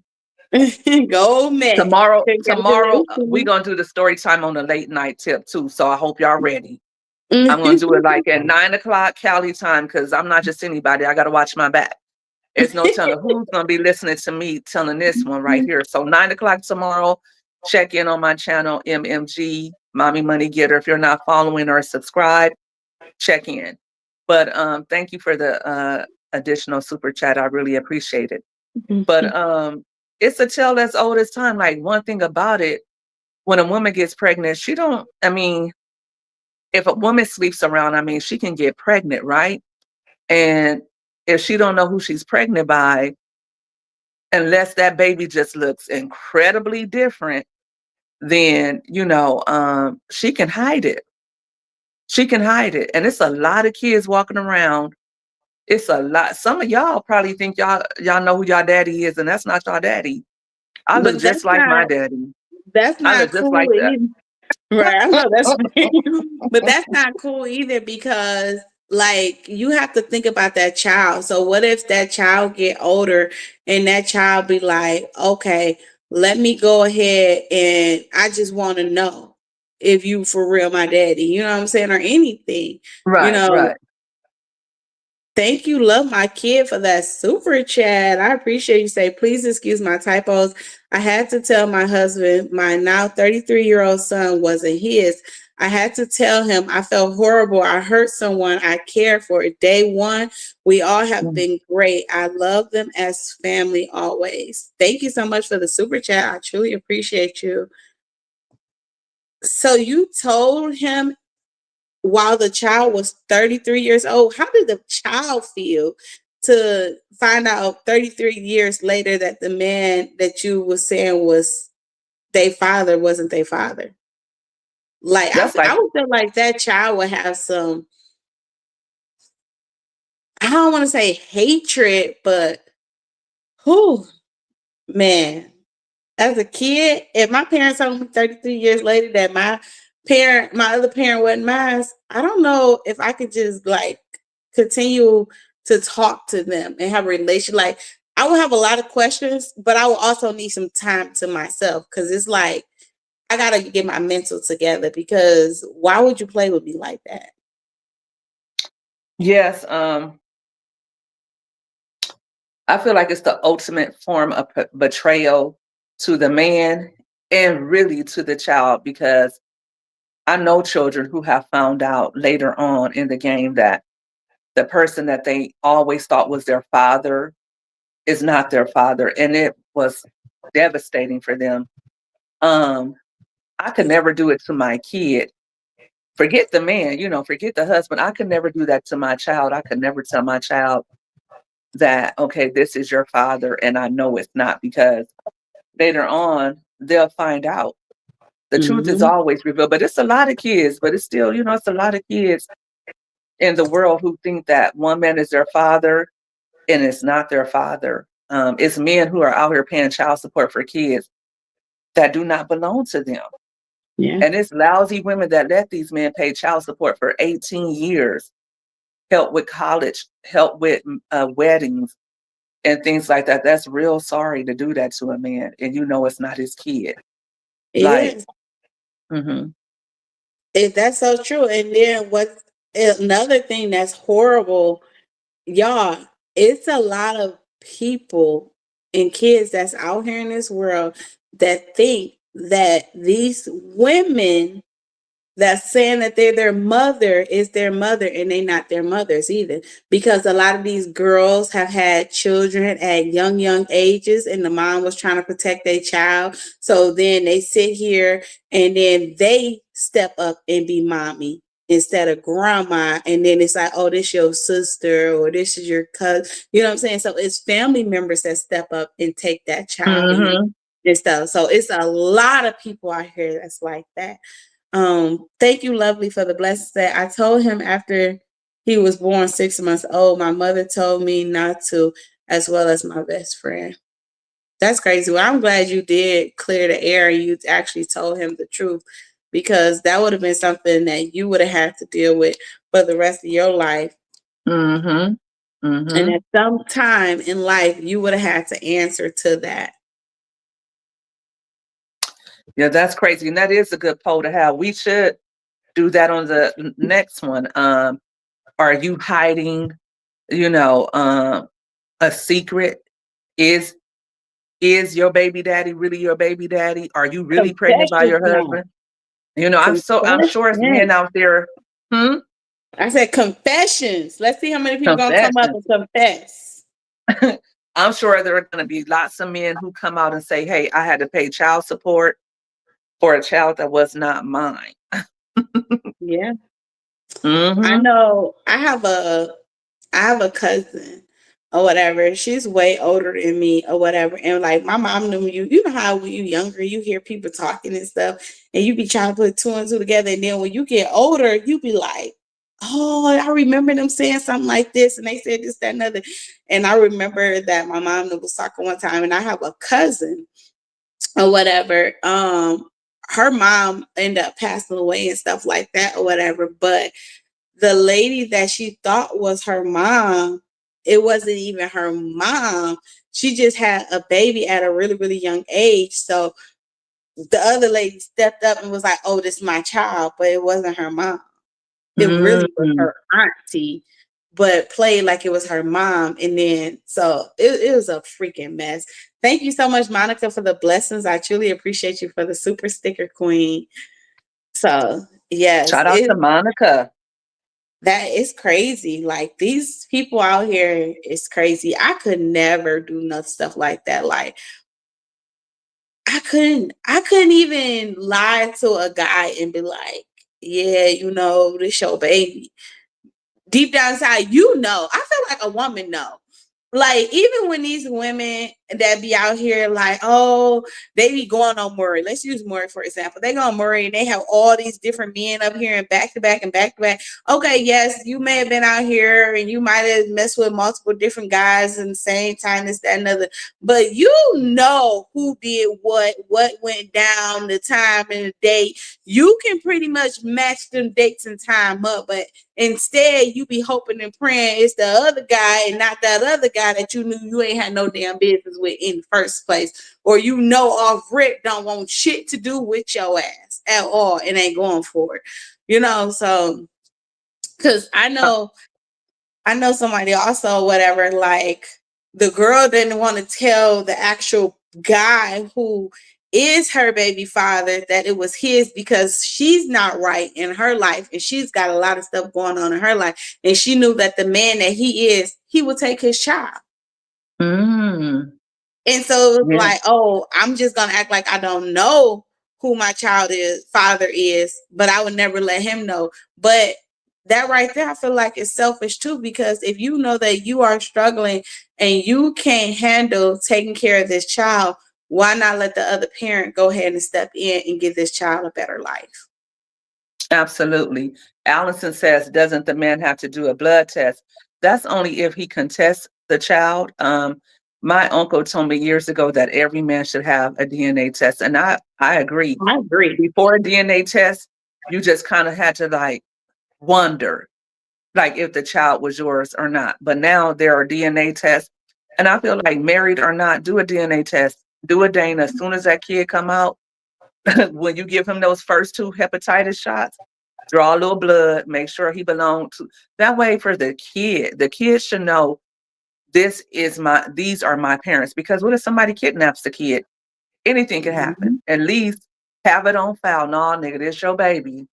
Go, Matt. Tomorrow, we're Congratulations. gonna do the story time on a late night tip too. So I hope y'all ready. I'm gonna do it like at 9 o'clock Cali time, because I'm not just anybody. I gotta watch my back. There's no telling who's gonna be listening to me telling this one right here. So 9 o'clock tomorrow, check in on my channel, MMG, Mommy Money Getter. If you're not following or subscribed, check in. But thank you for the additional super chat. I really appreciate it. But it's a tale that's old as time. Like, one thing about it, when a woman gets pregnant, if a woman sleeps around, she can get pregnant, right? And if she don't know who she's pregnant by, unless that baby just looks incredibly different, then, she can hide it. She can hide it. And it's a lot of kids walking around. It's a lot. Some of y'all probably think y'all know who y'all daddy is, and that's not y'all daddy. I look But just like my daddy. that's I not look just cool like that. either. Right. I know that's but that's not cool either, because like you have to think about that child. So what if that child get older and that child be like, okay, let me go ahead and I just want to know if you for real my daddy, you know what I'm saying, or anything. You Right, know, right. thank you, love my kid, for that super chat. I appreciate you. Say, please excuse my typos. I had to tell my husband my now 33-year-old son wasn't his. I had to tell him I felt horrible. I hurt someone I cared for. Day one, we all have been great. I love them as family always. Thank you so much for the super chat. I truly appreciate you. So you told him while the child was 33 years old. How did the child feel to find out 33 years later that the man that you were saying was their father wasn't their father? Like, That's I like, would feel like that child would have some, I don't want to say hatred, but who, man, as a kid, if my parents told me 33 years later that my other parent wasn't mine, I don't know if I could just like continue to talk to them and have a relation. Like, I would have a lot of questions, but I would also need some time to myself, because it's like I gotta get my mental together, because why would you play with me like that? yes, I feel like it's the ultimate form of betrayal to the man and really to the child, because I know children who have found out later on in the game that the person that they always thought was their father is not their father, and it was devastating for them. Um, I could never do it to my kid. Forget the man, forget the husband. I could never do that to my child. I could never tell my child that, okay, this is your father, and I know it's not, because later on they'll find out. The truth is Mhm. always revealed, but it's a lot of kids, but it's still, it's a lot of kids in the world who think that one man is their father and it's not their father. It's men who are out here paying child support for kids that do not belong to them. Yeah. And it's lousy women that let these men pay child support for 18 years, help with college, help with weddings and things like that. That's real sorry to do that to a man, and it's not his kid. Like, Yes. mhm. That's so true. And then what, another thing that's horrible, y'all, it's a lot of people and kids that's out here in this world that think that these women that's saying that they're their mother is their mother and they not their mothers either, because a lot of these girls have had children at young ages and the mom was trying to protect their child, so then they sit here and then they step up and be mommy instead of grandma, and then it's like, oh, this your sister or this is your cousin, you know what I'm saying? So it's family members that step up and take that child Mm-hmm. and stuff. So it's a lot of people out here that's like that. Thank you, Lovely, for the blessings that I told him after he was born 6 months old. My mother told me not to, as well as my best friend. That's crazy. Well, I'm glad you did clear the air and you actually told him the truth, because that would have been something that you would have had to deal with for the rest of your life. Mm-hmm. And Mm-hmm. at some time in life, you would have had to answer to that. Yeah, that's crazy. And that is a good poll to have. We should do that on the next one. Are you hiding, a secret? Is your baby daddy really your baby daddy? Are you really pregnant by Confessions your now. husband? I'm sure it's men Confessions. out there. Hmm? I said confessions. Let's see how many people gonna come up Confessions. and confess. I'm sure there are going to be lots of men who come out and say, "Hey, I had to pay child support for a child that was not mine." Yeah. I Mm-hmm. know I have a cousin or whatever. She's way older than me or whatever. And like my mom knew you. You know how when you younger, you hear people talking and stuff, and you be trying to put two and two together. And then when you get older, you be like, oh, I remember them saying something like this, and they said this, that, and other. And I remember that my mom was talking one time, and I have a cousin or whatever. Her mom ended up passing away and stuff like that or whatever. But the lady that she thought was her mom, it wasn't even her mom. She just had a baby at a really, really young age. So the other lady stepped up and was like, oh, this is my child, but it wasn't her mom. It really was Mm-hmm. her auntie, but played like it was her mom. And then, so it was a freaking mess. Thank you so much, Monica, for the blessings. I truly appreciate you for the super sticker queen. So, yes, Shout out to Monica. that is crazy. Like these people out here is crazy. I could never do no stuff like that. Like I couldn't even lie to a guy and be like, yeah, this your baby. Deep down inside, I feel like a woman know. Like, even when these women that be out here, like, oh, they be going on Murray. Let's use Murray, for example. They go on Murray and they have all these different men up here and back to back and back to back. Okay, yes, you may have been out here and you might have messed with multiple different guys in the same time, this, that, and other. But you know who did what went down, the time and the date. You can pretty much match them dates and time up, but instead, you be hoping and praying it's the other guy and not that other guy that you knew you ain't had no damn business with in the first place. Or off rip don't want shit to do with your ass at all and ain't going for it. So because Uh, I know somebody also, whatever, like the girl didn't want to tell the actual guy who is her baby father that it was his, because she's not right in her life and she's got a lot of stuff going on in her life. And she knew that the man that he would take his child. mm, And so it was yeah, like, oh, I'm just gonna act like I don't know who my father is, but I would never let him know. But that right there, I feel like is selfish too, because if you know that you are struggling and you can't handle taking care of this child, why not let the other parent go ahead and step in and give this child a better life? absolutely. Allison says, doesn't the man have to do a blood test? That's only if he contests the child. My uncle told me years ago that every man should have a DNA test, and I agree. I agree. Before a DNA test, you just kind of had to like wonder, like if the child was yours or not. But now there are DNA tests, and I feel like married or not, do a DNA test, do a Dana as soon as that kid come out. When you give him those first two hepatitis shots, draw a little blood, make sure he belongs to that way for the kid should know these are my parents. Because what if somebody kidnaps the kid? Anything can happen. Mhm. At least have it on file. No, nigga, this your baby.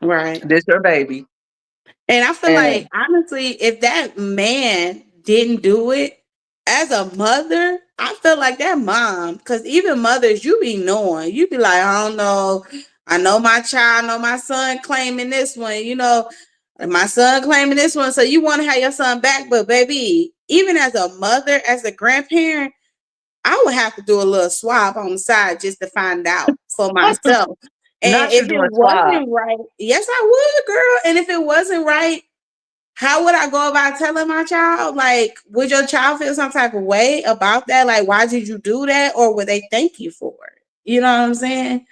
Right. This your baby. And I feel like, And honestly, if that man didn't do it, as a mother, I feel like that mom, because even mothers, you be knowing, you be like, I don't know, I know my child, I know my son claiming this one, my son claiming this one, so you want to have your son back, but baby, even as a mother, as a grandparent, I would have to do a little swab on the side just to find out for myself. And not you if it doing swab. wasn't right, yes, I would, girl. And if it wasn't right, how would I go about telling my child? Like, would your child feel some type of way about that? Like, why did you do that? Or would they thank you for it? You know what I'm saying?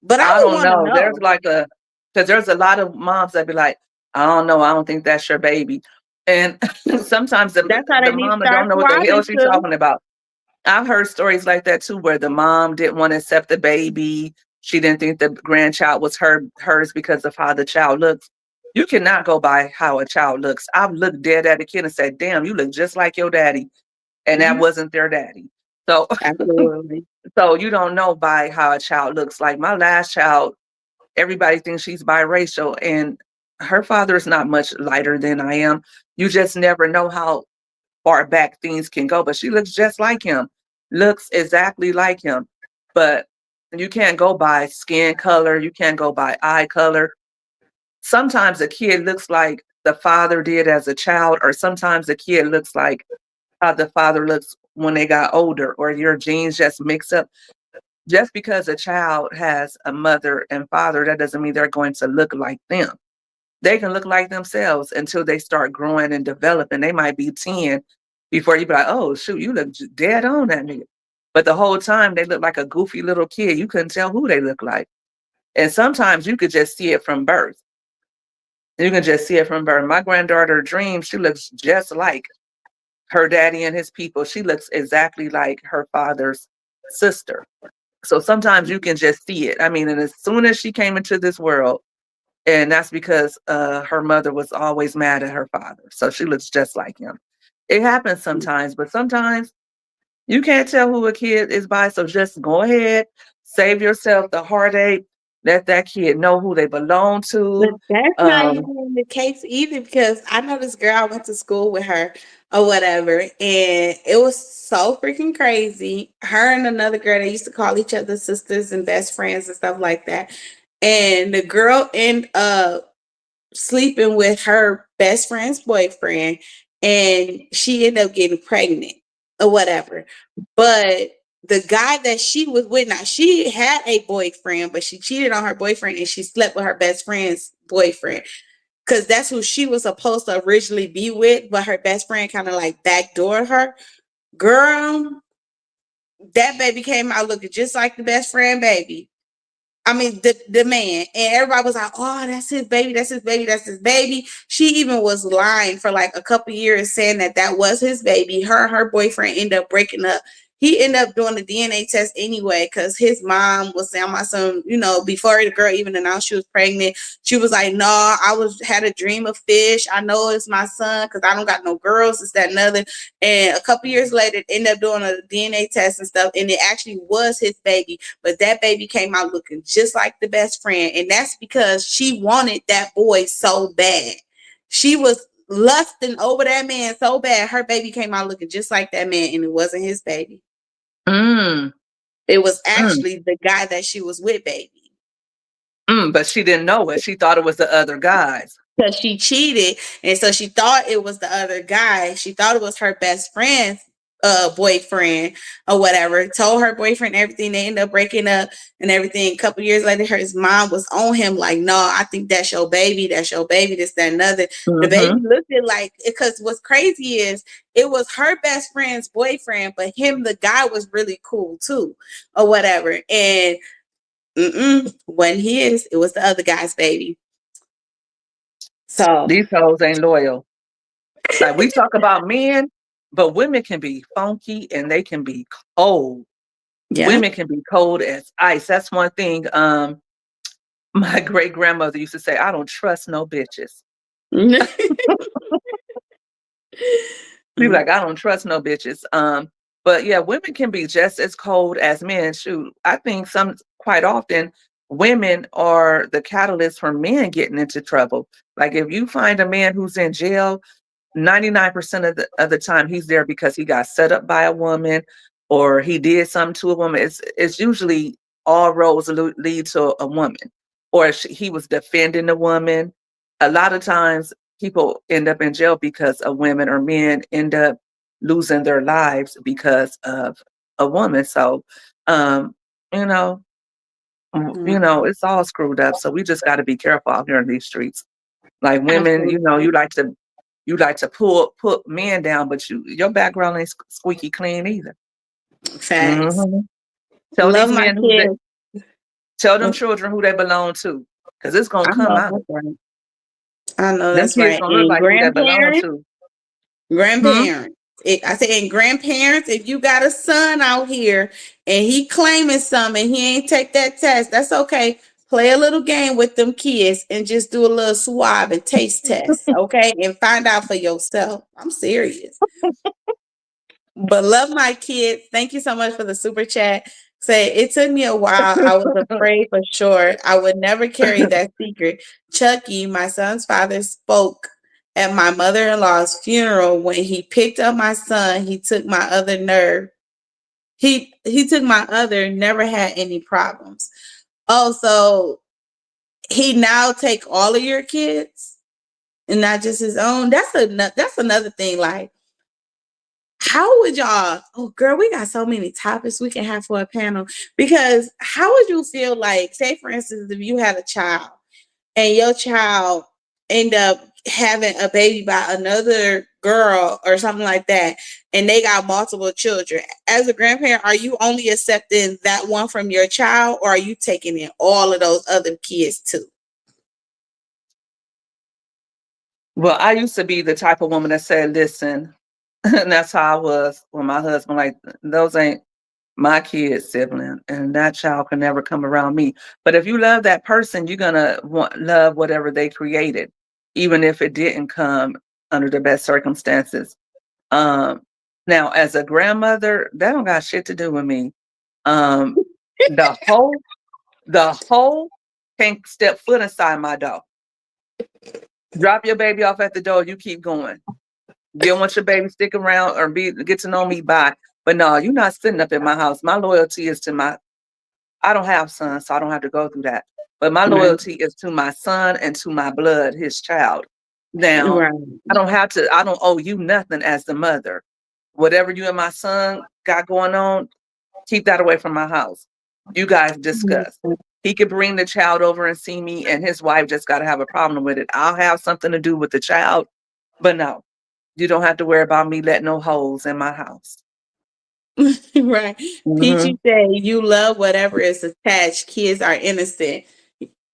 But I I would don't want to know. There's know. like because there's a lot of moms that be like, I don't know. I don't think that's your baby. And sometimes That's how the they need to mama start don't know what the hell swabbing she's too. talking about. I've heard stories like that too, where the mom didn't want to accept the baby. She didn't think the grandchild was hers because of how the child looks. You cannot go by how a child looks. I've looked dead at a kid and said, damn, you look just like your daddy. And that Mhm. wasn't their daddy. So Absolutely. so you don't know by how a child looks. Like my last child, everybody thinks she's biracial, and her father is not much lighter than I am. You just never know how far back things can go, but she looks just like him, looks exactly like him. But you can't go by skin color, you can't go by eye color. Sometimes a kid looks like the father did as a child, or sometimes a kid looks like how the father looks when they got older, or your genes just mix up. Just because a child has a mother and father, that doesn't mean they're going to look like them. They can look like themselves until they start growing and developing. They might be 10 before you be like, oh, shoot, you look dead on that nigga. But the whole time they look like a goofy little kid. You couldn't tell who they look like. And sometimes you could just see it from birth. You can just see it from birth. My granddaughter Dream, she looks just like her daddy and his people. She looks exactly like her father's sister. So sometimes you can just see it. I mean, and as soon as she came into this world, and that's because her mother was always mad at her father. So she looks just like him. It happens sometimes, but sometimes you can't tell who a kid is by. So just go ahead, save yourself the heartache, let that kid know who they belong But to. that's not Um, even the case either, because I know this girl, I went to school with her or whatever, and it was so freaking crazy. Her and another girl, they used to call each other sisters and best friends and stuff like that. And the girl ended up sleeping with her best friend's boyfriend, and she ended up getting pregnant or whatever. But the guy that she was with, now she had a boyfriend, but she cheated on her boyfriend and she slept with her best friend's boyfriend, because that's who she was supposed to originally be with, but her best friend kind of like backdoored her. Girl, that baby came out looking just like the best friend baby. I mean, the man, and everybody was like, "Oh, that's his baby. That's his baby. That's his baby." She even was lying for like a couple years, saying that that was his baby. Her and her boyfriend ended up breaking up. He ended up doing the DNA test anyway, because his mom was saying, "My son, before the girl even announced she was pregnant, she was like, no, I had a dream of fish. I know it's my son because I don't got no girls. It's that and other." And a couple years later, it ended up doing a DNA test and stuff, and it actually was his baby. But that baby came out looking just like the best friend. And that's because she wanted that boy so bad. She was lusting over that man so bad. Her baby came out looking just like that man, and it wasn't his baby. mm, It was mm, actually the guy that she was with, baby. but she didn't know it. She thought it was the other guys. Because she cheated, and so she thought it was the other guy. She thought it was her best friend's boyfriend or whatever. Told her boyfriend everything. They ended up breaking up and everything. A couple years later, his mom was on him like, "No, I think that's your baby. That's your baby. This, that, and other." The baby Mm-hmm. looked at like, because what's crazy is it was her best friend's boyfriend, but him, the guy, was really cool too, or whatever. And when it was the other guy's baby. So These hoes ain't loyal. Like we talk about men, but women can be funky and they can be cold. yeah. Women can be cold as ice. That's one thing. My great grandmother used to say, "I don't trust no bitches." She was like, "I don't trust no bitches." But yeah, women can be just as cold as men. Shoot, I think quite often women are the catalyst for men getting into trouble. Like if you find a man who's in jail, 99% of the time he's there because he got set up by a woman or he did something to a woman. It's usually all roads lead to a woman, or he was defending a woman. A lot of times people end up in jail because of women, or men end up losing their lives because of a woman. So um you know it's all screwed up. So we just got to be careful out here in these streets. Like women, Absolutely. you like to put men down, but your background ain't squeaky clean either. Facts. hmm Tell Love these my men kids. tell them children who they belong to, because it's gonna I come know out. that's right. I know Them that's kids right. gonna look And like who they belong grandparents, to. Hmm? grandparents. I say, and grandparents, if you got a son out here and he claiming something, he ain't take that test, that's okay. Play a little game with them kids and just do a little swab and taste test, okay? And find out for yourself. I'm serious. But love my kids. Thank you so much for the super chat. Say it took me a while. I was afraid for sure. I would never carry that secret. Chucky, my son's father, spoke at my mother-in-law's funeral when he picked up my son. He took my other nerve. He took my other, never had any problems. Oh, so he now take all of your kids and not just his own. That's another thing. Like, how would y'all, oh girl, we got so many topics we can have for a panel, because how would you feel, like, say for instance, if you had a child and your child end up having a baby by another girl or something like that, and they got multiple children? As a grandparent, are you only accepting that one from your child, or are you taking in all of those other kids too? Well, I used to be the type of woman that said, listen, and that's how I was when my husband, like, those ain't my kid's sibling, and that child can never come around me. But if you love that person, you're gonna love whatever they created, even if it didn't come under the best circumstances. Um, Now, as a grandmother, that don't got shit to do with me. Um, the whole can't step foot inside my door. Drop your baby off at the door. You keep going. You don't want your baby stick around or get to know me by. But no, you're not sitting up in my house. My loyalty is to my. I don't have sons, so I don't have to go through that. But my Right. loyalty is to my son and to my blood, his child. Now, Right. I don't owe you nothing as the mother. Whatever you and my son got going on, keep that away from my house. You guys discuss. He could bring the child over and see me, and his wife just got to have a problem with it. I'll have something to do with the child, but no, you don't have to worry about me letting no holes in my house. Right. hmm Peachy say you love whatever is attached. Kids are innocent.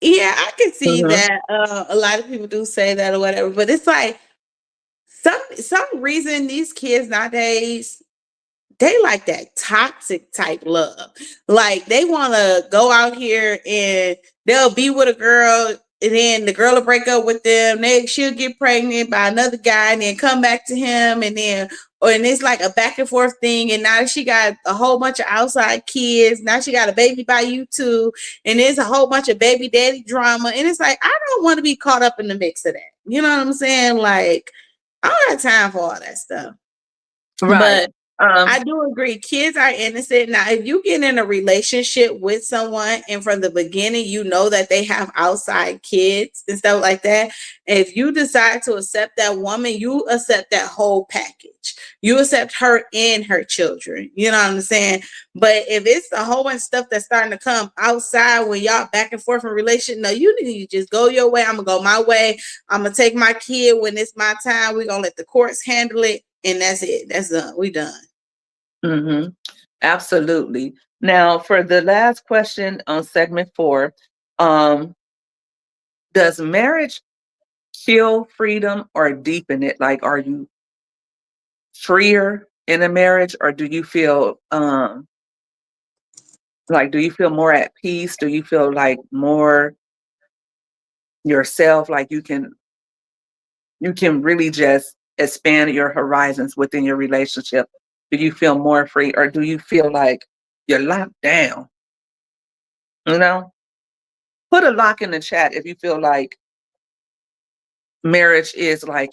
Yeah, I can see hmm that. A lot of people do say that or whatever, but it's like some reason these kids nowadays, they like that toxic type love. Like they want to go out here and they'll be with a girl, and then the girl will break up with them. She'll get pregnant by another guy and then come back to him, and it's like a back and forth thing. And now she got a whole bunch of outside kids. Now she got a baby by you too, and there's a whole bunch of baby daddy drama. And it's like, I don't want to be caught up in the mix of that. You know what I'm saying? Like, I don't have time for all that stuff. Right. But Um, I do agree. Kids are innocent. Now, if you get in a relationship with someone and from the beginning you know that they have outside kids and stuff like that, if you decide to accept that woman, you accept that whole package. You accept her and her children. You know what I'm saying? But if it's a whole bunch of stuff that's starting to come outside when y'all back and forth in relation, no, you need to just go your way. I'm gonna go my way. I'm gonna take my kid when it's my time. We're gonna let the courts handle it. And that's it. That's done. We done. hmm Absolutely. Now, for the last question on segment 4, um, does marriage kill freedom or deepen it? Like, are you freer in a marriage, or do you feel like, do you feel more at peace? Do you feel like more yourself? Like you can really just expand your horizons within your relationship? Do you feel more free, or do you feel like you're locked down? You know? Put a lock in the chat if you feel like marriage is like,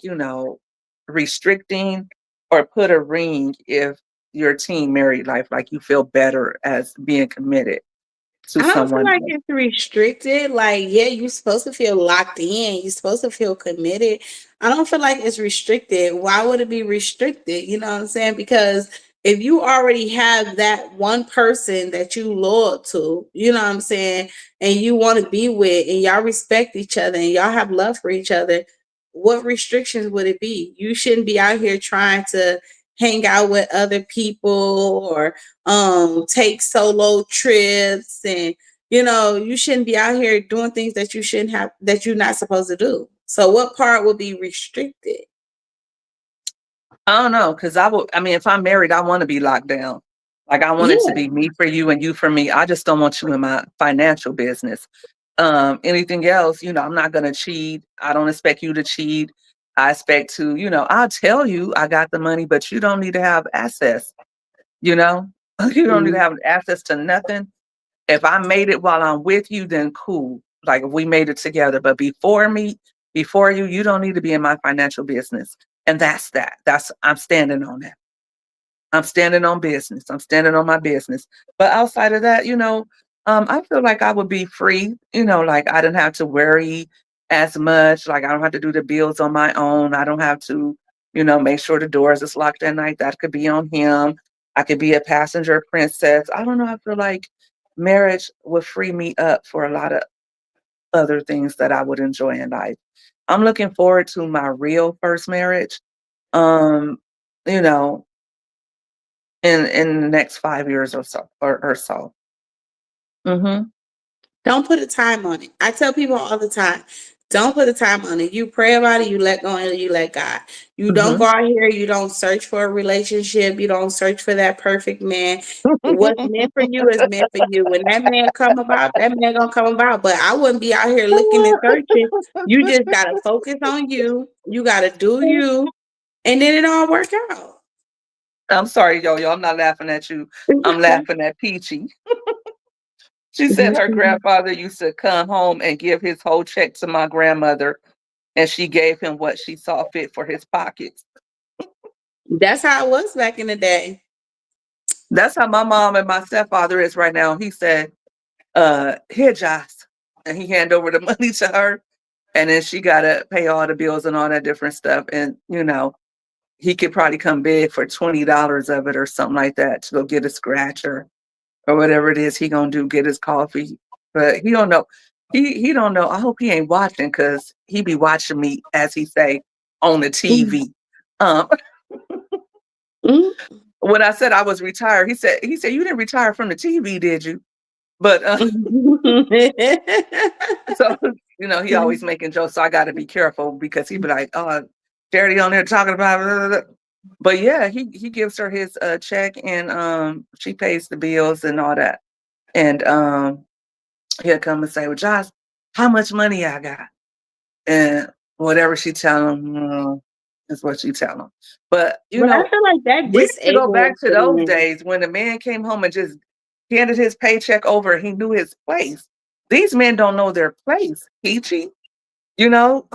restricting, or put a ring if your teen married life, like you feel better as being committed to I don't feel someone like else. it's restricted. Like, yeah, you're supposed to feel locked in. You're supposed to feel committed. I don't feel like it's restricted. Why would it be restricted? You know what I'm saying? Because if you already have that one person that you loyal to, you know what I'm saying, and you want to be with, and y'all respect each other, and y'all have love for each other, what restrictions would it be? You shouldn't be out here trying to hang out with other people or take solo trips, and you shouldn't be out here doing things that you shouldn't have, that you're not supposed to do. So what part will be restricted? I don't know, because if I'm married, I want to be locked down. Like, I want it to Yeah. be me for you and you for me. I just don't want you in my financial business. Anything else, I'm not going to cheat. I don't expect you to cheat. I expect to, I'll tell you I got the money, but you don't need to have access, you know? You don't need to Mhm. have access to nothing. If I made it while I'm with you, then cool. Like, if we made it together. But before you, you don't need to be in my financial business. And that's that. I'm standing on that. I'm standing on business. I'm standing on my business. But outside of that, I feel like I would be free, like I didn't have to worry as much. Like, I don't have to do the bills on my own. I don't have to, make sure the doors is locked at night. That could be on him. I could be a passenger princess. I don't know. I feel like marriage would free me up for a lot of other things that I would enjoy in life. I'm looking forward to my real first marriage. Um, you know, in the next 5 years or so or so. Hmm. Don't put a time on it. I tell people all the time, don't put a time on it. You pray about it, you let go, and you let God. You don't Hmm. go out here, you don't search for a relationship, you don't search for that perfect man. What's meant for you is meant for you. When that man come about, that man gonna come about. But I wouldn't be out here looking and searching. You just gotta focus on you. You gotta do you, and then it all work out. I'm sorry, yo. I'm not laughing at you. I'm laughing at Peachy. She said her grandfather used to come home and give his whole check to my grandmother, and she gave him what she saw fit for his pockets. That's how it was back in the day. That's how my mom and my stepfather is right now. He said, here, Josh. And he hand over the money to her. And then she gotta pay all the bills and all that different stuff. And he could probably come big for $20 of it or something like that to go get a scratcher or whatever it is he gonna do, get his coffee. But he don't know. He don't know. I hope he ain't watching, because he be watching me, as he say, on the TV. Um, Mhm. when I said I was retired, he said you didn't retire from the TV, did you? But so he always making jokes, so I got to be careful, because he be like, "Oh, Charity on there talking about." Blah, blah, blah." But yeah, he gives her his check, and she pays the bills and all that, and he'll come and say, "Well, Josh, how much money I got?" And whatever she tell him, is what she tell him. But But I feel like that we need to go back disables to the those men. days when the man came home and just handed his paycheck over. He knew his place. These men don't know their place, Peachy. You know,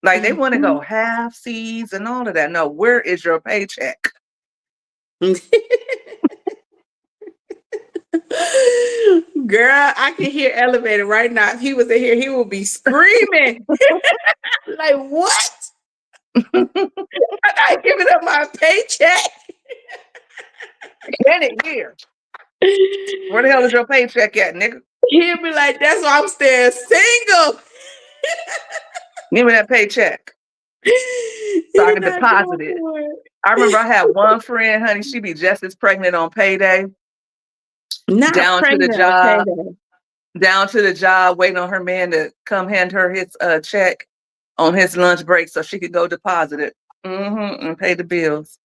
like, they want to go Mhm. half seas and all of that. No, where is your paycheck? Girl, I can hear Elevator right now. If he was in here, he would be screaming. Like, what? I'm not giving up my paycheck. Get it here. Where the hell is your paycheck at, nigga? He'll be like, that's why I'm staying single. Give me that paycheck so I He's can not deposit going it. for it. I remember I had one friend, honey, she be just as pregnant on payday, Not down to the pregnant, okay, job, then. waiting on her man to come hand her his check on his lunch break so she could go deposit it, and pay the bills.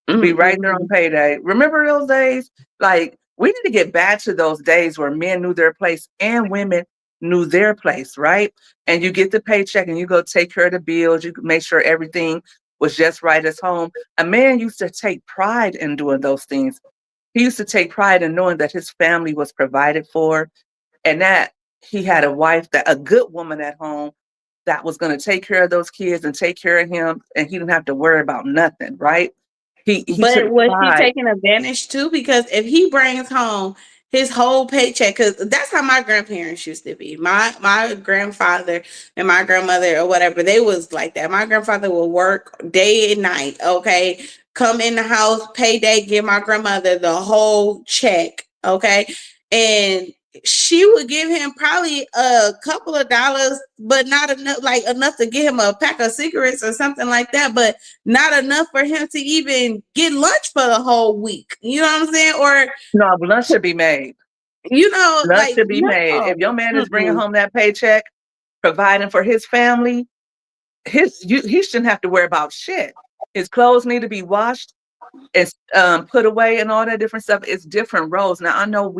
Be right there on Mm-mm. payday. Remember those days? Like, we need to get back to those days where men knew their place and women knew their place, right? And you get the paycheck and you go take care of the bills. You could make sure everything was just right at home. A man used to take pride in doing those things. He used to take pride in knowing that his family was provided for, and that he had a wife, that a good woman at home that was going to take care of those kids and take care of him, and he didn't have to worry about nothing, right? He But took was he pride. taking advantage too? Because if he brings home his whole paycheck, because that's how my grandparents used to be. My grandfather and my grandmother or whatever, they was like that. My grandfather would work day and night. Okay, come in the house, payday, give my grandmother the whole check. Okay, and she would give him probably a couple of dollars, but not enough, like enough to get him a pack of cigarettes or something like that. But not enough for him to even get lunch for the whole week. You know what I'm saying? Or, No, lunch should be made. Lunch like, should be made. If no. your man is bringing Mm-mm. home that paycheck, providing for his family, he shouldn't have to worry about shit. His clothes need to be washed. It's put away and all that different stuff. It's different roles. Now I know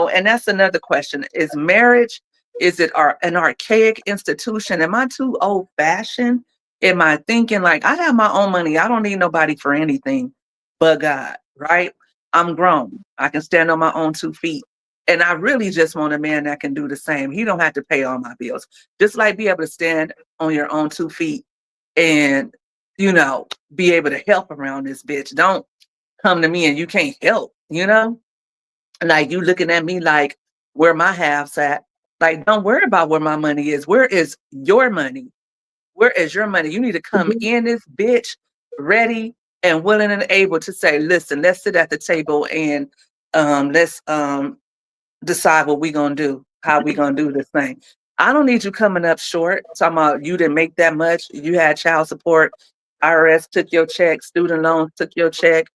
and that's another question. Is marriage, is it an archaic institution? Am I too old fashioned? Am I thinking like I have my own money? I don't need nobody for anything but God, right? I'm grown. I can stand on my own 2 feet. And I really just want a man that can do the same. He don't have to pay all my bills. Just like be able to stand on your own 2 feet and be able to help around this bitch. Don't come to me and you can't help. Like you looking at me like where my half's at. Like, don't worry about where my money is. Where is your money? Where is your money? You need to come in this bitch ready and willing and able to say, listen, let's sit at the table and let's decide what we gonna do, how we gonna do this thing. I don't need you coming up short, talking about you didn't make that much, you had child support, IRS took your check, student loans took your check,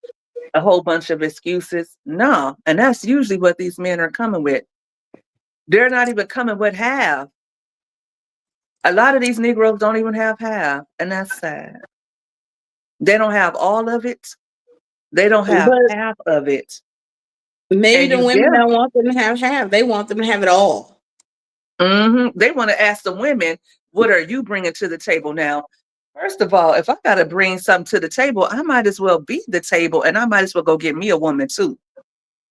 a whole bunch of excuses. No, and that's usually what these men are coming with. They're not even coming with half. A lot of these Negroes don't even have half, and that's sad. They don't have all of it. They don't have But half of it. maybe And the you women give don't want them to have half. They want them to have it all. They want to ask the women, what are you bringing to the table now? First of all, if I got to bring something to the table, I might as well be the table and I might as well go get me a woman too.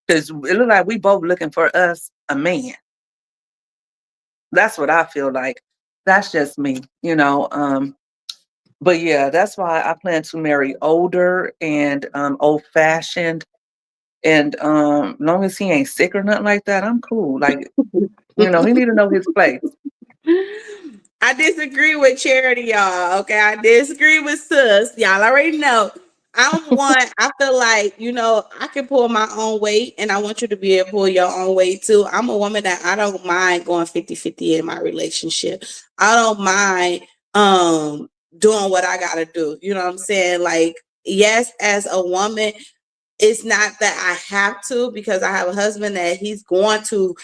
Because it looks like we both looking for us a man. That's what I feel like. That's just me. But yeah, that's why I plan to marry older and old fashioned. And long as he ain't sick or nothing like that, I'm cool. Like, he need to know his place. I disagree with Charity, y'all. Okay, I disagree with Sus. Y'all already know. I feel like, I can pull my own weight and I want you to be able to pull your own weight too. I'm a woman that I don't mind going 50-50 in my relationship. I don't mind doing what I gotta do. You know what I'm saying? Like, yes, as a woman, it's not that I have to, because I have a husband that he's going to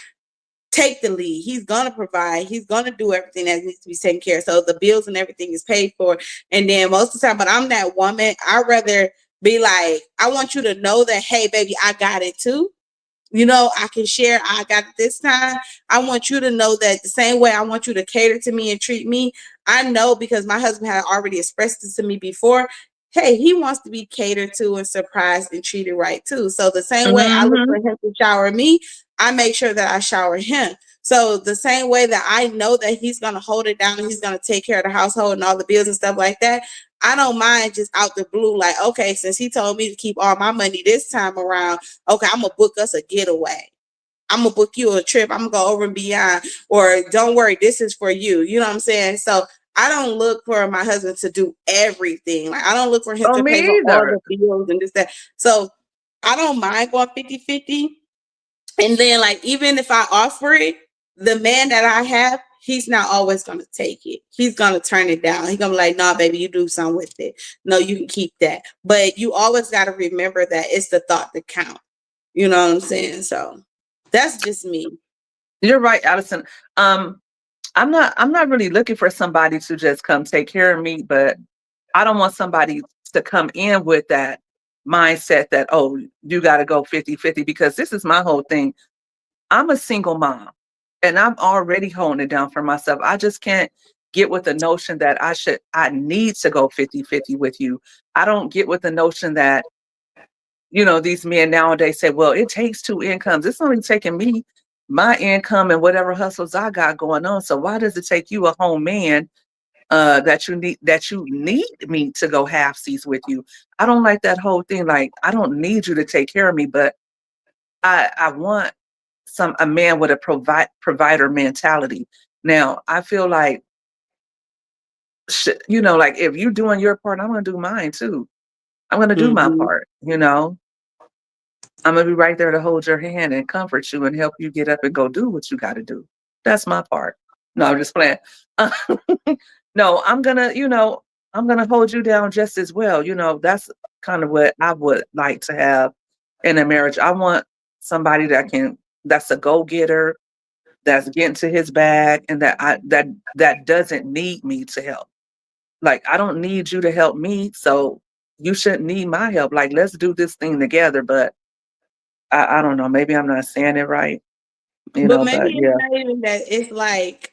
take the lead. He's gonna provide. He's gonna do everything that needs to be taken care of. So the bills and everything is paid for. And then most of the time, but I'm that woman. I'd rather be like, I want you to know that, hey, baby, I got it too. I can share. I got it this time. I want you to know that the same way I want you to cater to me and treat me. I know, because my husband had already expressed this to me before. Hey, he wants to be catered to and surprised and treated right too. So the same way I look for Hmm. him to shower me, I make sure that I shower him. So the same way that I know that he's gonna hold it down and he's gonna take care of the household and all the bills and stuff like that, I don't mind just out the blue, like, okay, since he told me to keep all my money this time around, okay, I'm gonna book us a getaway. I'm gonna book you a trip. I'm gonna go over and beyond. Or don't worry, this is for you. You know what I'm saying? So I don't look for my husband to do everything. Like, I don't look for him Oh, to me pay for all either. the bills and this, that. So I don't mind going 50-50. And then, like, even if I offer it, the man that I have, he's not always gonna take it. He's gonna turn it down. He's gonna be like, no, baby, you do something with it. No, you can keep that. But you always gotta remember that it's the thought that counts. You know what I'm saying? So that's just me. You're right, Allison. I'm not really looking for somebody to just come take care of me, but I don't want somebody to come in with that mindset that, oh, you got to go 50-50, because this is my whole thing. I'm a single mom and I'm already holding it down for myself. I just can't get with the notion that I need to go 50-50 with you. I don't get with the notion that, these men nowadays say, well, it takes two incomes. It's only taking me my income and whatever hustles I got going on. So why does it take you, a home man, that you need me to go half seas with you? I don't like that whole thing. Like, I don't need you to take care of me, but I want a man with a provider mentality. Now, I feel like, like, if you're doing your part, I'm gonna do mine too. I'm gonna do my Mhm. part. I'm gonna be right there to hold your hand and comfort you and help you get up and go do what you got to do. That's my part. No, I'm just playing. No, I'm gonna hold you down just as well. That's kind of what I would like to have in a marriage. I want somebody that's a go getter, that's getting to his bag, and that doesn't need me to help. Like, I don't need you to help me, so you shouldn't need my help. Like, let's do this thing together. But I don't know. Maybe I'm not saying it right, But but maybe it's yeah. not even that. It's like,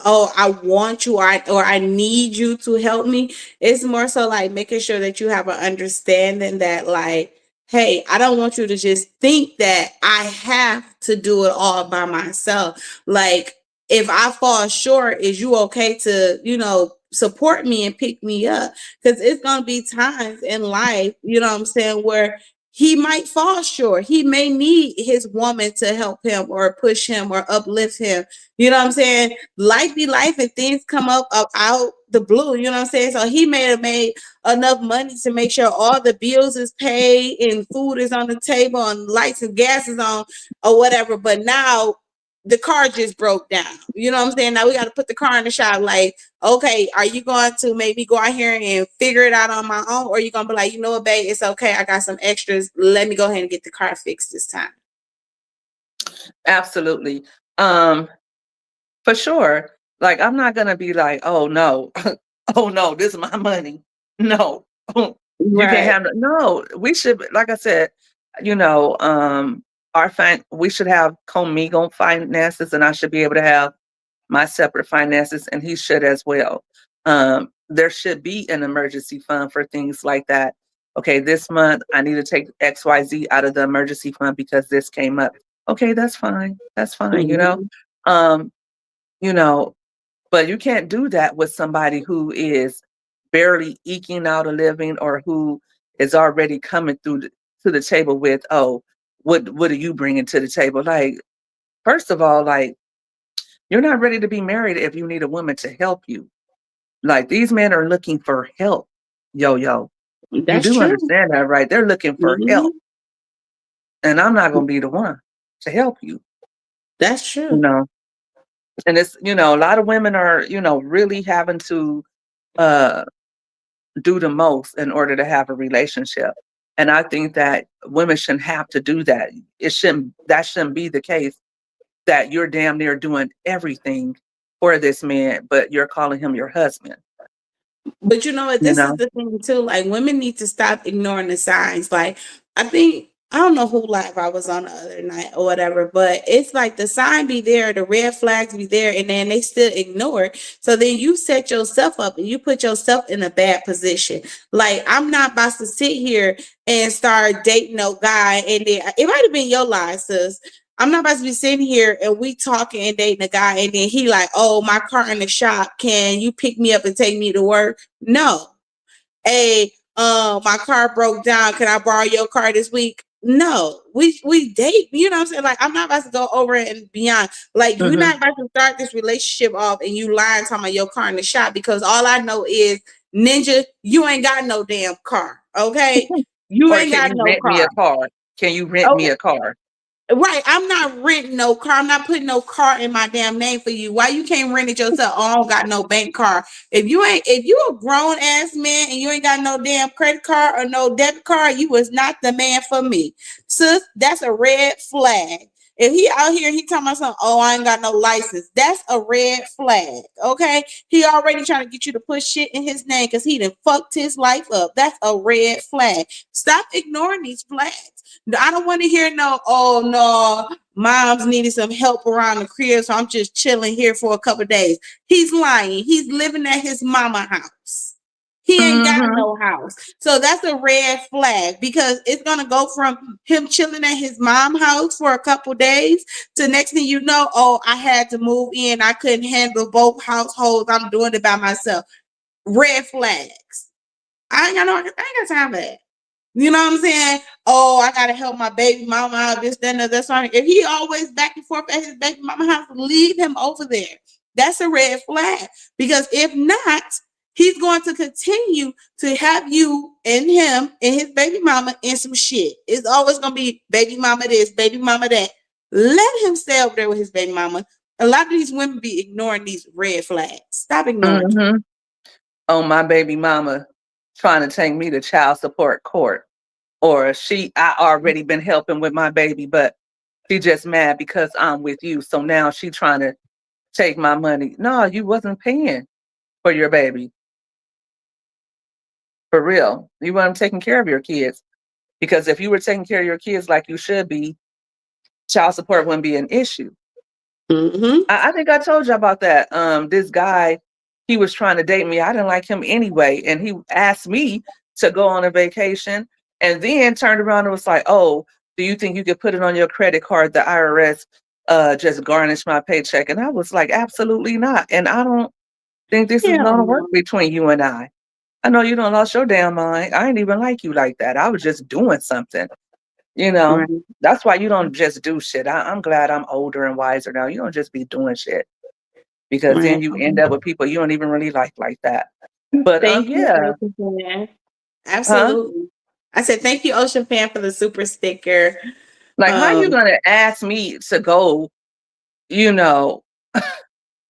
oh, I want you, or I need you to help me. It's more so like making sure that you have an understanding that, like, hey, I don't want you to just think that I have to do it all by myself. Like, if I fall short, is you okay to, support me and pick me up? Because it's gonna be times in life, you know what I'm saying, where he might fall short. He may need his woman to help him or push him or uplift him. You know what I'm saying? Life be life and things come up out the blue. You know what I'm saying? So he may have made enough money to make sure all the bills is paid and food is on the table and lights and gas is on or whatever. But now the car just broke down. You know what I'm saying? Now we got to put the car in the shop. Like, okay, are you going to maybe go out here and figure it out on my own? Or are you going to be like, you know what, babe, it's okay. I got some extras. Let me go ahead and get the car fixed this time. Absolutely. Um, for sure. Like, I'm not gonna be like, oh no, oh no, this is my money. No, you can't Right. have no. We should, like I said, you know, um, we should have commingled finances, and I should be able to have my separate finances, and he should as well. There should be an emergency fund for things like that. Okay, this month I need to take XYZ out of the emergency fund because this came up. Okay, that's fine. That's fine, Mhm. Um, you know, but you can't do that with somebody who is barely eking out a living, or who is already coming to the table with, oh, what are you bringing to the table? Like, first of all, like, you're not ready to be married if you need a woman to help you. Like, these men are looking for help. Yo. You That's do true. understand that, right? They're looking for help. Mhm. And I'm not gonna be the one to help you, That's you true. know. And it's, a lot of women are, really having to uh do the most in order to have a relationship. And I think that women shouldn't have to do that. That shouldn't be the case, that you're damn near doing everything for this man, but you're calling him your husband, But you know what? you This is know? the thing too. Like, women need to stop ignoring the signs. Like, I think I don't know who live I was on the other night or whatever, but it's like the sign be there, the red flags be there, and then they still ignore it. So then you set yourself up and you put yourself in a bad position. Like, I'm not about to sit here and start dating no guy, and then it might have been your lie, sis. I'm not about to be sitting here and we talking and dating a guy, and then he like, oh, my car in the shop. Can you pick me up and take me to work? No. Hey, my car broke down. Can I borrow your car this week? No. We date. You know what I'm saying? Like, I'm not about to go over and beyond. Like, you're Hmm. not about to start this relationship off and you lying talking about your car in the shop, because all I know is, Ninja, you ain't got no damn car. Okay? You Or ain't can got you no rent me car. a car? Can you rent me Okay. a car? Right, I'm not renting no car. I'm not putting no car in my damn name for you. Why you can't rent it yourself? Oh, I don't got no bank card. If you a grown ass man and you ain't got no damn credit card or no debit card, you was not the man for me, sis. That's a red flag. If he out here, he talking about something, oh, I ain't got no license. That's a red flag. Okay, he already trying to get you to put shit in his name because he done fucked his life up. That's a red flag. Stop ignoring these flags. I don't want to hear no, oh no, mom's needed some help around the crib, so I'm just chilling here for a couple of days. He's lying. He's living at his mama house. He ain't got Mm-hmm. no house. So that's a red flag because it's gonna go from him chilling at his mom's house for a couple days to next thing you know, oh, I had to move in. I couldn't handle both households. I'm doing it by myself. Red flags. I ain't got time for that. You know what I'm saying? Oh, I gotta help my baby mama out, this, that, and that's right. If he always back and forth at his baby mama house, leave him over there. That's a red flag. Because if not, he's going to continue to have you and him and his baby mama in some shit. It's always gonna be baby mama this, baby mama that. Let him stay over there with his baby mama. A lot of these women be ignoring these red flags. Stop ignoring them. Mm-hmm. Oh, my baby mama trying to take me to child support court. Or I already been helping with my baby, but she just mad because I'm with you. So now she trying to take my money. No, you wasn't paying for your baby. For real. You weren't taking care of your kids. Because if you were taking care of your kids like you should be, child support wouldn't be an issue. Mm-hmm. I think I told you about that. This guy, he was trying to date me. I didn't like him anyway. And he asked me to go on a vacation and then turned around and was like, oh, do you think you could put it on your credit card? The IRS just garnished my paycheck. And I was like, absolutely not. And I don't think this is Hell going to work no. between you and I. I know you don't lost your damn mind. I ain't even like you like that. I was just doing something. Right. That's why you don't just do shit. I'm glad I'm older and wiser now. You don't just be doing shit because then Right. you end up with people you don't even really like that. But Thank you, yeah, Ocean Fan. huh? Absolutely. I said thank you, Ocean Fan, for the super sticker. Like how you Um, gonna ask me to go, you know,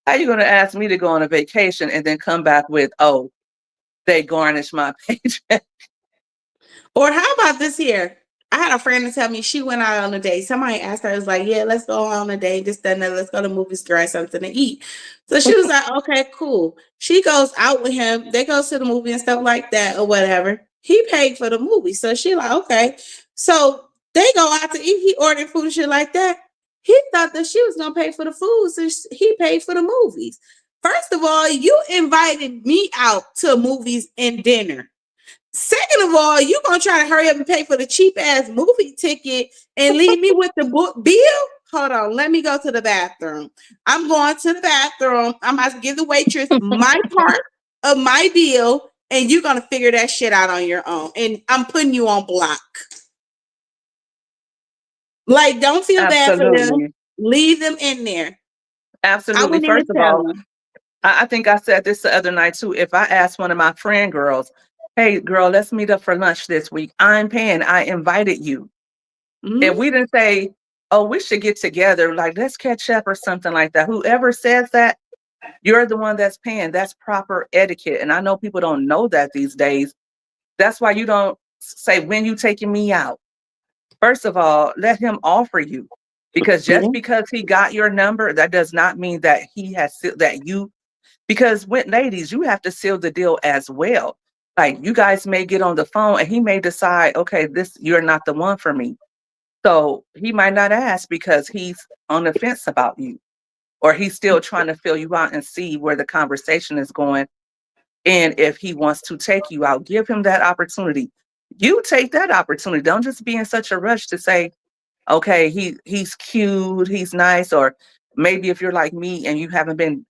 how you gonna ask me to go on a vacation and then come back with, oh, they garnish my paycheck? or how about this here? I had a friend to tell me she went out on a date. Somebody asked her, was like, yeah, let's go on a date, this, that, and that. Let's go to movies, grab something to eat. So she was like, okay, cool. She goes out with him. They go to the movie and stuff like that or whatever. He paid for the movie. So she like, okay. So they go out to eat. He ordered food and shit like that. He thought that she was going to pay for the food. So he paid for the movies. First of all, you invited me out to movies and dinner. Second of all, you gonna try to hurry up and pay for the cheap ass movie ticket and leave me with the book bill? Hold on, let me go to the bathroom. I'm going to the bathroom. I'm about to give the waitress my part of my bill, and you're gonna figure that shit out on your own. And I'm putting you on block. Like, don't feel bad for them. Absolutely. Leave them in there. I Absolutely. wouldn't even First of tell all, them. I think I said this the other night too. If I asked one of my friend girls, hey girl, let's meet up for lunch this week, I'm paying. I invited you. If Mhm. we didn't say, oh, we should get together, like let's catch up or something like that. Whoever says that, you're the one that's paying. That's proper etiquette. And I know people don't know that these days. That's why you don't say when you taking me out. First of all, let him offer you. Because just Mhm. because he got your number, that does not mean that he has that you because with ladies, you have to seal the deal as well. Like you guys may get on the phone and he may decide, okay, this you're not the one for me. So he might not ask because he's on the fence about you, or he's still trying to fill you out and see where the conversation is going. And if he wants to take you out, give him that opportunity. You take that opportunity. Don't just be in such a rush to say, okay, he's cute, he's nice, or maybe if you're like me and you haven't been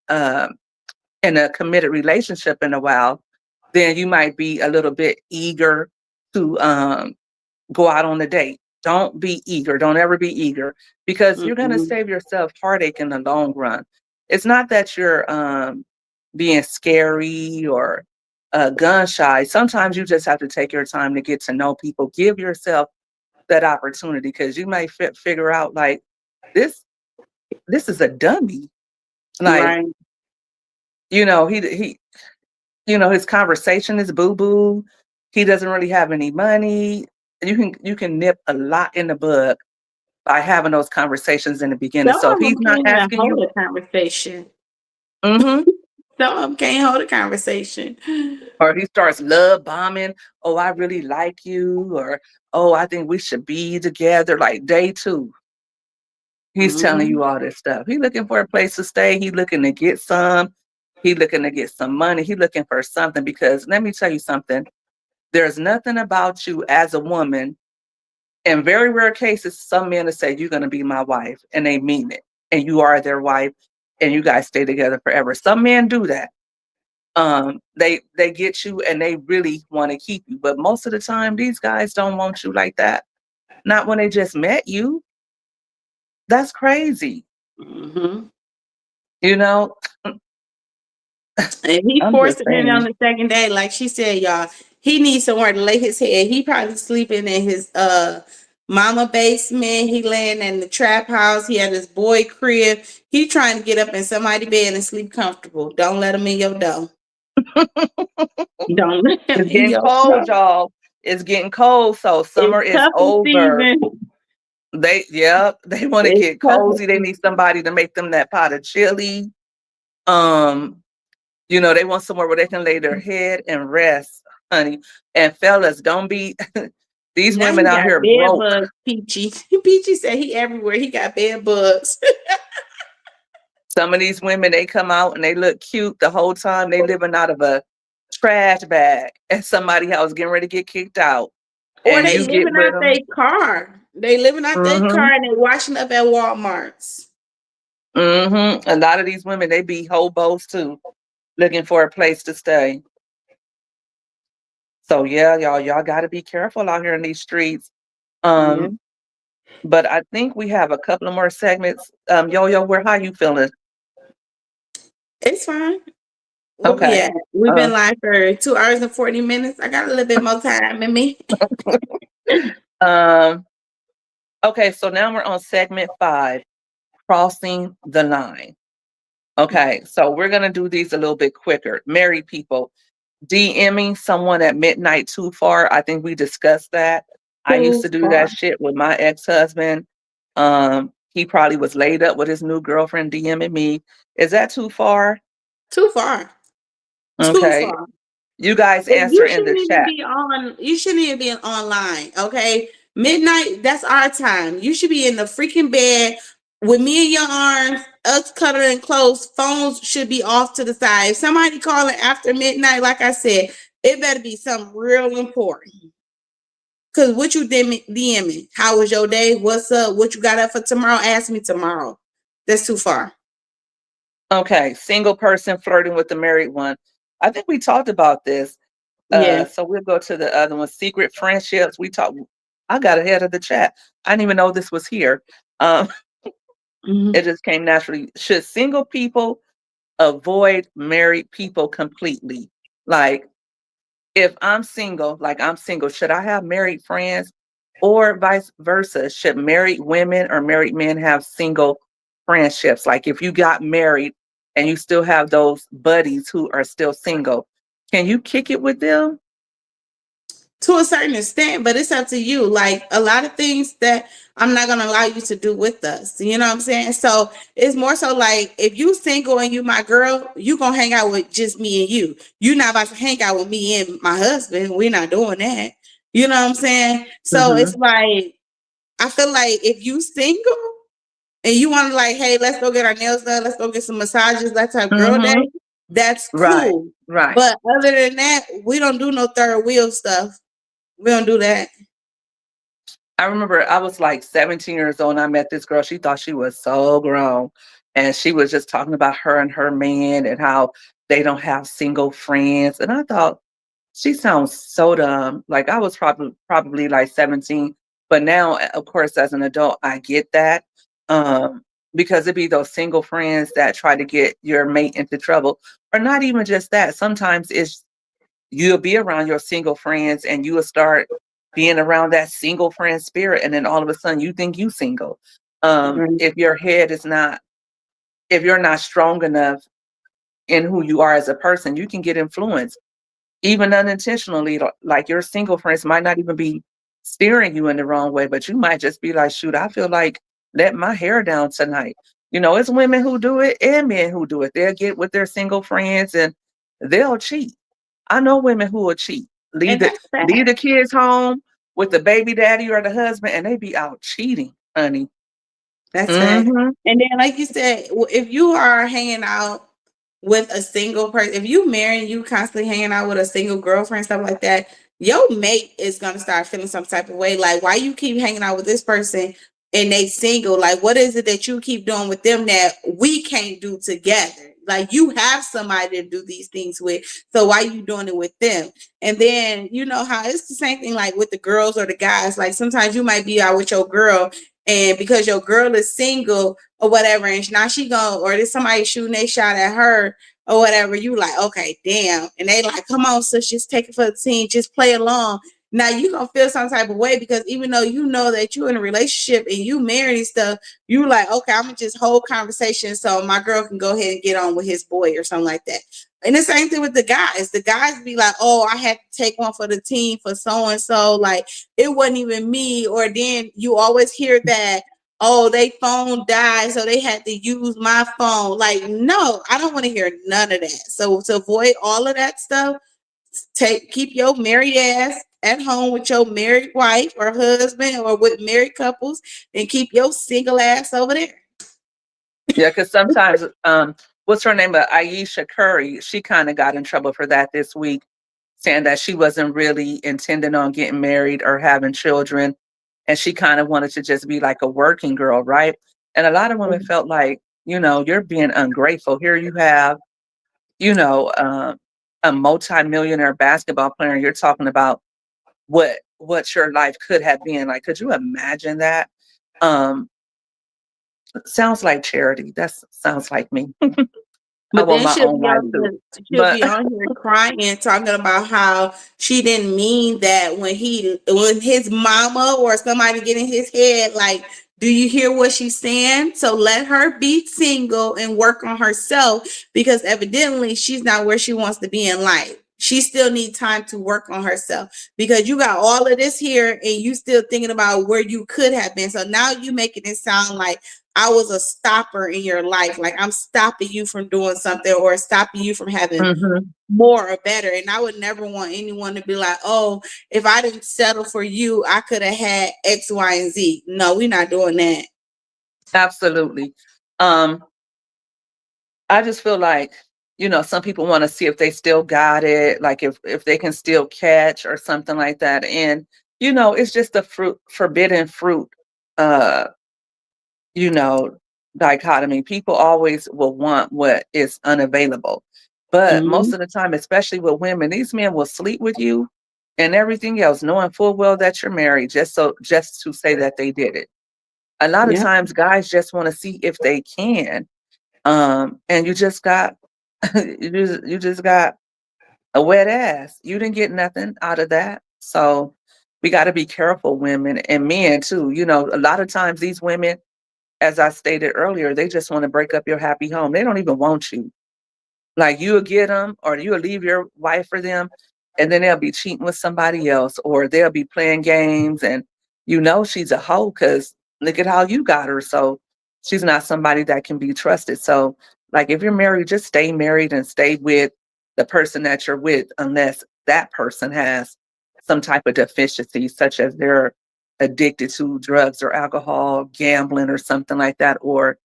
in a committed relationship in a while, then you might be a little bit eager to go out on a date. Don't be eager. Don't ever be eager because you're going to Mhm. save yourself heartache in the long run. It's not that you're being scary or gun shy. Sometimes you just have to take your time to get to know people. Give yourself that opportunity because you might figure out like this. This is a dummy. Like Right. he his conversation is boo boo. He doesn't really have any money. You can nip a lot in the bud by having those conversations in the beginning. Some So if of he's them not can't even asking you, hold a conversation. mm-hmm, Some of them can't hold a conversation. or he starts love bombing, oh, I really like you, or oh, I think we should be together, like day two. He's telling Mhm. you all this stuff. He's looking for a place to stay. He's looking to get some. He looking to get some money. He looking for something, because let me tell you something. There's nothing about you as a woman. In very rare cases, some men will say, "You're going to be my wife," and they mean it. And you are their wife, and you guys stay together forever. Some men do that. They get you and they really want to keep you. But most of the time, these guys don't want you like that. Not when they just met you. That's crazy. Hmm. You know, And he I'm just forcing it on saying. the second day, like she said, y'all. He needs somewhere to lay his head. He probably sleeping in his mama basement. He laying in the trap house. He had his boy crib. He trying to get up in somebody's bed and sleep comfortable. Don't let him in your door. Don't let him It's in getting your cold, door. y'all. It's getting cold. So It's summer is cuffing over. season. They want to It's get cuffing cozy. They season. need somebody to make them that pot of chili. Um, they want somewhere where they can lay their head and rest, honey. And fellas, don't be these Now women he out got here bed broke. bugs, Peachy. Peachy said he everywhere. He got bed bugs. Some of these women, they come out and they look cute the whole time they living out of a trash bag at somebody house getting ready to get kicked out. Or And they you get living with out them. their car. They living out their Mm-hmm. car and they washing up at Walmart's. Mm-hmm. A lot of these women, they be hobos too, looking for a place to stay. So yeah, y'all gotta be careful out here in these streets. Yeah, Um, but I think we have a couple of more segments. Yo, where how you feeling? it's fine. Where we Okay. at? We've Uh, been live for 2 hours and 40 minutes. I got a little bit more time in me. um, okay, so now we're on segment 5, crossing the line. Okay, so we're gonna do these a little bit quicker. Married people, DMing someone at midnight too far. I think we discussed that. I used Too to do far. that shit with my ex-husband. He probably was laid up with his new girlfriend DMing me. Is that too far? Too far. Too Okay. far. You guys But answer you in the shouldn't even chat. be on. You shouldn't even be online. Okay, midnight. That's our time. You should be in the freaking bed with me in your arms, us cuddling close. Phones should be off to the side. If somebody calling after midnight, like I said, it better be something real important. Cause what you DMing? How was your day? What's up? What you got up for tomorrow? Ask me tomorrow. That's too far. Okay, single person flirting with the married one. I think we talked about this. Yeah. So we'll go to the other one. Secret friendships. I got ahead of the chat. I didn't even know this was here. Um, Mhm. it just came naturally. Should single people avoid married people completely? Like, if I'm single, should I have married friends, or vice versa? Should married women or married men have single friendships? Like, if you got married and you still have those buddies who are still single, can you kick it with them? To a certain extent, but it's up to you. Like a lot of things that I'm not gonna allow you to do with us. You know what I'm saying? So it's more so like if you single and you my girl, you gonna hang out with just me and you. You're not about to hang out with me and my husband. We're not doing that. You know what I'm saying? So it's Hmm. like I feel like if you single and you want to like, hey, let's go get our nails done, let's go get some massages, let's have girl day, Hmm. that's Right, cool. right. But other than that, we don't do no third wheel stuff. We don't do that. I remember I was like 17 years old and I met this girl. She thought she was so grown. And she was just talking about her and her man and how they don't have single friends. And I thought, she sounds so dumb. Like, I was probably like 17. But now, of course, as an adult, I get that. Um, because it be those single friends that try to get your mate into trouble. Or not even just that. Sometimes you'll be around your single friends and you will start being around that single friend spirit, and then all of a sudden you think you single. Mhm. If your head is not if you're not strong enough in who you are as a person, you can get influenced even unintentionally. Like, your single friends might not even be steering you in the wrong way, but you might just be like, shoot, I feel like letting my hair down tonight. It's women who do it and men who do it. They'll get with their single friends and they'll cheat. I know women who will cheat. Leave And the that's leave sad. the kids home with the baby daddy or the husband, and they be out cheating, honey. That's sad. Hmm. And then, like you said, if you are hanging out with a single person, if you marry and you constantly hanging out with a single girlfriend, stuff like that, your mate is gonna start feeling some type of way. Like, why you keep hanging out with this person and they single? Like, what is it that you keep doing with them that we can't do together? Like, you have somebody to do these things with, so why you doing it with them? And then you know how it's the same thing like with the girls or the guys. Like sometimes you might be out with your girl, and because your girl is single or whatever, and now she go, or there's somebody shooting a shot at her or whatever, you like, okay, damn. And they like, come on, sis, just take it for the team, just play along. Now you gonna feel some type of way because even though you know that you're in a relationship and you married and stuff, you like, okay, I'm gonna just hold conversation so my girl can go ahead and get on with his boy or something like that. And the same thing with the guys. The guys be like, oh, I had to take one for the team for so and so. Like, it wasn't even me. Or then you always hear that, oh, they phone died, so they had to use my phone. Like, no, I don't want to hear none of that. So to avoid all of that stuff, keep your married ass at home with your married wife or husband or with married couples, and keep your single ass over there. Yeah, because sometimes, what's her name? Aisha Curry. She kind of got in trouble for that this week, saying that she wasn't really intending on getting married or having children, and she kind of wanted to just be like a working girl, right? And a lot of women felt like, you're being ungrateful. Here you have, you know, a multimillionaire basketball player, and you're talking about what your life could have been. Like, could you imagine that? Um, Sounds like charity. That sounds like me. I But want then my own life too. she'll But be on here crying, talking about how she didn't mean that when his mama or somebody get in his head, like, do you hear what she's saying? So let her be single and work on herself because evidently she's not where she wants to be in life. She still needs time to work on herself because you got all of this here and you still thinking about where you could have been. So now you making it sound like I was a stopper in your life. Like I'm stopping you from doing something or stopping you from having mhm, more or better. And I would never want anyone to be like, oh, if I didn't settle for you, I could have had X, Y, and Z. No, we're not doing that. absolutely. Um, I just feel like, some people want to see if they still got it, like if they can still catch or something like that. And, it's just the forbidden fruit, uh, you know, dichotomy. People always will want what is unavailable. But most Mhm. of the time, especially with women, these men will sleep with you and everything else, knowing full well that you're married, just to say that they did it. A lot of Yeah. times guys just want to see if they can. And you just got you just got a wet ass. You didn't get nothing out of that. So we got to be careful, women and men too. A lot of times these women, as I stated earlier, they just want to break up your happy home. They don't even want you. Like you'll get them, or you'll leave your wife for them, and then they'll be cheating with somebody else, or they'll be playing games, and she's a hoe because look at how you got her. So she's not somebody that can be trusted. So, like, if you're married, just stay married and stay with the person that you're with, unless that person has some type of deficiency, such as they're addicted to drugs or alcohol, gambling, or something like that, or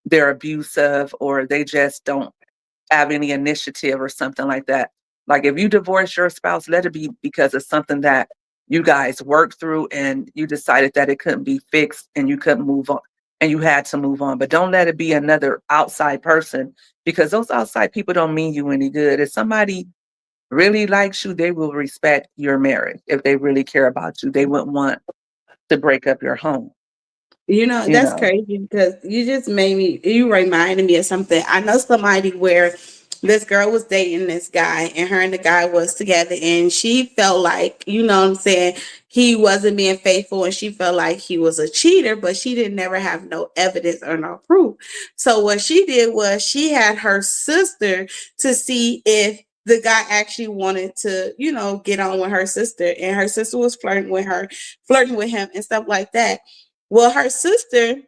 they're abusive, or they just don't have any initiative or something like that. Like if you divorce your spouse, let it be because of something that you guys worked through and you decided that it couldn't be fixed and you couldn't move on and you had to move on. But don't let it be another outside person because those outside people don't mean you any good. If somebody really likes you, they will respect your marriage. If they really care about you, they wouldn't want to break up your home, You know, you that's know. crazy because you reminded me of something. I know somebody where this girl was dating this guy and her and the guy was together and she felt like, you know what I'm saying, he wasn't being faithful and she felt like he was a cheater, but she didn't never have no evidence or no proof. So what she did was she had her sister to see if the guy actually wanted to, get on with her sister, and her sister was flirting with him and stuff like that. Well, her sister,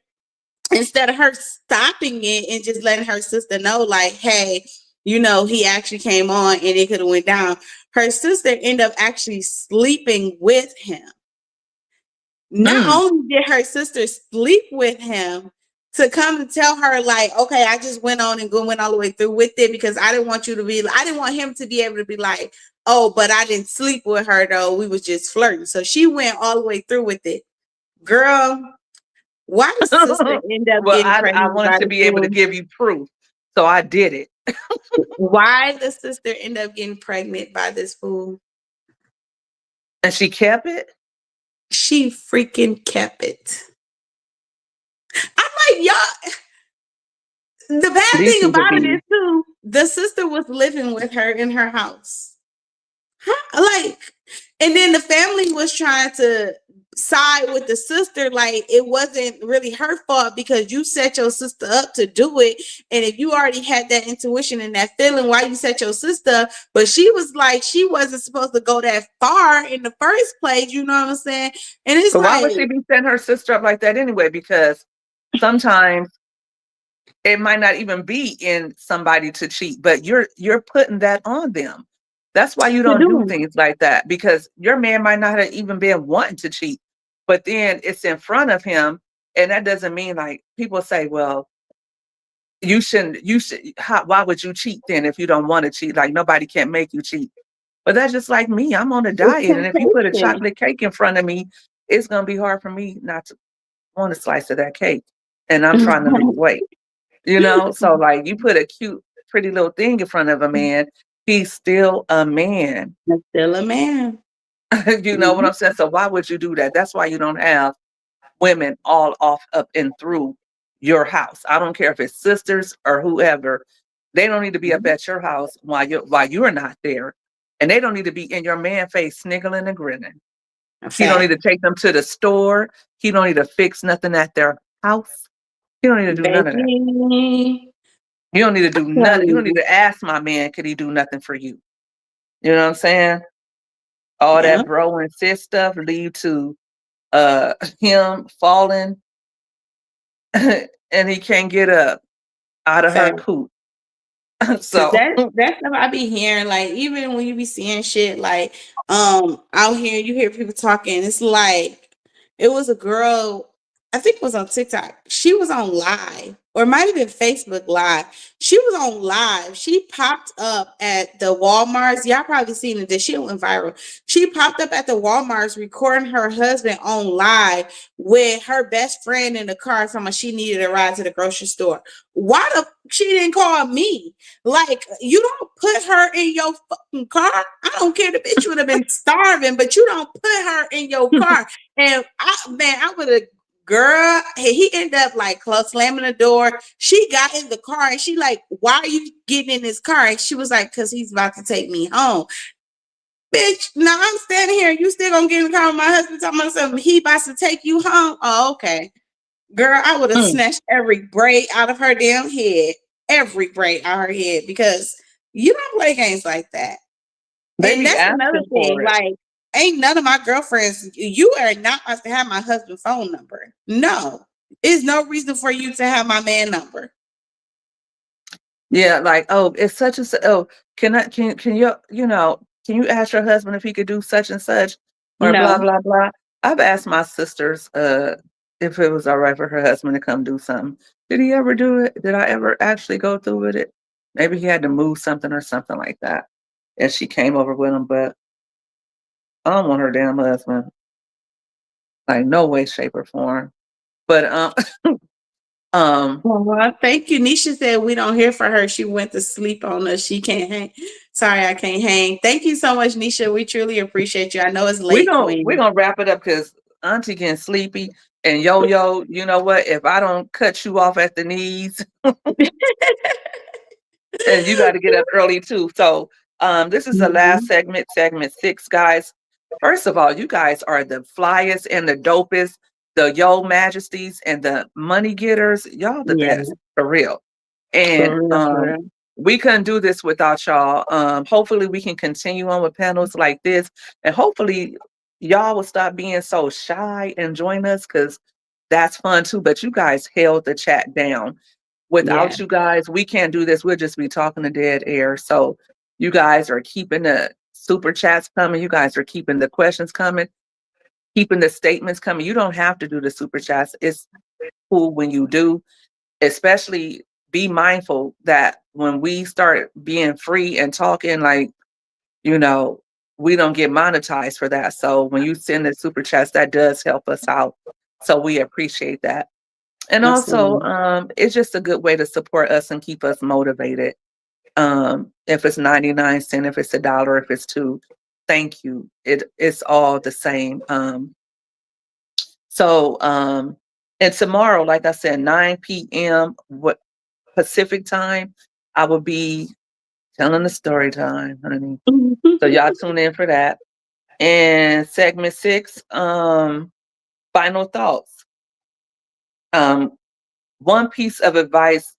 instead of her stopping it and just letting her sister know, like, hey, he actually came on and it could have went down. Her sister ended up actually sleeping with him. Not Mm, only did her sister sleep with him, to come to tell her like, okay, I just went on and went all the way through with it because I didn't want I didn't want him to be able to be like, oh, but I didn't sleep with her though. We was just flirting. So she went all the way through with it. Girl, why did sister end up Well, getting I pregnant wanted by to the be able to fool? give you proof, so I did it. Why did sister end up getting pregnant by this fool? And she kept it? She freaking kept it. I'm like, y'all. The bad These thing people about it be is too, the sister was living with her in her house. Like, and then the family was trying to side with the sister, like it wasn't really her fault because you set your sister up to do it. And if you already had that intuition and that feeling, why you set your sister up? But she was like, she wasn't supposed to go that far in the first place, you know what I'm saying? And it's But why would like, she be setting her sister up like that anyway? Because sometimes it might not even be in somebody to cheat, but you're putting that on them. That's why you you're don't do doing things like that, because your man might not have even been wanting to cheat, but then it's in front of him. And that doesn't mean, like, people say, well, you should, why would you cheat then if you don't want to cheat? Like, nobody can make you cheat. But that's just like me. I'm on a it's diet. And if you put a temptation. chocolate cake in front of me, it's going to be hard for me not to want a slice of that cake. And I'm trying to lose weight. So like, you put a cute, pretty little thing in front of a man, he's still a man. I'm still a man. You know what I'm saying? So why would you do that? That's why you don't have women all off up and through your house. I don't care if it's sisters or whoever. They don't need to be up at your house while you're not there. And they don't need to be in your man face sniggling and grinning. He don't need to take them to the store. He don't need to fix nothing at their house. He don't need to do none of that. Baby, You don't need to do nothing. You don't need you. to ask my man, could he do nothing for you? You know what I'm saying? All Yeah, that bro and sis stuff lead to him falling and he can't get up out of her fact. coop. Cause So that's stuff I be hearing. Like even when you be seeing shit like out here, you hear people talking. It's like it was a girl. I think it was on TikTok. She was on live, or it might have been Facebook Live. She was on live. She popped up at the Walmarts. Y'all probably seen it. This shit went viral. She popped up at the Walmarts recording her husband on live with her best friend in the car. From she needed a ride to the grocery store. Why the she didn't call me? Like, you don't put her in your fucking car. I don't care. The bitch would have been starving, but you don't put her in your car. And I would have, girl, he ended up like close slamming the door. She got in the car and she like, why are you getting in this car? And she was like, because he's about to take me home. Bitch, now I'm standing here. You still gonna get in the car with my husband talking about something? He about to take you home? Oh, okay. Girl, I would have snatched every braid out of her damn head. Every braid out of her head because you don't play games like that. they And be that's another asking thing. for it. Like, ain't none of my girlfriends, you are not supposed to have my husband's phone number. No. There's no reason for you to have my man number. Yeah, like, oh, it's such and such. Oh, can you ask your husband if he could do such and such or blah No. blah blah. I've asked my sisters if it was all right for her husband to come do something. Did he ever do it? Did I ever actually go through with it? Maybe he had to move something or something like that. And she came over with him, but I don't want her damn husband. Like, no way, shape, or form. But Well, thank you. Nisha said we don't hear from her. She went to sleep on us. She can't hang. Sorry, I can't hang. Thank you so much, Nisha. We truly appreciate you. I know it's we're late, gonna we're Queen. gonna wrap it up because Auntie getting sleepy. And yo, you know what? If I don't cut you off at the knees, and you got to get up early too. So this is the last segment 6, guys. First of all, you guys are the flyest and the dopest, the yo majesties and the money getters. Y'all the Yeah, best, for real. And for real, for real. we couldn't do this without y'all. Hopefully we can continue on with panels like this, and hopefully y'all will stop being so shy and join us, because that's fun too. But you guys held the chat down. Yeah. Without you guys, we can't do this. We'll just be talking to dead air. So you guys are keeping the super chats coming. You guys are keeping the questions coming, keeping the statements coming. You don't have to do the super chats. It's cool when you do. Especially be mindful that when we start being free and talking, like, you know, we don't get monetized for that. So when you send the super chats, that does help us out. So we appreciate that. And also, Absolutely. it's just a good way to support us and keep us motivated. If it's 99 cents, if it's $1, if it's two, thank you. It's all the same. So and tomorrow, like I said, 9 p.m. what Pacific time, I will be telling the story time, honey. So y'all tune in for that. And segment 6, final thoughts. Um, one piece of advice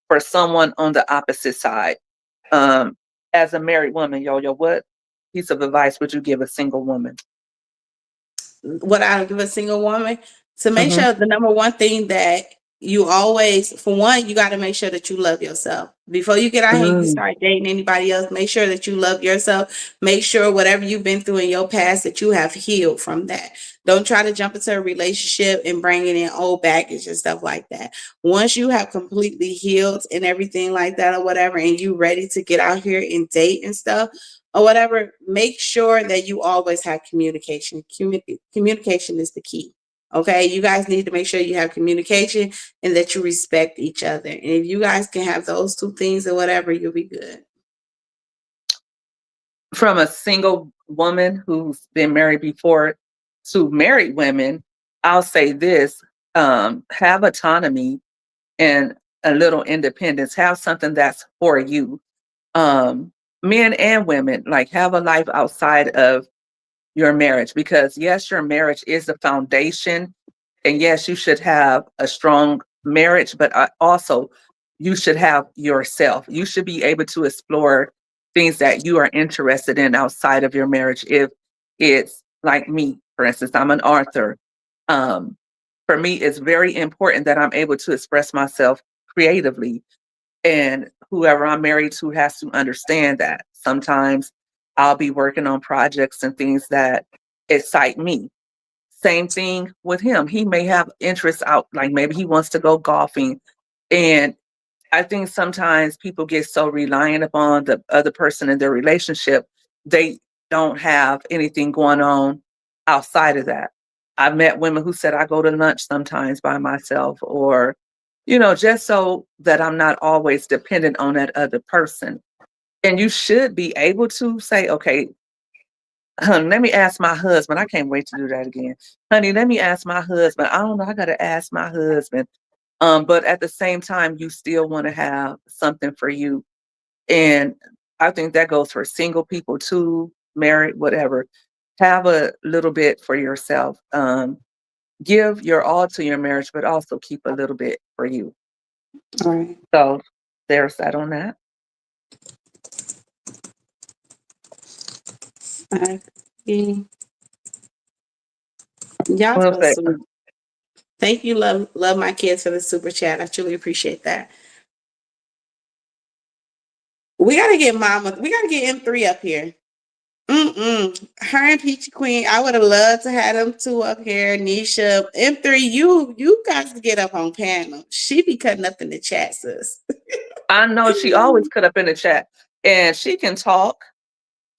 for someone on the opposite side. Um, as a married woman, yo, what piece of advice would you give a single woman? What I would give a single woman to make Hmm. sure the number one thing that you always, for one, you got to make sure that you love yourself before you get out here. You Mm, start dating anybody else. Make sure that you love yourself. Make sure whatever you've been through in your past that you have healed from that. Don't try to jump into a relationship and bringing in old baggage and stuff like that. Once you have completely healed and everything like that or whatever, and you ready to get out here and date and stuff, or whatever, make sure that you always have communication. Communication is the key. Okay, you guys need to make sure you have communication and that you respect each other. And if you guys can have those two things or whatever, you'll be good. from a single woman who's been married before to married women, I'll say this: have autonomy and a little independence. Have something that's for you. Um, Men and women, like, have a life outside of your marriage, because yes, your marriage is the foundation, and yes, you should have a strong marriage, but also you should have yourself. You should be able to explore things that you are interested in outside of your marriage. If it's like me, for instance, I'm an author. um, for me, it's very important that I'm able to express myself creatively, and whoever I'm married to has to understand that. Sometimes I'll be working on projects and things that excite me. Same thing with him. He may have interests out, like maybe he wants to go golfing. And I think sometimes people get so reliant upon the other person in their relationship, they don't have anything going on outside of that. I've met women who said, I go to lunch sometimes by myself, or, just so that I'm not always dependent on that other person. And you should be able to say, okay, honey, let me ask my husband. I can't wait to do that again. Honey, let me ask my husband. I don't know. I got to ask my husband. But at the same time, you still want to have something for you. And I think that goes for single people too, married, whatever. Have a little bit for yourself. Give your all to your marriage, but also keep a little bit for you. All right. So there's that on that. Bye. Y'all What so was that? sweet. Thank you, love my kids for the super chat. I truly appreciate that. We gotta get Mama. We gotta get M3 up here. Her and Peachy Queen. I would have loved to have them two up here. Nisha, M3. You guys get up on panel. She be cutting up in the chat, sis. I know she always cut up in the chat, and she can talk.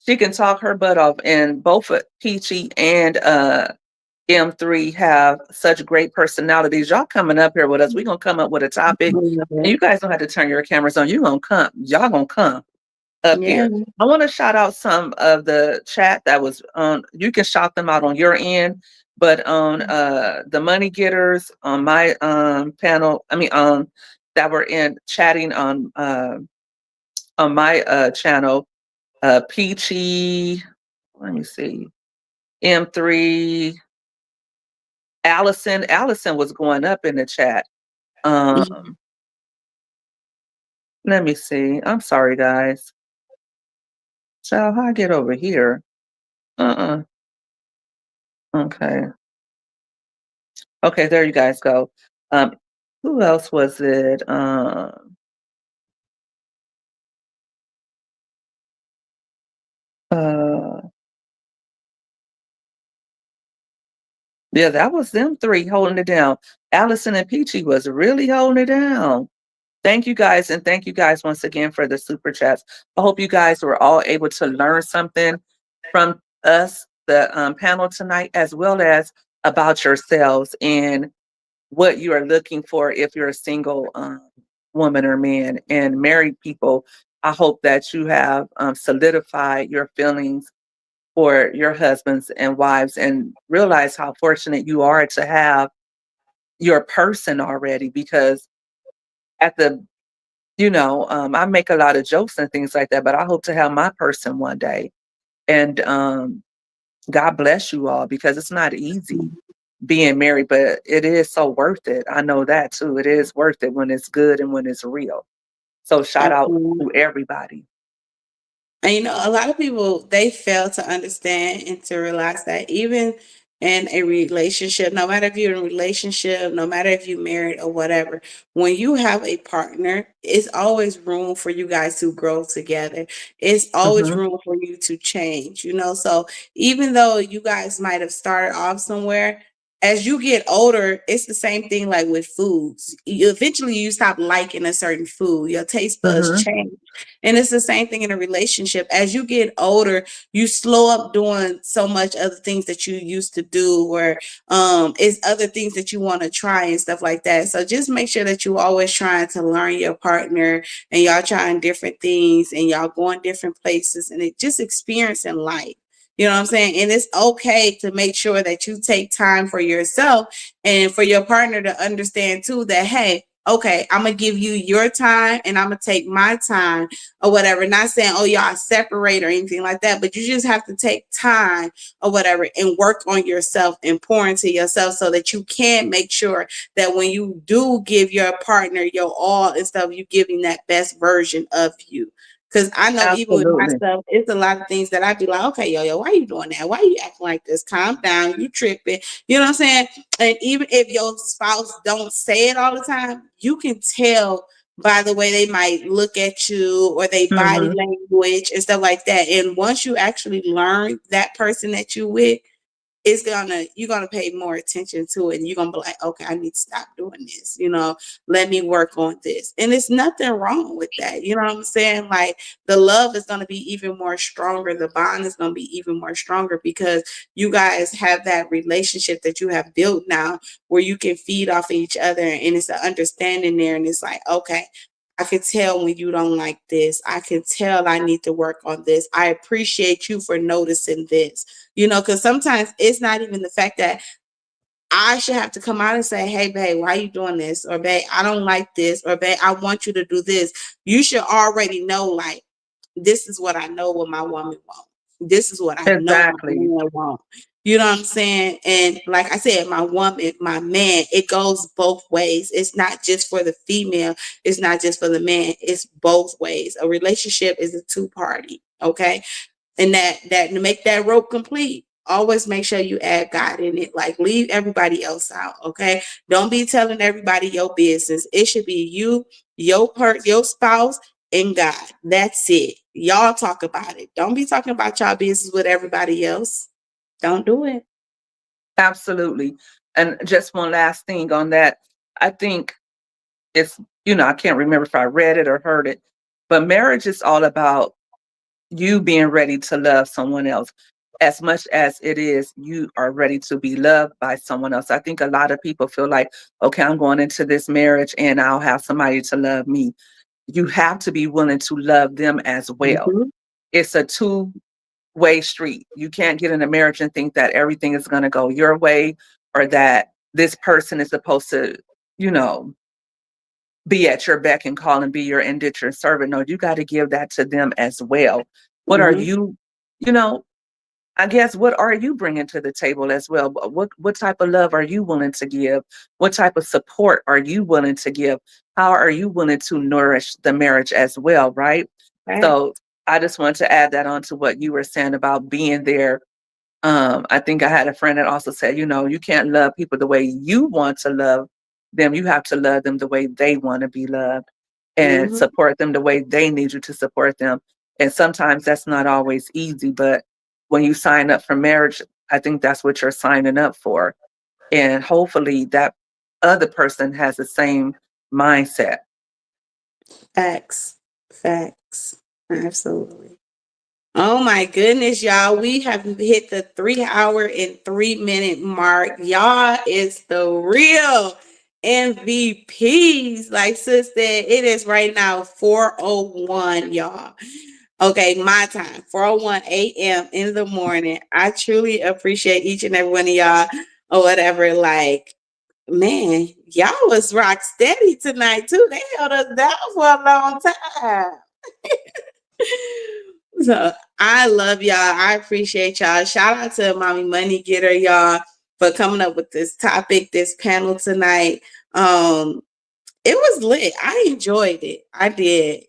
She can talk her butt off, and both Peachy and M3 have such great personalities. Y'all coming up here with us. We're gonna come up with a topic. And you guys don't have to turn your cameras on. Y'all gonna come up Yeah. here. I want to shout out some of the chat that was on. You can shout them out on your end, but on the money getters on my panel, that were in chatting on my channel, Peachy, let me see, M3, Allison was going up in the chat. Um, Let me see. I'm sorry, guys. So how I get over here? Uh-uh. Okay. Okay, there you guys go. Um, who else was it? Uh, Yeah, that was them three holding it down. Allison and Peachy was really holding it down. Thank you guys, and thank you guys once again for the super chats. I hope you guys were all able to learn something from us, the panel tonight, as well as about yourselves and what you are looking for if you're a single woman or man. And married people, I hope that you have solidified your feelings for your husbands and wives and realize how fortunate you are to have your person already, because at the I make a lot of jokes and things like that, but I hope to have my person one day. And God bless you all, because it's not easy being married, but it is so worth it. I know that too. It is worth it when it's good and when it's real. So shout out to everybody. And a lot of people, they fail to understand and to realize that even in a relationship, no matter if you're in a relationship, no matter if you're married or whatever, when you have a partner, it's always room for you guys to grow together. It's always Hmm. room for you to change. So even though you guys might have started off somewhere, as you get older, it's the same thing like with foods. Eventually you stop liking a certain food, your taste buds Hmm. change. And it's the same thing in a relationship. As you get older, you slow up doing so much other things that you used to do, or it's other things that you want to try and stuff like that. So just make sure that you always trying to learn your partner, and y'all trying different things, and y'all going different places, and it just experiencing life. You know what I'm saying? And it's okay to make sure that you take time for yourself and for your partner to understand too that, hey, okay, I'm going to give you your time and I'm going to take my time or whatever. Not saying, oh, y'all separate or anything like that, but you just have to take time or whatever and work on yourself and pour into yourself so that you can make sure that when you do give your partner your all and stuff, you giving that best version of you. Because I know even with Absolutely. myself, it's a lot of things that I'd be like, okay, yo, why you doing that? Why you acting like this? Calm down. You tripping. You know what I'm saying? And even if your spouse don't say it all the time, you can tell by the way they might look at you or they body Hmm. language and stuff like that. And once you actually learn that person that you with, you're gonna pay more attention to it, and you're gonna be like, okay, I need to stop doing this, let me work on this. And it's nothing wrong with that. You know what I'm saying? Like the love is gonna be even more stronger, the bond is gonna be even more stronger because you guys have that relationship that you have built now where you can feed off of each other, and it's an understanding there, and it's like, okay, I can tell when you don't like this. I can tell I need to work on this. I appreciate you for noticing this, because sometimes it's not even the fact that I should have to come out and say, hey, babe, why are you doing this? Or, babe, I don't like this. Or, babe, I want you to do this. You should already know, like, this is what I know what my woman wants. This is what I know my Exactly. man wants. You know what I'm saying? And like I said, my woman, my man, it goes both ways. It's not just for the female. It's not just for the man. It's both ways. A relationship is a two-party. Okay. And that to make that rope complete, always make sure you add God in it. Like leave everybody else out. Okay. Don't be telling everybody your business. It should be you, your spouse, and God. That's it. Y'all talk about it. Don't be talking about y'all business with everybody else. Don't do it. Absolutely. And just one last thing on that. I think it's, I can't remember if I read it or heard it, but marriage is all about you being ready to love someone else as much as it is you are ready to be loved by someone else. I think a lot of people feel like, okay, I'm going into this marriage and I'll have somebody to love me. You have to be willing to love them as well. Mhm. It's a two-way street. You can't get in a marriage and think that everything is going to go your way or that this person is supposed to, you know, be at your beck and call and be your indentured servant. No, you got to give that to them as well. What are Mhm. you, you know, I guess, what are you bringing to the table as well? What type of love are you willing to give? What type of support are you willing to give? How are you willing to nourish the marriage as well, right? Right. So I just want to add that on to what you were saying about being there. I think I had a friend that also said, you can't love people the way you want to love them. You have to love them the way they want to be loved and Mhm. support them the way they need you to support them. And sometimes that's not always easy, but when you sign up for marriage, I think that's what you're signing up for. And hopefully that other person has the same mindset. Facts. Facts. Absolutely. Oh my goodness, y'all. We have hit the 3 hour and 3 minute mark. Y'all is the real MVPs. Like sis said, it is right now 4:01, y'all. Okay, my time, 4:01 a.m. in the morning. I truly appreciate each and every one of y'all or whatever. Like, man, y'all was rock steady tonight too. They held us down for a long time. So I love y'all. I appreciate y'all. Shout out to Mommy Money Getter, y'all, for coming up with this topic, this panel tonight. It was lit. I enjoyed it. I did,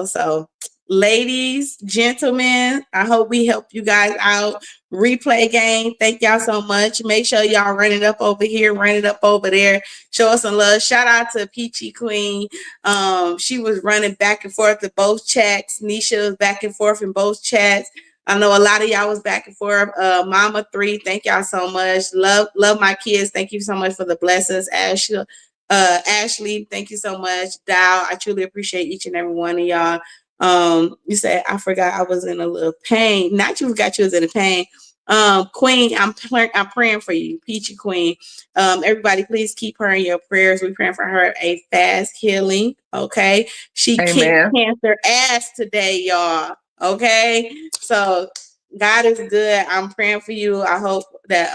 so ladies, gentlemen, I hope we help you guys out. Replay game. Thank y'all so much. Make sure y'all run it up over here, run it up over there. Show us some love. Shout out to Peachy Queen. She was running back and forth in both chats. Nisha was back and forth in both chats. I know a lot of y'all was back and forth. Mama 3, thank y'all so much. Love my kids. Thank you so much for the blessings. Ashley, thank you so much. Dow, I truly appreciate each and every one of y'all. You said I forgot I was in a little pain. Not you forgot you was in a pain. Queen, I'm praying for you, Peachy Queen. Everybody, please keep her in your prayers. We're praying for her a fast healing. Okay, she kicked Amen. cancer ass today, y'all. Okay, so God is good. I'm praying for you. I hope that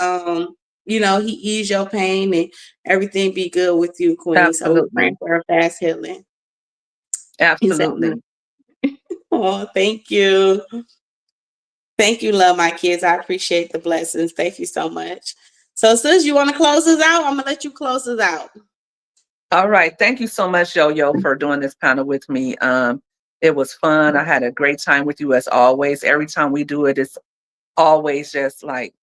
he ease your pain and everything be good with you, Queen. So we're praying Absolutely. for her fast healing. He said, Absolutely. oh, thank you. Thank you, love my kids. I appreciate the blessings. Thank you so much. So, sis, you want to close us out? I'm going to let you close us out. All right. Thank you so much, Yo-Yo, for doing this panel with me. It was fun. I had a great time with you as always. Every time we do it, it's always just like,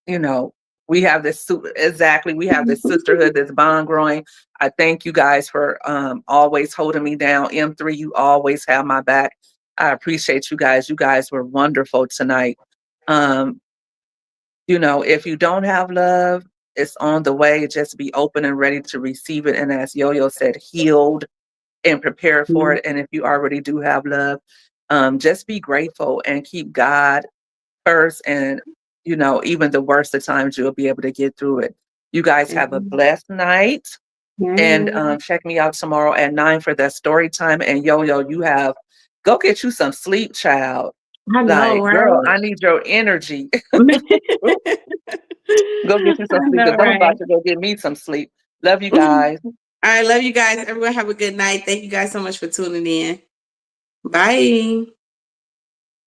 we have this we have this sisterhood, this bond growing. I thank you guys for always holding me down. M3, you always have my back. I appreciate you guys. You guys were wonderful tonight. If you don't have love, it's on the way. Just be open and ready to receive it. And as Yo-Yo said, healed and prepared for it. And if you already do have love, just be grateful and keep God first. And, even the worst of times, you'll be able to get through it. You guys have a blessed night. And check me out tomorrow at 9 for that story time. And Yo-Yo, go get you some sleep, child. I know, Like, right? girl, I need your energy. Go get you some I sleep know, because I'm right? about to go get me some sleep. Love you guys. All right, love you guys. Everyone have a good night. Thank you guys so much for tuning in. Bye.